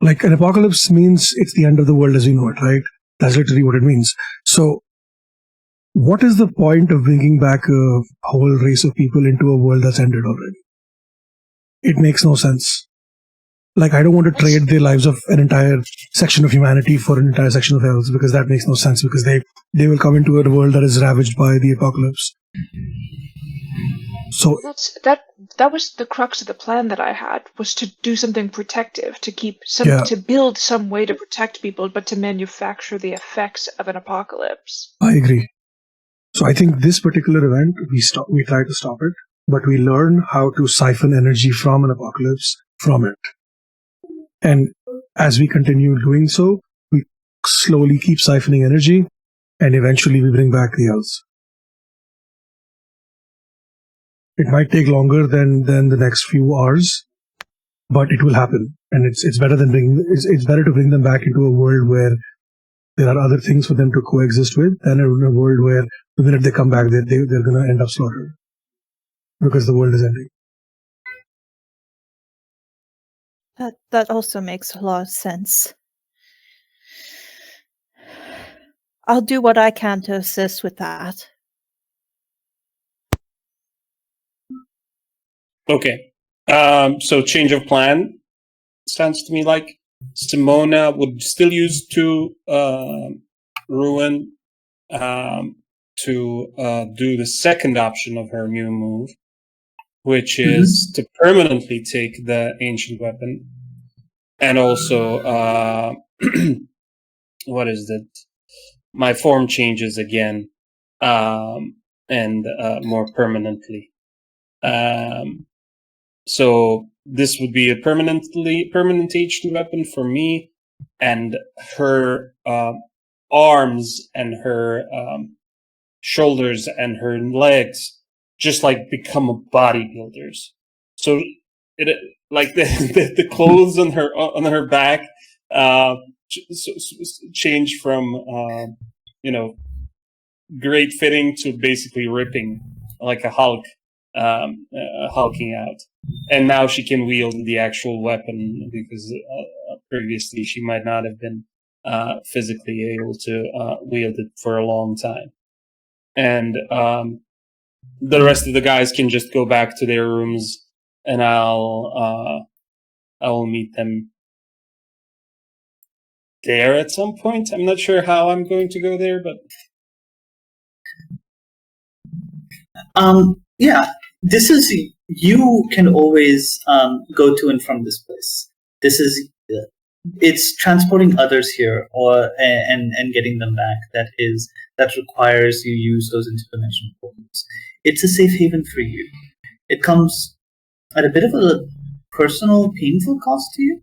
Like, an apocalypse means it's the end of the world as we know it, right? That's literally what it means. So, what is the point of bringing back a whole race of people into a world that's ended already? It makes no sense. Like, I don't want to trade the lives of an entire section of humanity for an entire section of elves, because that makes no sense, because they will come into a world that is ravaged by the apocalypse. So that was the crux of the plan that I had, was to do something protective, to build some way to protect people, but to manufacture the effects of an apocalypse. I agree. So I think this particular event, we try to stop it, but we learn how to siphon energy from an apocalypse from it. And as we continue doing so, we slowly keep siphoning energy, and eventually we bring back the elves. It might take longer than the next few hours, but it will happen. And it's better it's better to bring them back into a world where there are other things for them to coexist with than in a world where the minute they come back, they're going to end up slaughtered because the world is ending. That also makes a lot of sense. I'll do what I can to assist with that. Okay. So change of plan sounds to me like Simona would still use to ruin to do the second option of her new move, which is to permanently take the ancient weapon, and also what is it? My form changes again, and more permanently. So this would be a permanent ancient weapon for me, and her arms and her shoulders and her legs just like become bodybuilders. So it like the clothes on her back change from great fitting to basically ripping like a Hulk. Hulking out, and now she can wield the actual weapon because previously she might not have been physically able to wield it for a long time. And the rest of the guys can just go back to their rooms, and I will meet them there at some point. I'm not sure how I'm going to go there, but yeah, this is, you can always go to and from this place. This is, it's transporting others here and getting them back that requires you use those interdimensional portals. It's a safe haven for you. It comes at a bit of a personal, painful cost to you,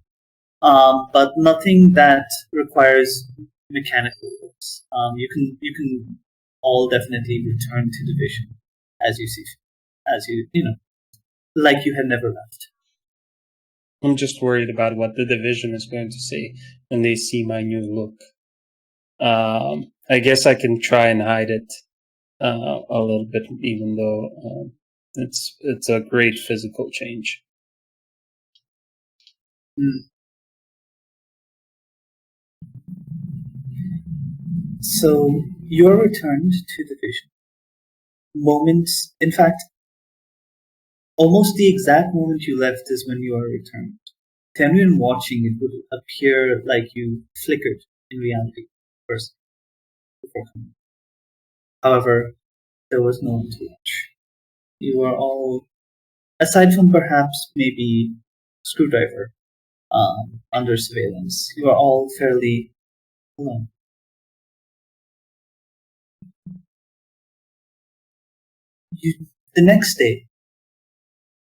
but nothing that requires mechanical works. You can all definitely return to division as you see, like you had never left. I'm just worried about what the division is going to say when they see my new look. I guess I can try and hide it a little bit, even though it's a great physical change. So you're returned to division. Moments, in fact, almost the exact moment you left is when you are returned. To anyone watching, it would appear like you flickered in reality first before coming. However, there was no one to watch. You were all, aside from perhaps maybe Screwdriver, under surveillance, you are all fairly alone. The next day,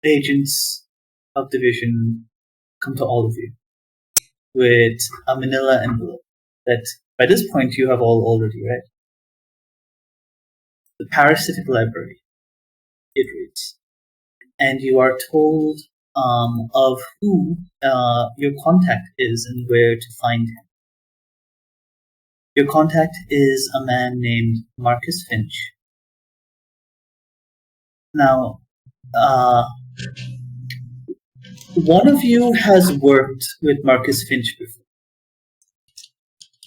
agents of division come to all of you with a manila envelope that by this point you have all already read. The Parasitic library, it reads, and you are told of who your contact is and where to find him. Your contact is a man named Marcus Finch. Now, one of you has worked with Marcus Finch before.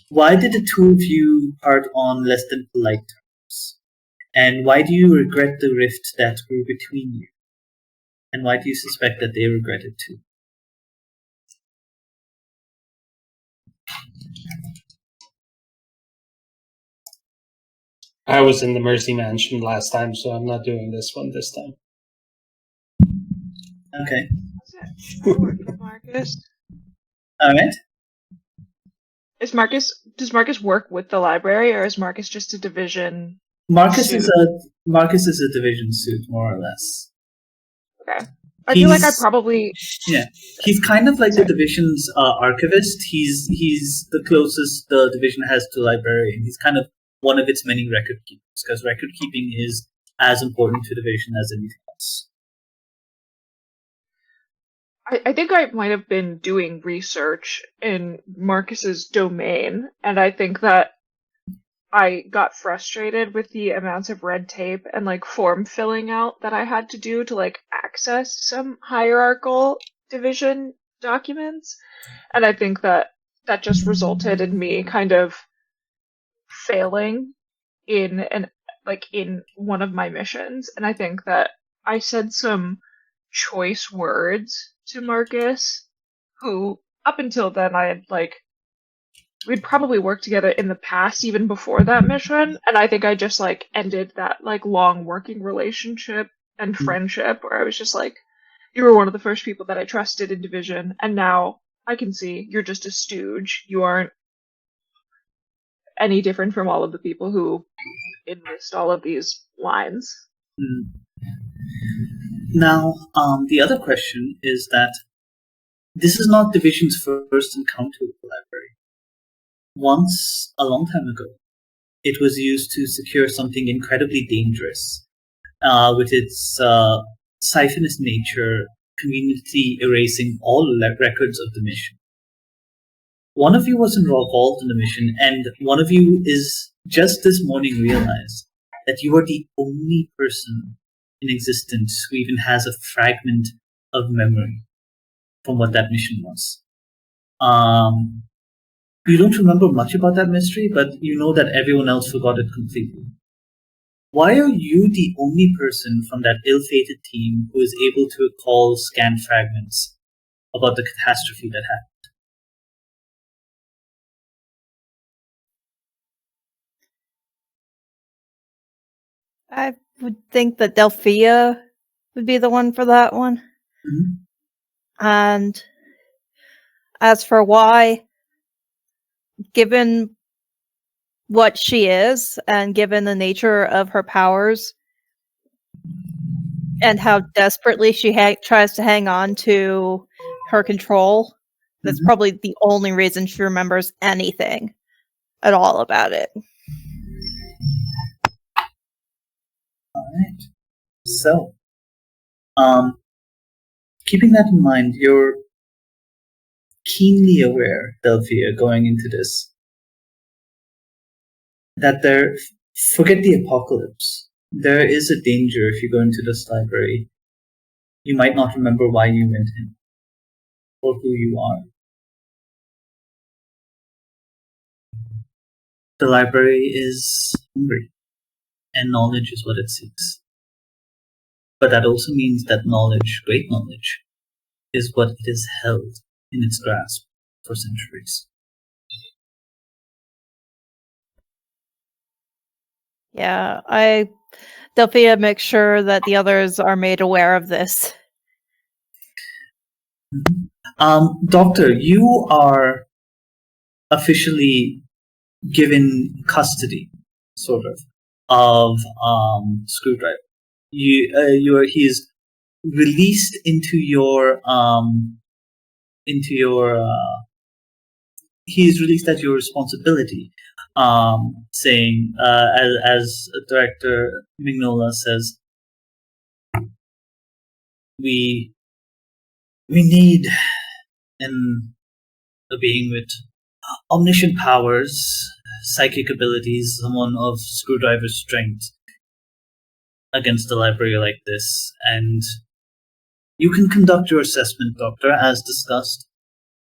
Why did the two of you part on less than polite terms? And why do you regret the rift that grew between you? And why do you suspect that they regret it too? I was in the Mercy Mansion last time, so I'm not doing this one this time. Okay. Marcus? Alright. Does Marcus work with the library, or is Marcus just a division Marcus suit. is a division suit, more or less. Okay. I feel like I probably... Yeah, he's kind of like Sorry. the division's archivist. He's the closest the division has to librarian. He's kind of one of its many record keepers, because record keeping is as important to division as anything else. I think I might have been doing research in Marcus's domain, and I think that I got frustrated with the amounts of red tape and like form filling out that I had to do to like access some hierarchical division documents. And I think that that just resulted in me kind of failing in one of my missions. And I think that I said some choice words to Marcus, who up until then I had we'd probably worked together in the past, even before that mission, and I think I just ended that long working relationship and friendship where I was just like, you were one of the first people that I trusted in Division, and now I can see you're just a stooge. You aren't any different from all of the people who enlist all of these lines. Now, the other question is that this is not Division's first encounter with the library. Once, a long time ago, it was used to secure something incredibly dangerous, with its siphonous nature conveniently erasing all records of the mission. One of you was involved in the mission, and one of you is just this morning realized that you are the only person in existence who even has a fragment of memory from what that mission was. You don't remember much about that mystery, but you know that everyone else forgot it completely. Why are you the only person from that ill-fated team who is able to recall scanned fragments about the catastrophe that happened? I would think that Delphia would be the one for that one. Mm-hmm. And as for why, given what she is and given the nature of her powers and how desperately she tries to hang on to her control, that's probably the only reason she remembers anything at all about it. Alright. So, keeping that in mind, you're keenly aware, Delphia, going into this, that forget the apocalypse. There is a danger if you go into this library. You might not remember why you went in, or who you are. The library is hungry, and knowledge is what it seeks. But that also means that knowledge, great knowledge, is what it is held in its grasp for centuries. Yeah, Delphia makes sure that the others are made aware of this. Doctor, you are officially given custody, sort of Screwdriver. He's released into your he's released at your responsibility, saying, as Director Mignola says, we need a being with omniscient powers, psychic abilities, someone of Screwdriver's strength against a library like this, and you can conduct your assessment, Doctor, as discussed,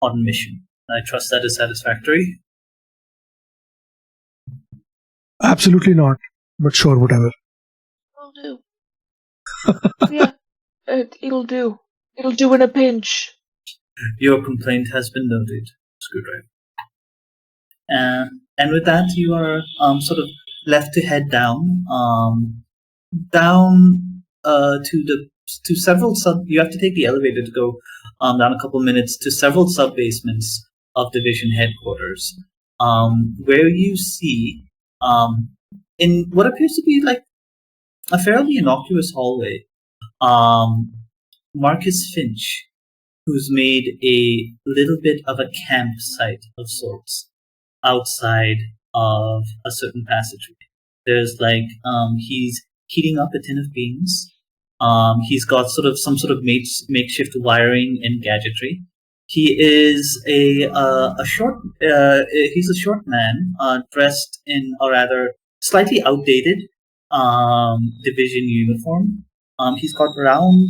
on mission. I trust that is satisfactory. Absolutely not, but sure, whatever. Will do. Yeah, it'll do. It'll do in a pinch. Your complaint has been noted, Screwdriver. And with that, you are sort of left to head down to several you have to take the elevator to go down a couple minutes to several sub-basements of Division headquarters, where you see in what appears to be like a fairly innocuous hallway, Marcus Finch, who's made a little bit of a campsite of sorts outside of a certain passageway. There's like he's heating up a tin of beans. He's got some sort of makeshift wiring and gadgetry. He is a short he's a short man dressed in a rather slightly outdated division uniform. He's got round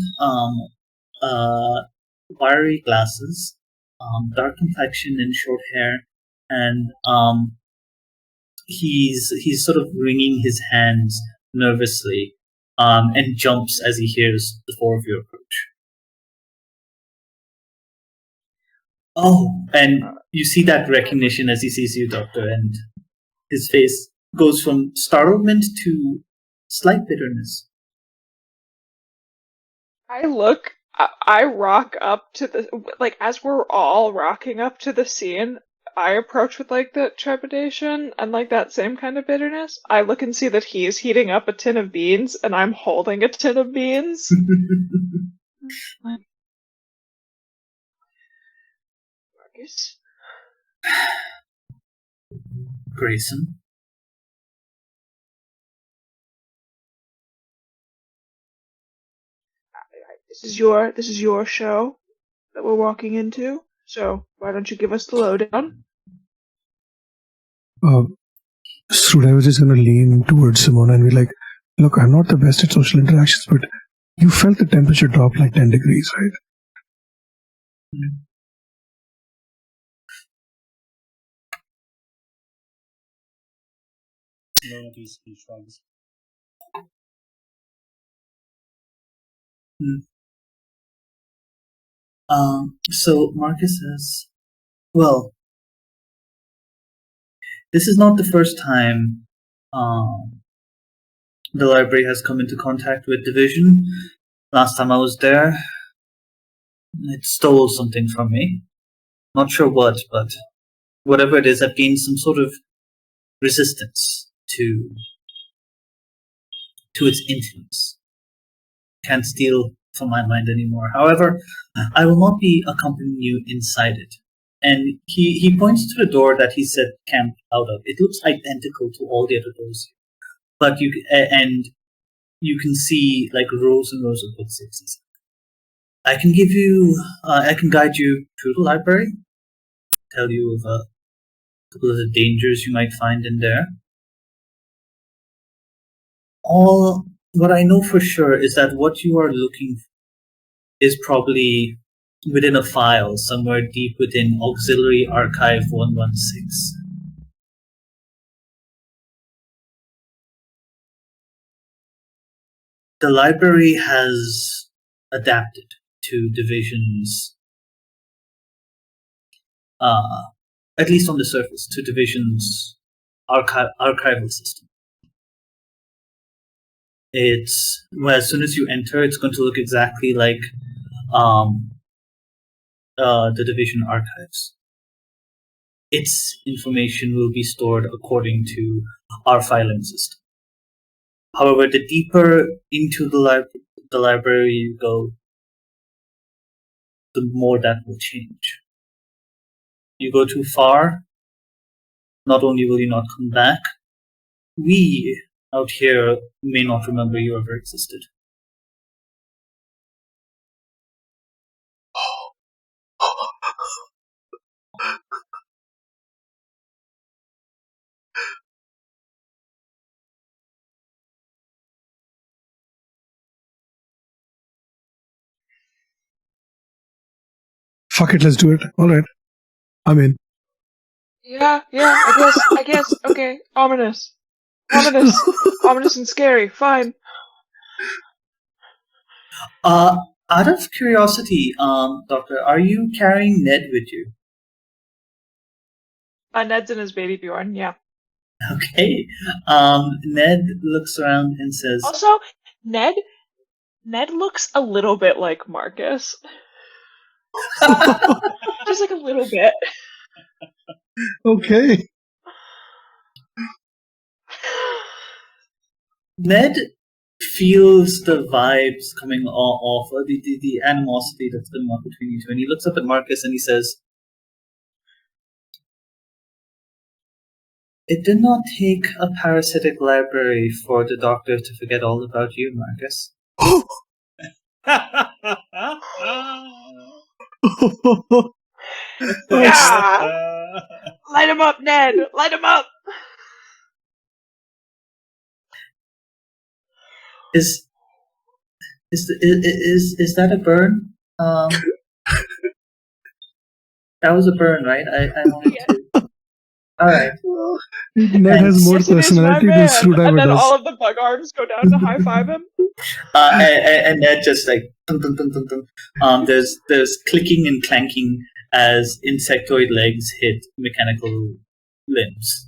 wiry glasses, dark complexion and short hair, and he's sort of wringing his hands nervously, and jumps as he hears the four of you approach. Oh, and you see that recognition as he sees you, Doctor, and his face goes from startlement to slight bitterness. I rock up to the, like, as we're all rocking up to the scene, I approach with, like, the trepidation and, like, that same kind of bitterness. I look and see that he's heating up a tin of beans, and I'm holding a tin of beans. Marcus? Grayson? This is your show that we're walking into, so why don't you give us the lowdown? Srood, I was just going to lean towards Simona and be like, look, I'm not the best at social interactions, but you felt the temperature drop like 10 degrees, right? He shrugs. So Marcus says, well, this is not the first time the library has come into contact with Division. Last time I was there, it stole something from me. Not sure what, but whatever it is, I've gained some sort of resistance to its influence. Can't steal from my mind anymore. However, I will not be accompanying you inside it. And he points to the door that he said camp out of. It looks identical to all the other doors here. But you can see like rows and rows of bookshelves. I can give you, I can guide you through the library, tell you of a couple of the dangers you might find in there. What I know for sure is that what you are looking for is probably within a file somewhere deep within Auxiliary Archive 116. The library has adapted to Division's, at least on the surface, to Division's archival system. It's, well, as soon as you enter, it's going to look exactly like the Division archives. Its information will be stored according to our filing system. However, the deeper into the library you go, the more that will change. You go too far, not only will you not come back, we out here may not remember you ever existed. Fuck it, let's do it. Alright. I'm in. Yeah, I guess, okay, ominous. Ominous and scary, fine. Out of curiosity, Doctor, are you carrying Ned with you? Ned's in his baby Bjorn, yeah. Okay. Ned looks around and says, Also, Ned looks a little bit like Marcus. Just like a little bit. Okay. Ned feels the vibes coming off, the animosity that's coming off between you two, and he looks up at Marcus and he says, "It did not take a parasitic library for the Doctor to forget all about you, Marcus." Yeah! Light him up, Ned! Light him up! Is that a burn? That was a burn, right? I wanted to. All right. Ned has more Yes, it is, personality my than man. Screwdriver And then does. all of the bug arms go down to high five him. And Ned just like dun, dun, dun, dun, dun. There's clicking and clanking as insectoid legs hit mechanical limbs.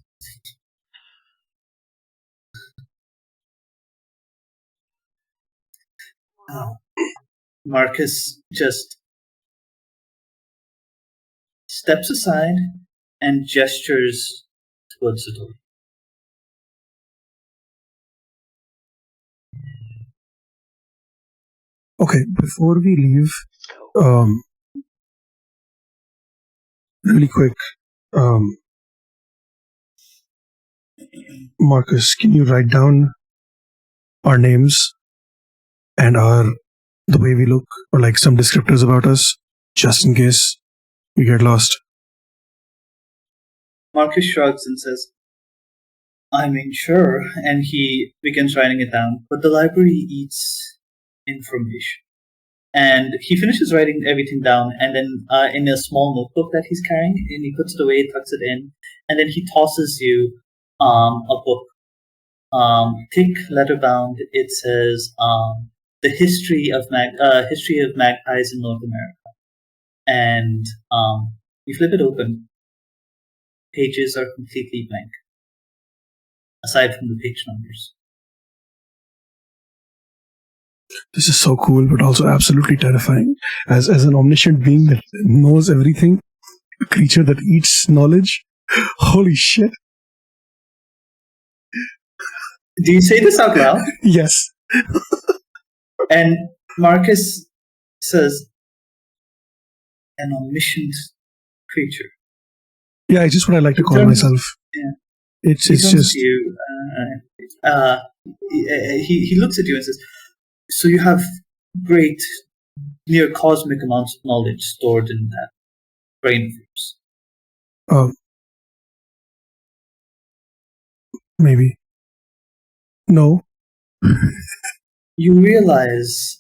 Marcus just steps aside and gestures towards the door. Okay, before we leave, really quick, Marcus, can you write down our names and the way we look, or like some descriptors about us, just in case we get lost? Marcus shrugs and says, "I mean, sure," and he begins writing it down. But the library eats information. And he finishes writing everything down, and then in a small notebook that he's carrying, and he puts it away, tucks it in, and then he tosses you a book. Thick letter bound. It says the history of magpies in North America. And you flip it open. Pages are completely blank, aside from the page numbers. This is so cool, but also absolutely terrifying. As an omniscient being that knows everything, a creature that eats knowledge. Holy shit! Do you say this out loud? Yes. And Marcus says, "An omniscient creature." Yeah, it's just what I like to call myself. Yeah. It's He turns just to you. He looks at you and says, "So you have great, near cosmic amounts of knowledge stored in that brain of yours." Maybe. No. You realize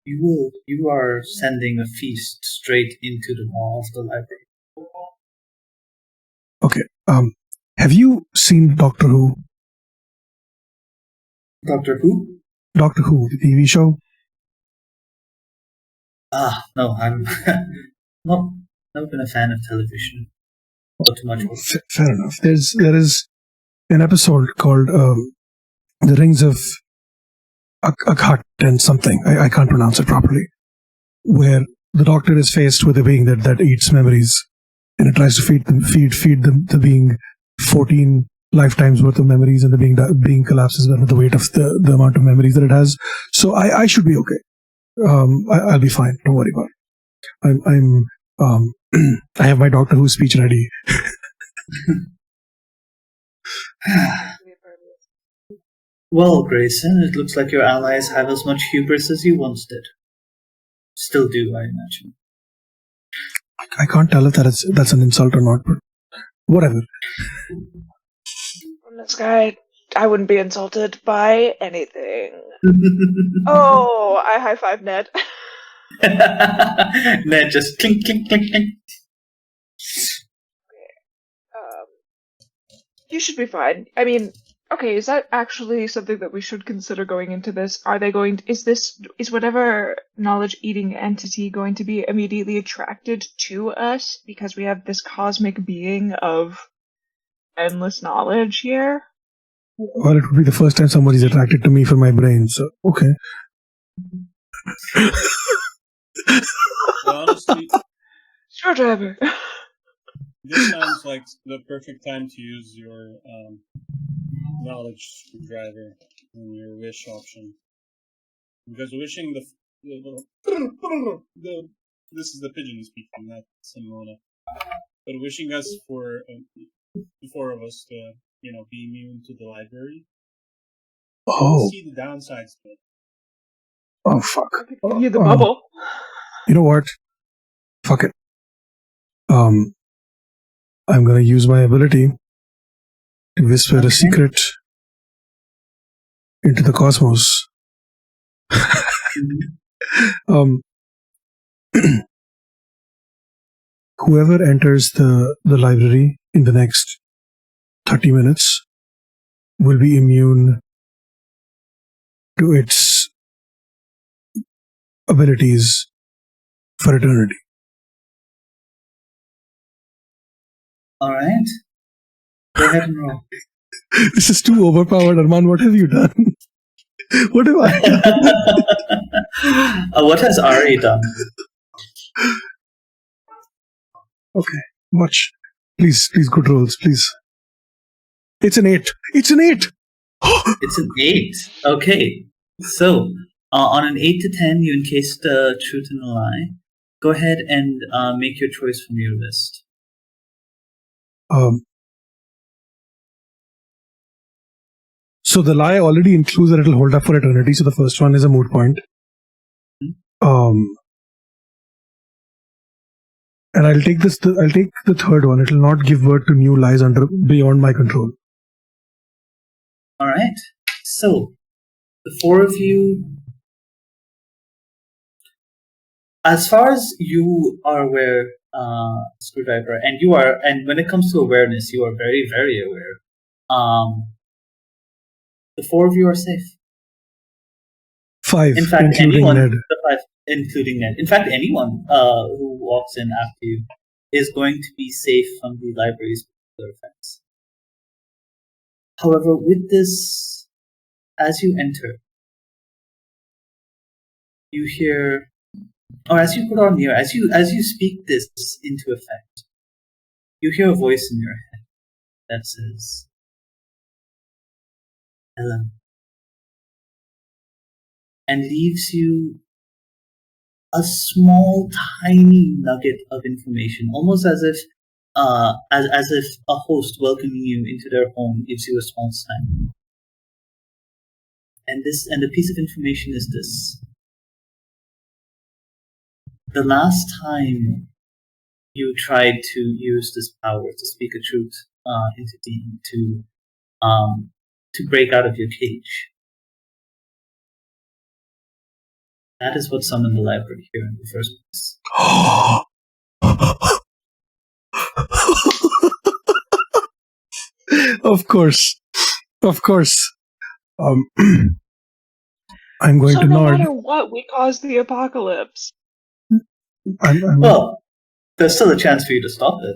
you are sending a feast straight into the maw of the library. Okay. Have you seen Doctor Who? Doctor Who? Doctor Who, the TV show? No, I'm not. Never been a fan of television. Not too much. Fair enough. There is an episode called The Rings of Occult and something. I can't pronounce it properly. Where the Doctor is faced with a being that eats memories, and it tries to feed the being 14 lifetimes worth of memories, and the being collapses under the weight of the amount of memories that it has. So I should be okay. I'll be fine. Don't worry about it. I have my Doctor Who speech ready. Well, Grayson, it looks like your allies have as much hubris as you once did. Still do, I imagine. I can't tell if that's an insult or not, but whatever. From this guy, I wouldn't be insulted by anything. Oh, I high five Ned. Ned just clink, clink, clink, clink. You should be fine. I mean, okay, is that actually something that we should consider going into this? Is whatever knowledge-eating entity going to be immediately attracted to us because we have this cosmic being of endless knowledge here? Well, it would be the first time somebody's attracted to me for my brain, so okay. Honestly, Screwdriver. This sounds like the perfect time to use your knowledge screwdriver and your wish option. Because wishing the this is the pigeon speaking, not Simona. But wishing us for the four of us to, be immune to the library. Oh. See the downsides to it. Oh, fuck. I could give you the bubble. You know what? Fuck it. I'm gonna use my ability to whisper a secret into the cosmos. Whoever enters the library in the next 30 minutes will be immune to its abilities for eternity. All right. Go ahead and roll. This is too overpowered, Arman. What have you done? What have I done? What has Ari done? Okay, watch. Please, good rolls, please. It's an 8. It's an 8! It's an 8. Okay. So, on an 8 to 10, you encased the truth and the lie. Go ahead and make your choice from your list. So the lie already includes that it'll hold up for eternity. So the first one is a moot point. And I'll take I'll take the third one. It'll not give birth to new lies beyond my control. All right. So the four of you, as far as you are aware, Screwdriver, and when it comes to awareness, you are very, very aware. The four of you are safe. 5, in fact, including anyone, Ned. The 5, including Ned. In fact, anyone who walks in after you is going to be safe from the library's particular effects. However, with this, as you enter, you hear, or as you put on your, as you speak this into effect, you hear a voice in your head that says, "Hello," and leaves you a small, tiny nugget of information, almost as if as if a host welcoming you into their home gives you a small snack. And the piece of information is this: the last time you tried to use this power to speak a truth into being, to break out of your cage, that is what summoned the library here in the first place. Of course. I'm going So to no nod. matter what, we caused the apocalypse. Well, there's still a chance for you to stop it,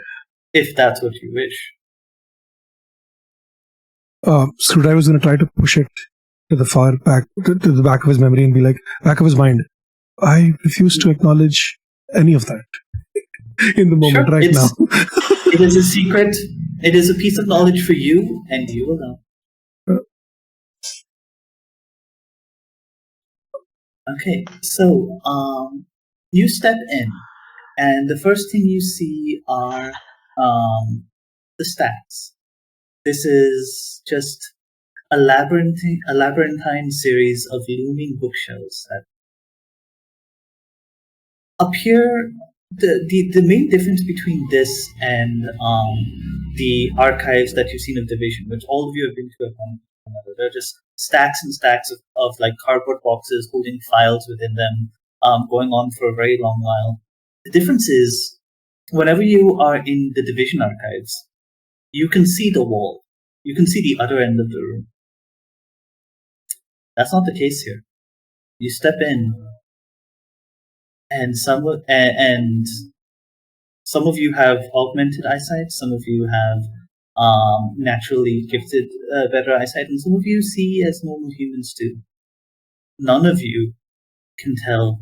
if that's what you wish. Screwdriver's going to try to push it to the far back, to the back of his memory, and be like, back of his mind, I refuse to acknowledge any of that in the moment now. It is a secret. It is a piece of knowledge for you and you alone. Okay, so you step in, and the first thing you see are the stacks. This is just a labyrinthine series of looming bookshelves that appear. The main difference between this and the archives that you've seen of Division, which all of you have been to at one point or another, they're just stacks and stacks of like cardboard boxes holding files within them, going on for a very long while. The difference is, whenever you are in the Division archives, you can see the wall. You can see the other end of the room. That's not the case here. You step in, and some of you have augmented eyesight. Some of you have naturally gifted better eyesight, and some of you see as normal humans do. None of you can tell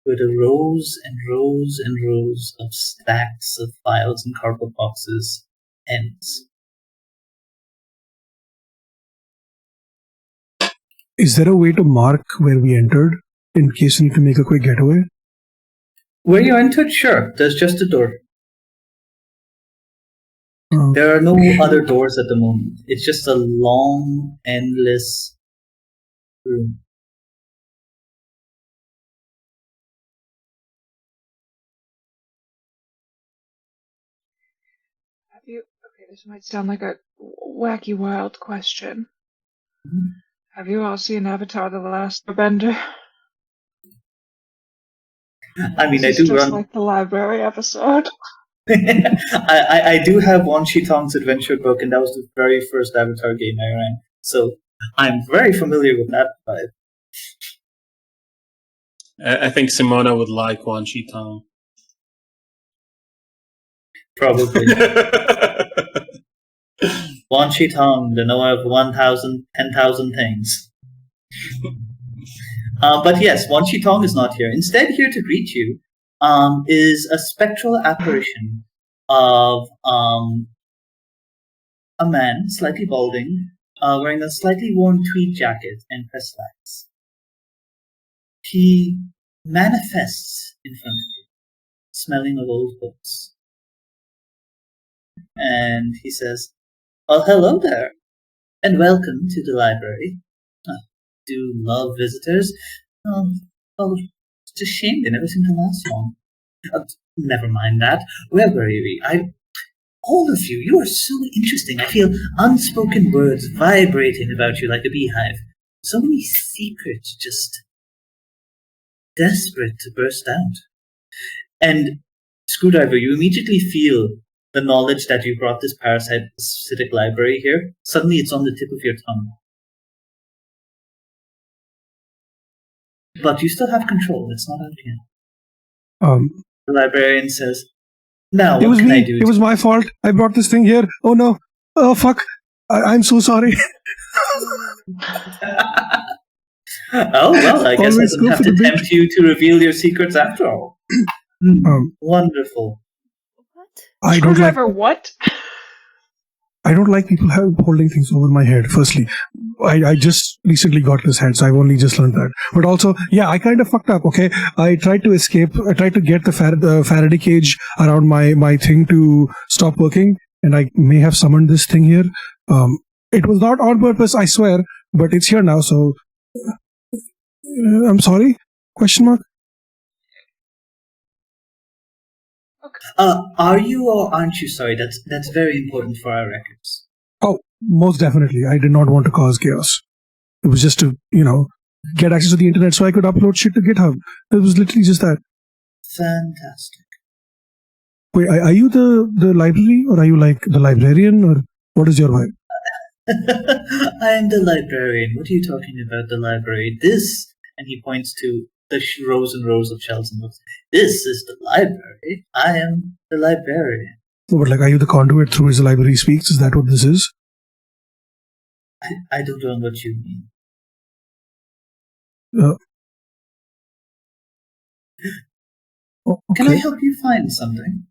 where the rows and rows and rows of stacks of files and cardboard boxes ends. Is there a way to mark where we entered in case we need to make a quick getaway? Where you entered, sure, there's just a door. There are no other doors at the moment. It's just a long, endless room. Okay, this might sound like a wacky, wild question. Mm-hmm. Have you all seen Avatar: The Last Airbender? I mean, This I is do just run. like the library episode. I do have Wan Shi Tong's adventure book, and that was the very first Avatar game I ran. So I'm very familiar with that vibe. I think Simona would like Wan Shi Tong. Probably. Wan Shi Tong, the knower of 1,000, 10,000 things. But yes, Wan Shi Tong is not here. Instead, here to greet you is a spectral apparition of a man, slightly balding, wearing a slightly worn tweed jacket and press slacks. He manifests in front of you, smelling of old books. And he says, "Well, hello there, and welcome to the library. I do love visitors. It's a shame they never seem to last long. Never mind that. Where were we? All of you, you are so interesting. I feel unspoken words vibrating about you like a beehive. So many secrets, just desperate to burst out." And Screwdriver, you immediately feel the knowledge that you brought this parasitic library here. Suddenly it's on the tip of your tongue. But you still have control. It's not out yet. The librarian says, "Now, what can I do?" It was my fault. I brought this thing here. Oh no. Oh fuck. I'm so sorry. Oh, well, I guess I Always didn't go have for to the big- tempt you to reveal your secrets after all. Wonderful. I don't like Screwdriver, what? people holding things over my head. Firstly, I just recently got this head, so I've only just learned that. But also, yeah, I kind of fucked up. Okay, I tried to escape. I tried to get the Faraday cage around my thing to stop working, and I may have summoned this thing here. It was not on purpose, I swear, but it's here now. So I'm sorry? Question mark. Are you or aren't you sorry? That's very important for our records. Oh, most definitely. I did not want to cause chaos. It was just to, get access to the internet so I could upload shit to GitHub. It was literally just that. Fantastic. Wait, are you the library, or are you like the librarian, or what is your vibe? I am the librarian. What are you talking about, the library? This, and he points to the rows and rows of shelves and books. This is the library. I am the librarian. No, but are you the conduit through which the library speaks? Is that what this is? I don't know what you mean. Okay. Can I help you find something?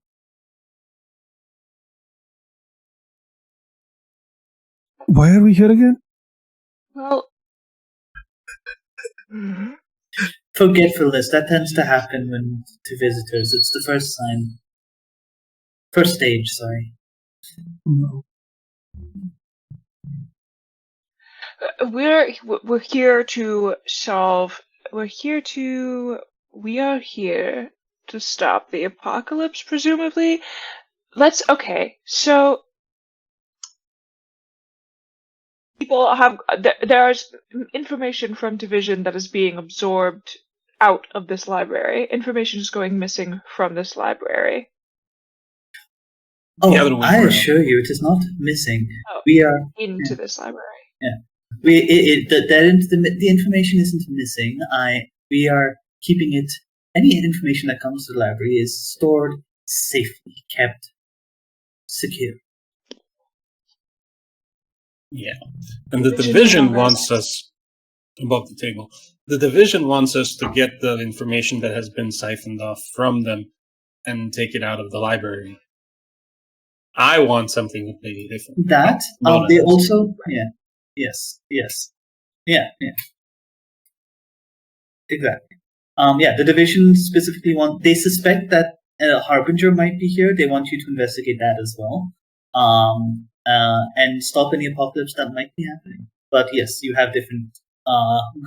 Why are we here again? Well, Forgetfulness. That tends to happen to visitors. It's the first sign. First stage, sorry. No. we're here to solve. We are here to stop the apocalypse, presumably. Okay, so people have. There's information from Division that is being absorbed out of this library. Information is going missing from this library. The other Oh, way I around. assure you, it is not missing. Oh, We are into this library. the information isn't missing. We are keeping it. Any information that comes to the library is stored safely, kept secure. Yeah. And the division wants us above the table. the division wants us to get the information that has been siphoned off from them and take it out of the library. I want something completely different. That they also yes exactly. The division specifically they suspect that a Harbinger might be here. They want you to investigate that as well, and stop any apocalypse that might be happening. But yes, you have different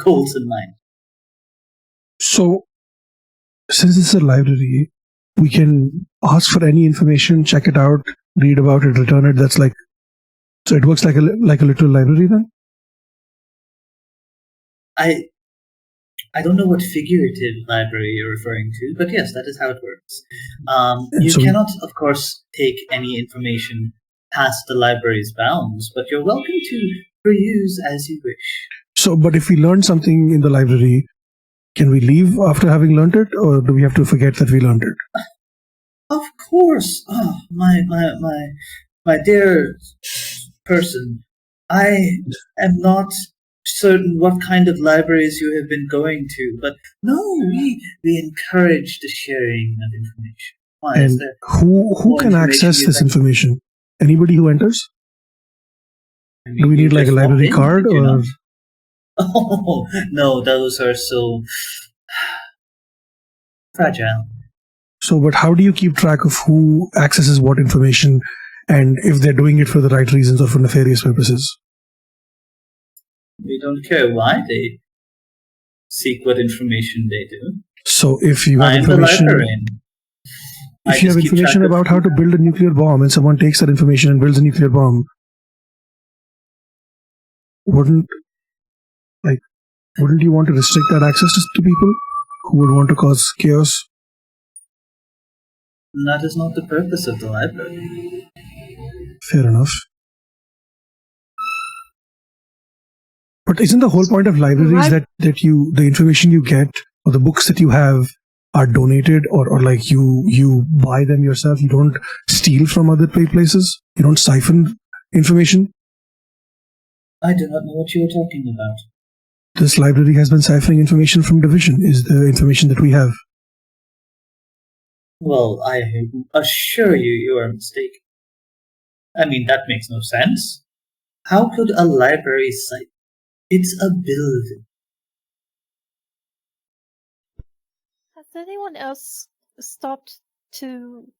goals in mind. So, since it's a library, we can ask for any information, check it out, read about it, return it. That's like, so it works like a literal library then? I don't know what figurative library you're referring to, but yes, that is how it works. You cannot, of course, take any information past the library's bounds, but you're welcome to peruse as you wish. So, but if we learn something in the library, can we leave after having learned it, or do we have to forget that we learned it? Of course. Oh, my dear person, I am not certain what kind of libraries you have been going to, but no, we encourage the sharing of information. Why and who can access this information? Anybody who enters? Do we need like a library card or? Oh no, those are so fragile. So, but how do you keep track of who accesses what information, and if they're doing it for the right reasons or for nefarious purposes? We don't care why they seek what information they do. So if you have information, if you have information about how to build a nuclear bomb and someone takes that information and builds a nuclear bomb, wouldn't you want to restrict that access to people who would want to cause chaos? That is not the purpose of the library. Fair enough. But isn't the whole point of libraries that the information you get or the books that you have are donated or like you buy them yourself? You don't steal from other places? You don't siphon information? I do not know what you are talking about. This library has been siphoning information from Division, is the information that we have. Well, I assure you, you are mistaken. I mean, that makes no sense. How could a library siphon? It's a building. Has anyone else stopped to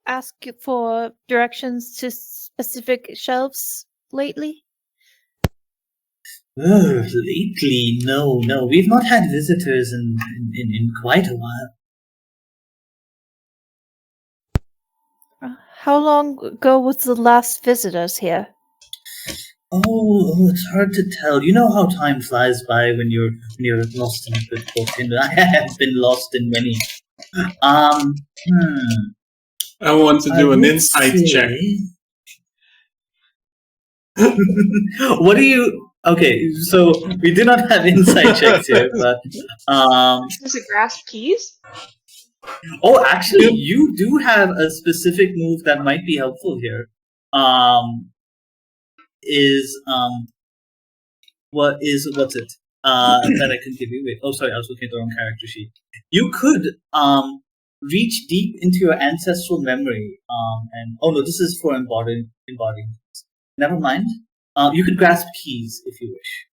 ask for directions to specific shelves lately? Lately, no. We've not had visitors in quite a while. How long ago was the last visitors here? Oh, it's hard to tell. You know how time flies by when you're lost in a good book, and I have been lost in many. I want to do an insight check. What do you? Okay, so we do not have insight checks here, but Does it grasp keys? Oh, actually, you do have a specific move that might be helpful here. What's it? That I can give you. Wait. Oh, sorry, I was looking at the wrong character sheet. You could reach deep into your ancestral memory. And oh no, this is for embodying. Never mind. You could grasp keys if you wish.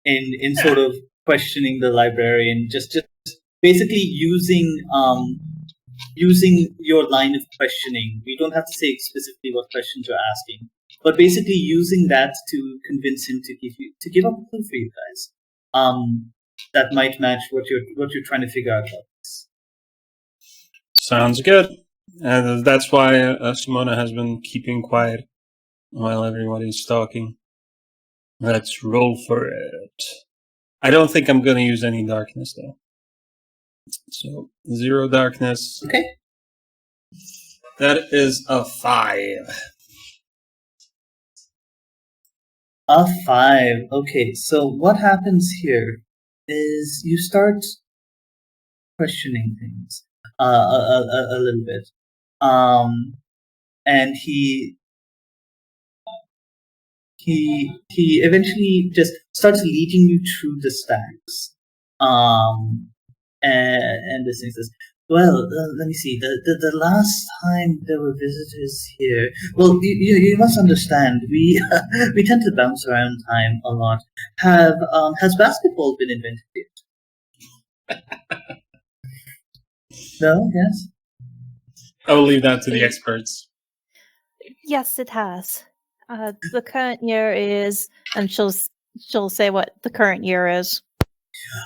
In sort of questioning the librarian, just basically using your line of questioning. We don't have to say specifically what questions you're asking, but basically using that to convince him to give up a clue for you guys. That might match what you're trying to figure out about this. Sounds good. And that's why Simona has been keeping quiet while everybody's talking. Let's roll for it. I don't think I'm going to use any darkness, though. So, 0 darkness. Okay. That is a 5. A 5. Okay, so what happens here is you start questioning things a little bit. And he he eventually just starts leading you through the stacks. And this thing says, well, let me see. The last time there were visitors here, well, you must understand, we we tend to bounce around time a lot. Has basketball been invented yet? No. Yes. I will leave that to the experts. Yes, it has. The current year is, and she'll say what the current year is.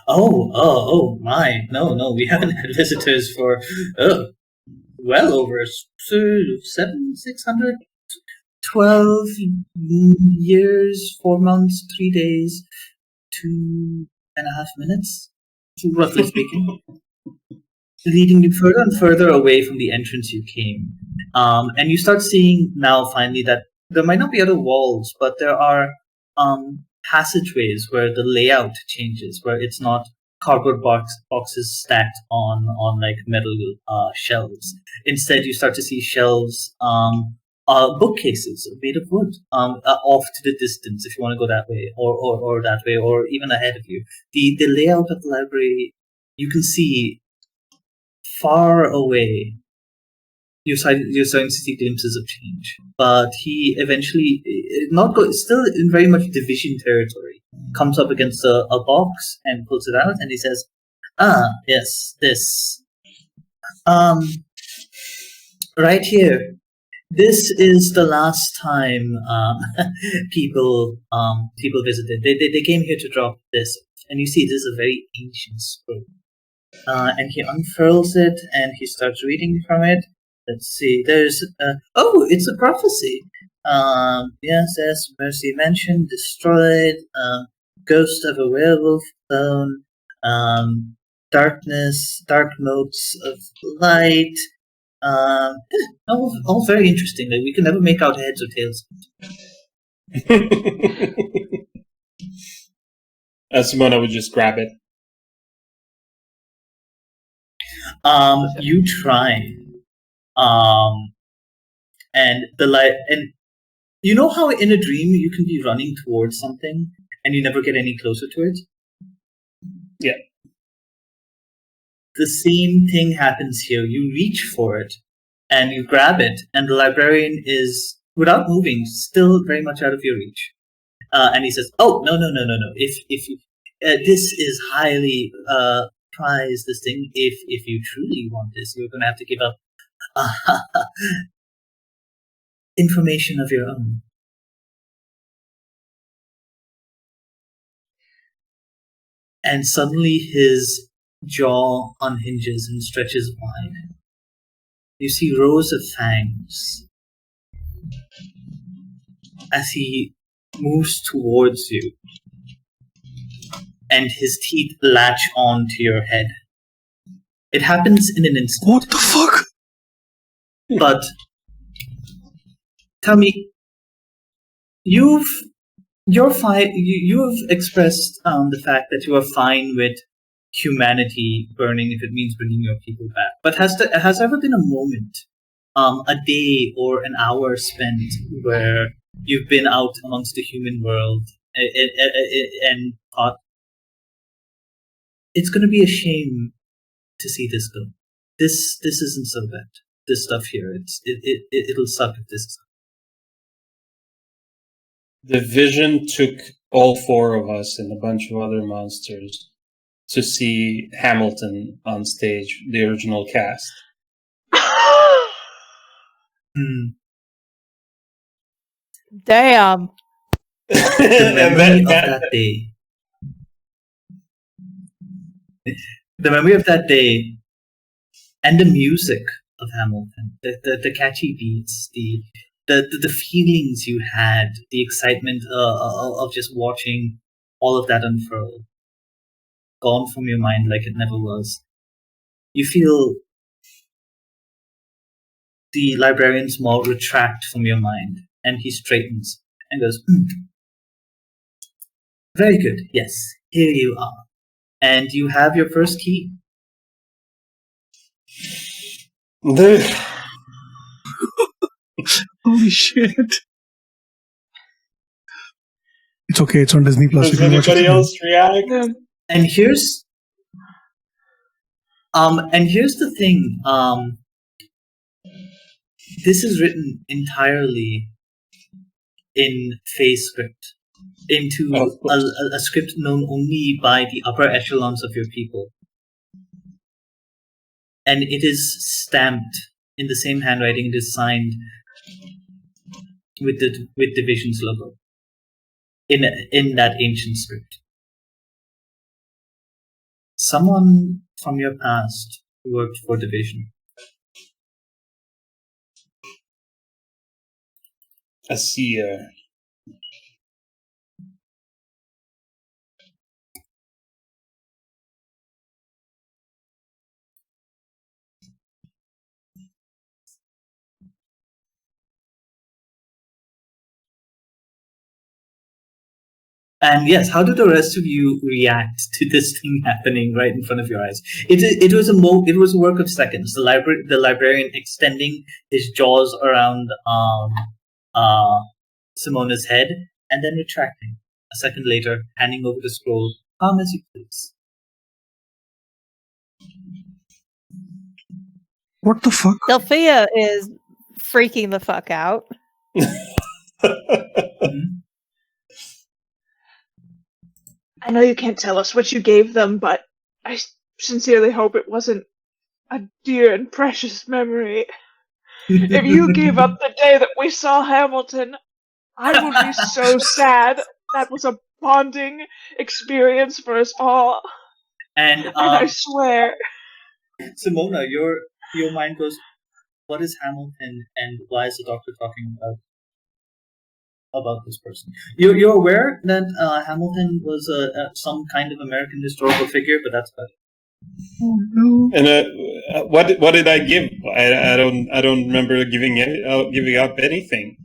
Oh my! No, we haven't had visitors for well over 612 years, 4 months, 3 days, 2.5 minutes, roughly speaking. Leading you further and further away from the entrance you came. And you start seeing now finally that there might not be other walls, but there are passageways where the layout changes, where it's not cardboard boxes stacked on like metal shelves. Instead, you start to see shelves, bookcases made of wood, off to the distance, if you want to go that way, or that way, or even ahead of you. The layout of the library, you can see far away. You're starting to see glimpses of change, but he eventually, still in very much division territory, comes up against a box and pulls it out, and he says, "Ah, yes, this, right here. This is the last time people visited. They came here to drop this, and you see this is a very ancient scroll." And he unfurls it and he starts reading from it. Let's see. There's it's a prophecy. Yes, Mercy mentioned, destroyed. Ghost of a werewolf clone. Darkness, dark motes of light. All very interesting. Like, we can never make out heads or tails. Simona would just grab it. You try. And the light, and you know how in a dream you can be running towards something and you never get any closer to it? Yeah. The same thing happens here. You reach for it and you grab it, and the librarian is, without moving, still very much out of your reach. And he says, "Oh, no. If you, this is highly prize this thing. If you truly want this, you're going to have to give up information of your own." And suddenly his jaw unhinges and stretches wide. You see rows of fangs as he moves towards you, and his teeth latch on to your head. It happens in an instant. What the fuck? But tell me, you've expressed the fact that you are fine with humanity burning if it means bringing your people back. But has there ever been a moment, a day or an hour spent where you've been out amongst the human world and thought, it's going to be a shame to see this go. This isn't so bad. This stuff here, it'll suck if this is. The vision took all four of us and a bunch of other monsters to see Hamilton on stage, the original cast. Damn. The memory of that day. The memory of that day and the music of Hamilton, the catchy beats, the feelings you had, the excitement of just watching all of that unfurl, gone from your mind like it never was. You feel the librarian's maw retract from your mind, and he straightens and goes, "Very good, yes, here you are. And you have your first key." Holy shit. It's okay. It's on Disney Plus. Does anybody else react? Yeah. And here's the thing. This is written entirely in phase script, into a script known only by the upper echelons of your people. And it is stamped in the same handwriting. It is signed with Division's logo in that ancient script. Someone from your past worked for Division. A seer. And yes, how do the rest of you react to this thing happening right in front of your eyes? It was a work of seconds. The librarian extending his jaws around Simona's head and then retracting. A second later, handing over the scroll. Calm as you please. What the fuck? Delphia is freaking the fuck out. I know you can't tell us what you gave them, but I sincerely hope it wasn't a dear and precious memory. If you gave up the day that we saw Hamilton, I would be so sad. That was a bonding experience for us all. And I swear. Simona, your mind goes, what is Hamilton and why is the doctor talking about this person? You're aware that Hamilton was some kind of American historical figure, but that's about it. Oh, no. And what did I give? I don't remember giving up anything.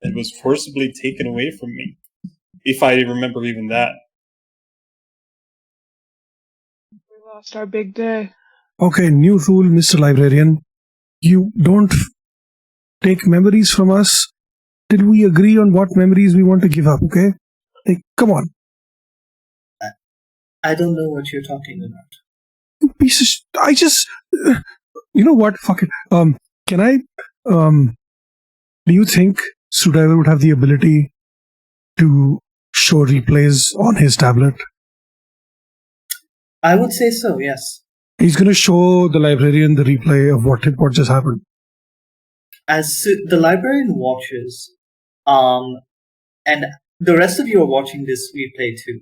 It was forcibly taken away from me, if I remember even that. We lost our big day. Okay, new rule, Mr. Librarian. You don't take memories from us till we agree on what memories we want to give up, okay? Like, come on. I don't know what you're talking about. You piece of I just... you know what? Fuck it. Can I... do you think Sudaiva would have the ability to show replays on his tablet? I would say so, yes. He's going to show the librarian the replay of what just happened. As the librarian watches, and the rest of you are watching this replay too.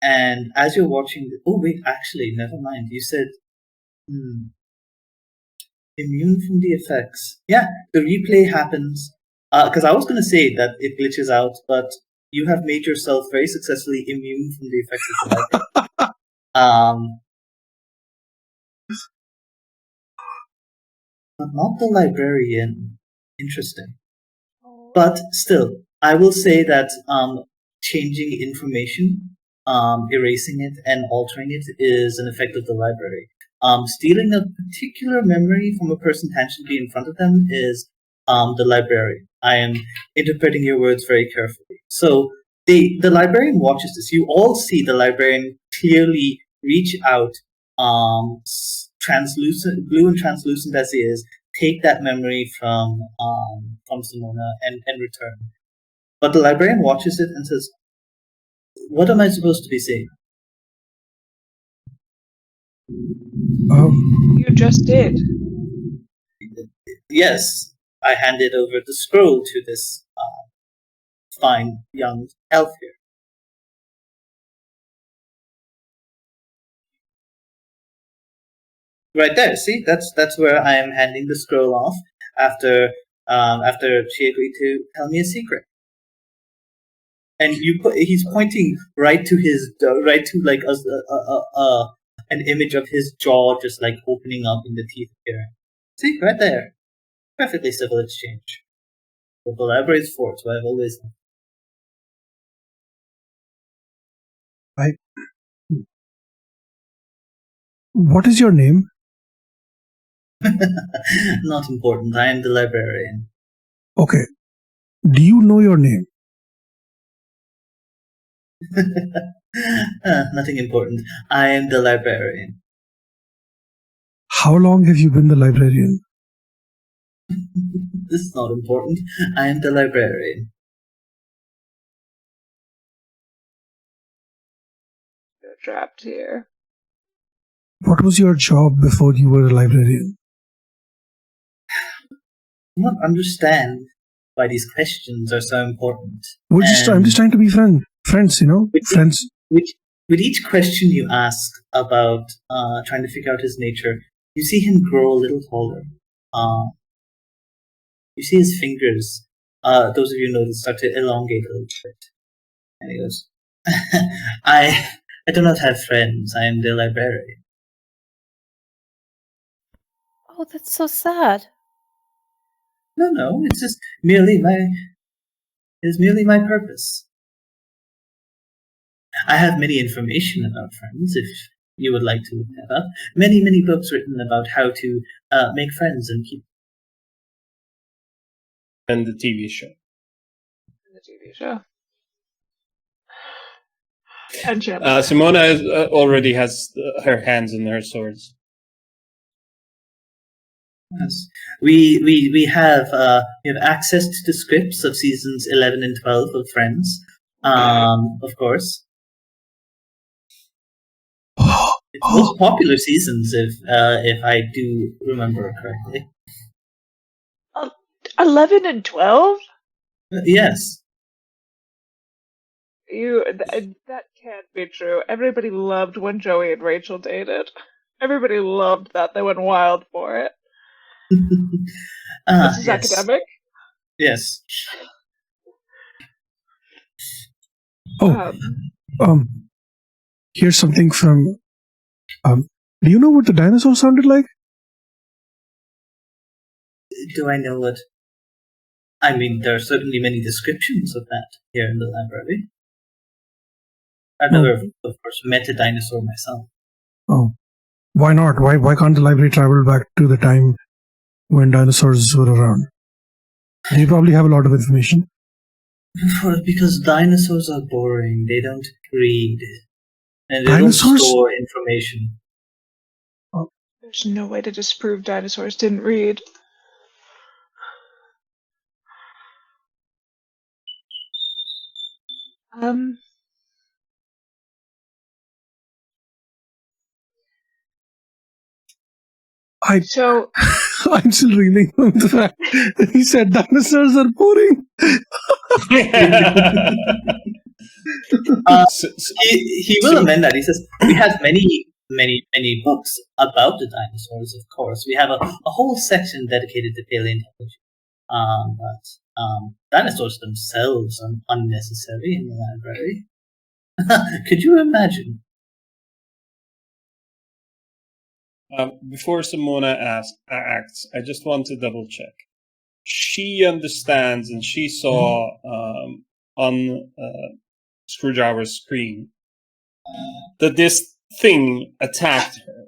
And as you're watching, oh wait, actually, never mind. You said immune from the effects. Yeah, the replay happens. Because I was going to say that it glitches out, but you have made yourself very successfully immune from the effects of the library. But not the librarian. Interesting. But still, I will say that changing information, erasing it, and altering it is an effect of the library. Stealing a particular memory from a person tangibly in front of them is the librarian. I am interpreting your words very carefully. So the librarian watches this. You all see the librarian clearly reach out, translucent, blue and translucent as he is, take that memory from Simona and return. But the librarian watches it and says, "What am I supposed to be saying?" You just did. Yes, I handed over the scroll to this fine young elf here. Right there, see, that's where I am handing the scroll off after she agreed to tell me a secret. And he's pointing right to like an image of his jaw just like opening up in the teeth here. See, right there, perfectly civil exchange. What the library is for, so I've always known. What is your name? Not important. I am the librarian. Okay. Do you know your name? Nothing important. I am the librarian. How long have you been the librarian? This is not important. I am the librarian. You're trapped here. What was your job before you were a librarian? I don't understand why these questions are so important. I'm just trying to be friends, you know? Friends. With each question you ask about trying to figure out his nature, you see him grow a little taller. You see his fingers, those of you know, that start to elongate a little bit. And he goes, I do not have friends. I am the librarian. Oh, that's so sad. No, it's just merely my purpose. I have many information about friends, if you would like to look that up. Many books written about how to make friends and keep. And the TV show. The TV show. And Simona already has her hands on her swords. Yes. We have access to the scripts of seasons 11 and 12 of Friends, of course. It's most popular seasons, if I do remember correctly. 11 and 12? Yes. That can't be true. Everybody loved when Joey and Rachel dated. Everybody loved that. They went wild for it. This is yes. academic? Yes. Here's something from... do you know what the dinosaur sounded like? Do I know what... I mean, there are certainly many descriptions of that here in the library. I've never, of course, met a dinosaur myself. Oh. Why not? Why can't the library travel back to the time when dinosaurs were around? They probably have a lot of information. Because dinosaurs are boring. They don't read. And they Dinosaurs? don't store information. There's no way to disprove dinosaurs didn't read. I'm still reeling from the fact that he said dinosaurs are boring. He will amend that. He says, we have many books about the dinosaurs, of course. We have a whole section dedicated to paleontology. But dinosaurs themselves are unnecessary in the library. Could you imagine? Before Simona acts, I just want to double check. She understands, and she saw on Screwdriver's screen that this thing attacked her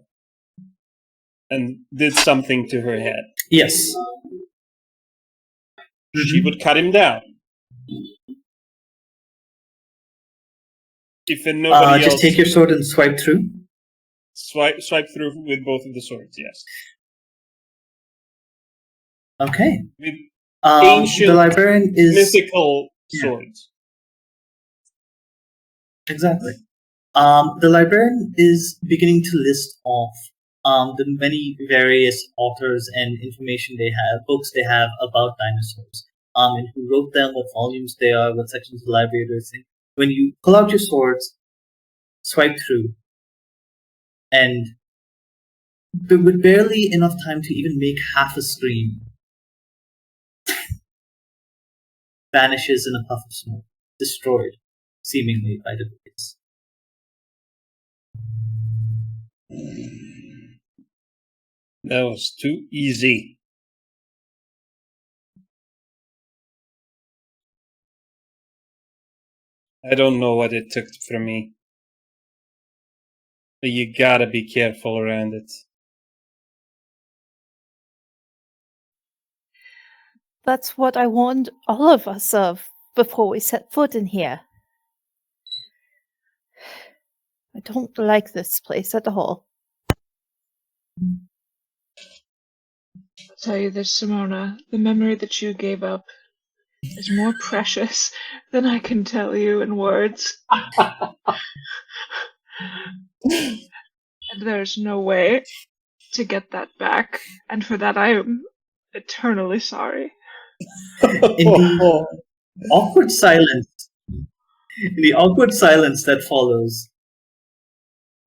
and did something to her head. Yes. She would cut him down. If nobody just else, take your sword and swipe through. Swipe through with both of the swords. Yes. Okay. With ancient, the librarian is mythical swords. Exactly. The librarian is beginning to list off the many various authors and information they have, books they have about dinosaurs, and who wrote them, what volumes they are, what sections of the library they're in. When you pull out your swords, swipe through, and with barely enough time to even make half a scream, vanishes in a puff of smoke, destroyed, seemingly by the blaze. That was too easy. I don't know what it took from me. But you gotta be careful around it. That's what I warned all of us of before we set foot in here. don't like this place at all. I'll tell you this, Simona. The memory that you gave up is more precious than I can tell you in words. And there's no way to get that back. And for that, I am eternally sorry. In the awkward silence, that follows,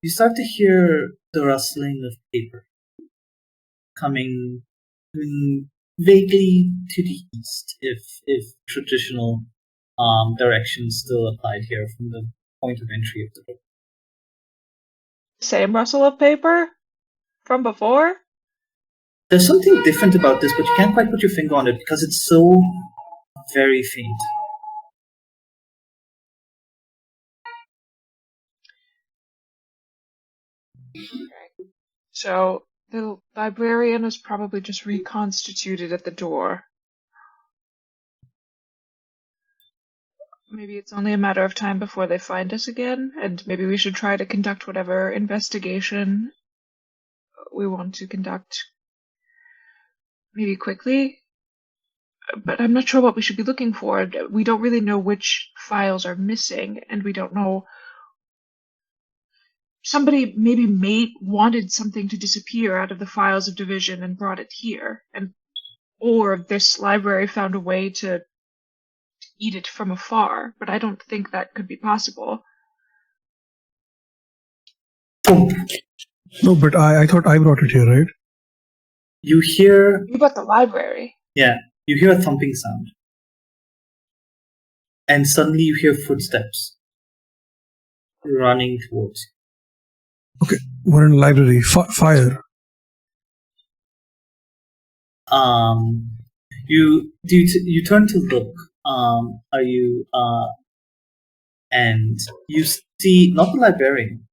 you start to hear the rustling of paper coming vaguely to the east, if traditional directions still applied here from the point of entry of the door. Same rustle of paper from before? There's something different about this, but you can't quite put your finger on it because it's so very faint. Okay. So the librarian is probably just reconstituted at the door. Maybe it's only a matter of time before they find us again, and maybe we should try to conduct whatever investigation we want to conduct maybe quickly. But I'm not sure what we should be looking for. We don't really know which files are missing, and we don't know. Somebody maybe wanted something to disappear out of the files of division and brought it here, or this library found a way to eat it from afar, but I don't think that could be possible. No, but I thought I brought it here, right? You hear... You brought the library. Yeah, you hear a thumping sound. And suddenly you hear footsteps running towards you. Okay, we're in the library. Fire. You turn to look. And you see not the librarian,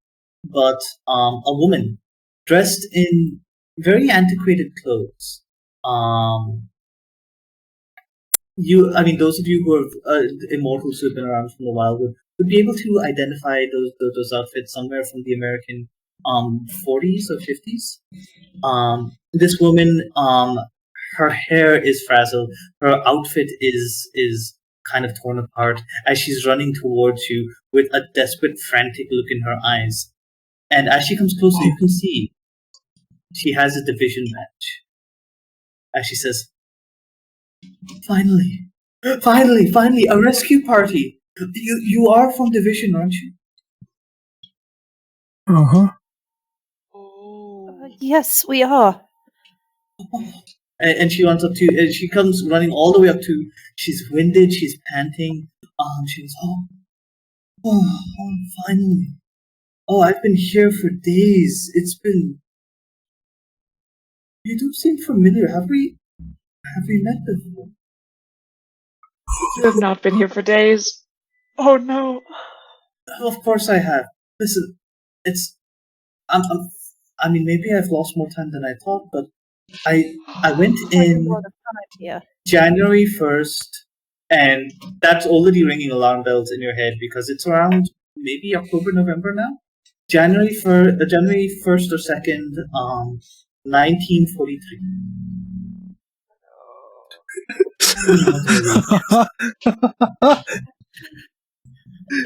but a woman dressed in very antiquated clothes. Those of you who are immortals who have been around for a while would be able to identify those outfits somewhere from the American 40s or 50s. This woman, her hair is frazzled. Her outfit is kind of torn apart as she's running towards you with a desperate, frantic look in her eyes. And as she comes closer, you can see she has a division badge. As she says, Finally, a rescue party. You are from division, aren't you? Uh-huh. Yes, we are. And she runs up to, and she comes running all the way up to, she's winded, she's panting. She goes, finally. Oh, I've been here for days. You do seem familiar. Have we met before? You have not been here for days. Oh no. Of course I have. Listen, maybe I've lost more time than I thought, but I went in January 1st, and that's already ringing alarm bells in your head because it's around maybe October, November now. January 1st or 2nd, 1943.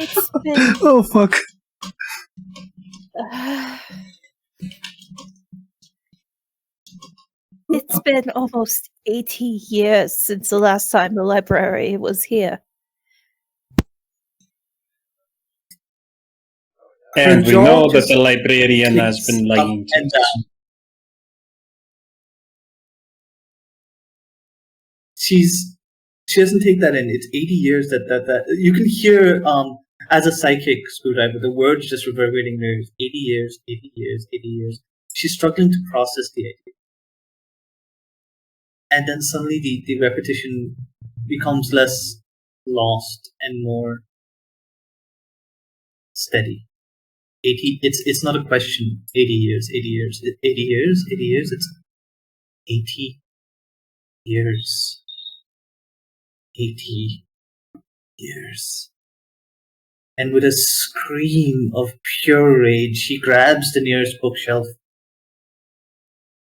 It's been... Oh, fuck. It's been almost 80 years since the last time the library was here. And we know that the librarian has been lying to us. She doesn't take that in. It's 80 years that you can hear as a psychic Screwdriver, the words just reverberating in her ears. 80 years, 80 years, 80 years. She's struggling to process the idea. And then suddenly the repetition becomes less lost and more steady. 80. It's not a question. 80 years, 80 years, 80 years, 80 years. It's 80 years. 80 years. And with a scream of pure rage, she grabs the nearest bookshelf,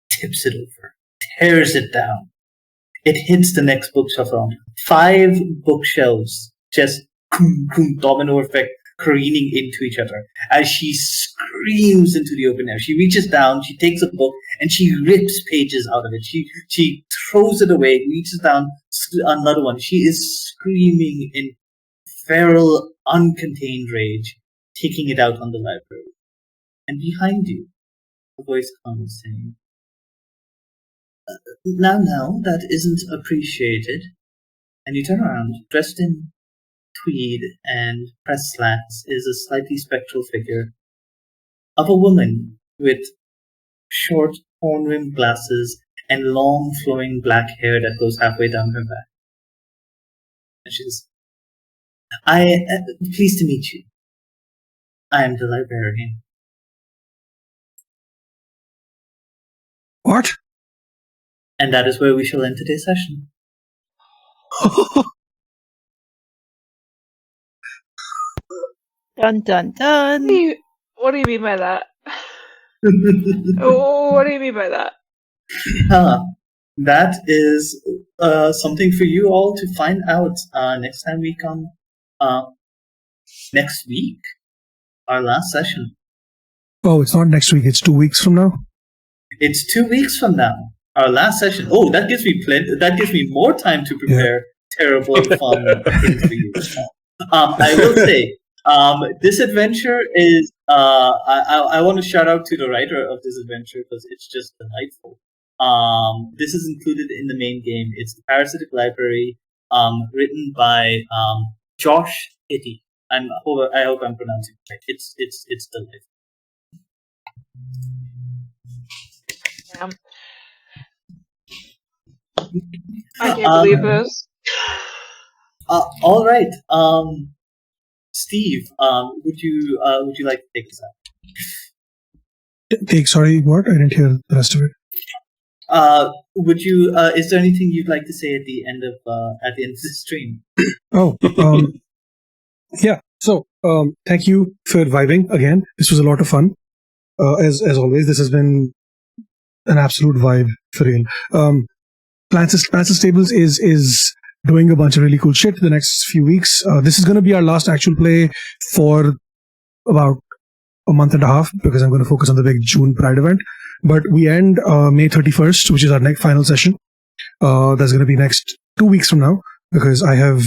tips it over, tears it down. It hits the next bookshelf around. 5 bookshelves just domino effect careening into each other as she screams into the open air. She reaches down, she takes a book, and she rips pages out of it. She throws it away, reaches down, another one. She is screaming in feral, uncontained rage, taking it out on the library. And behind you, a voice comes saying, now, that isn't appreciated. And you turn around, dressed in tweed and pressed slacks, is a slightly spectral figure of a woman with short, horn-rimmed glasses and long, flowing black hair that goes halfway down her back. And she says, pleased to meet you. I am the librarian. What? And that is where we shall end today's session. Dun dun dun. What do you mean by that? What do you mean by that? That is something for you all to find out next time we come. Next week, our last session. Oh, it's not next week. It's 2 weeks from now. It's 2 weeks from now. Our last session. Oh, that gives me That gives me more time to prepare terrible fun things for you. I will say, this adventure is. I want to shout out to the writer of this adventure because it's just delightful. This is included in the main game. It's the Parasitic Library, written by Josh Itty. I hope I'm pronouncing it right. It's delightful. Damn. I can't believe this. All right, Steve. Would you like to take this out? Sorry, what? I didn't hear the rest of it. Would you? Is there anything you'd like to say at the end of this stream? Oh, yeah. So, thank you for vibing again. This was a lot of fun. As always, this has been an absolute vibe for real. Pantsless Tables is doing a bunch of really cool shit the next few weeks. This is going to be our last actual play for about a month and a half because I'm going to focus on the big June Pride event. But we end May 31st, which is our next final session. That's going to be next 2 weeks from now because I have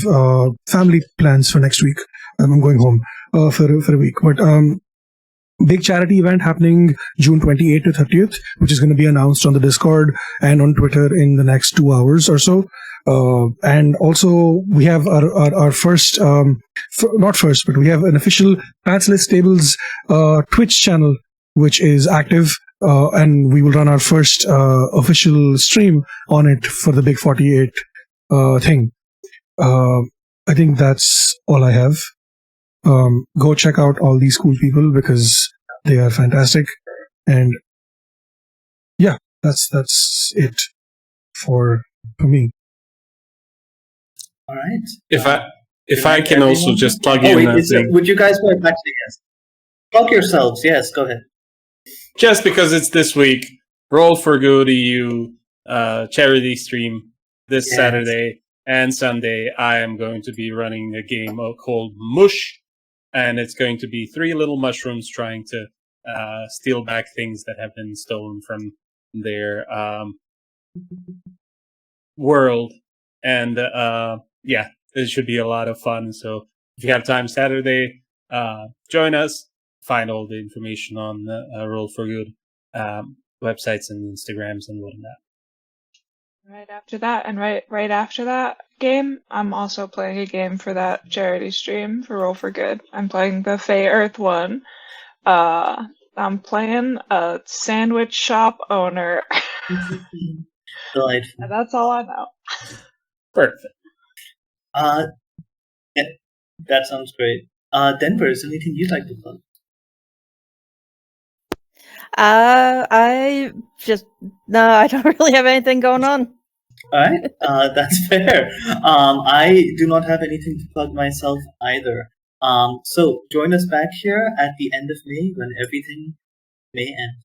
family plans for next week. I'm going home for a week. But big charity event happening June 28th to 30th, which is going to be announced on the Discord and on Twitter in the next 2 hours or so. And also we have our first, not first, but we have an official Pantsless Tables Twitch channel, which is active. And we will run our first official stream on it for the Big 48 thing. I think that's all I have. Go check out all these cool people because they are fantastic. And yeah, that's it for me. All right. If I can also just plug in. Would you guys want to actually yes? Plug yourselves. Yes, go ahead. Just because it's this week, Roll for Good EU charity stream this Saturday and Sunday. I am going to be running a game called Mush, and it's going to be 3 little mushrooms trying to steal back things that have been stolen from their world. And yeah, it should be a lot of fun. So if you have time Saturday, join us. Find all the information on Roll for Good websites and Instagrams and whatnot. Right after that, and right after that game, I'm also playing a game for that charity stream for Roll for Good. I'm playing the Fey Earth one. I'm playing a sandwich shop owner. Delightful. That's all I know. Perfect. Yeah, that sounds great. Denver, is there anything you'd like to plug? I don't really have anything going on. All right, that's fair. I do not have anything to plug myself either. So join us back here at the end of May when everything may end.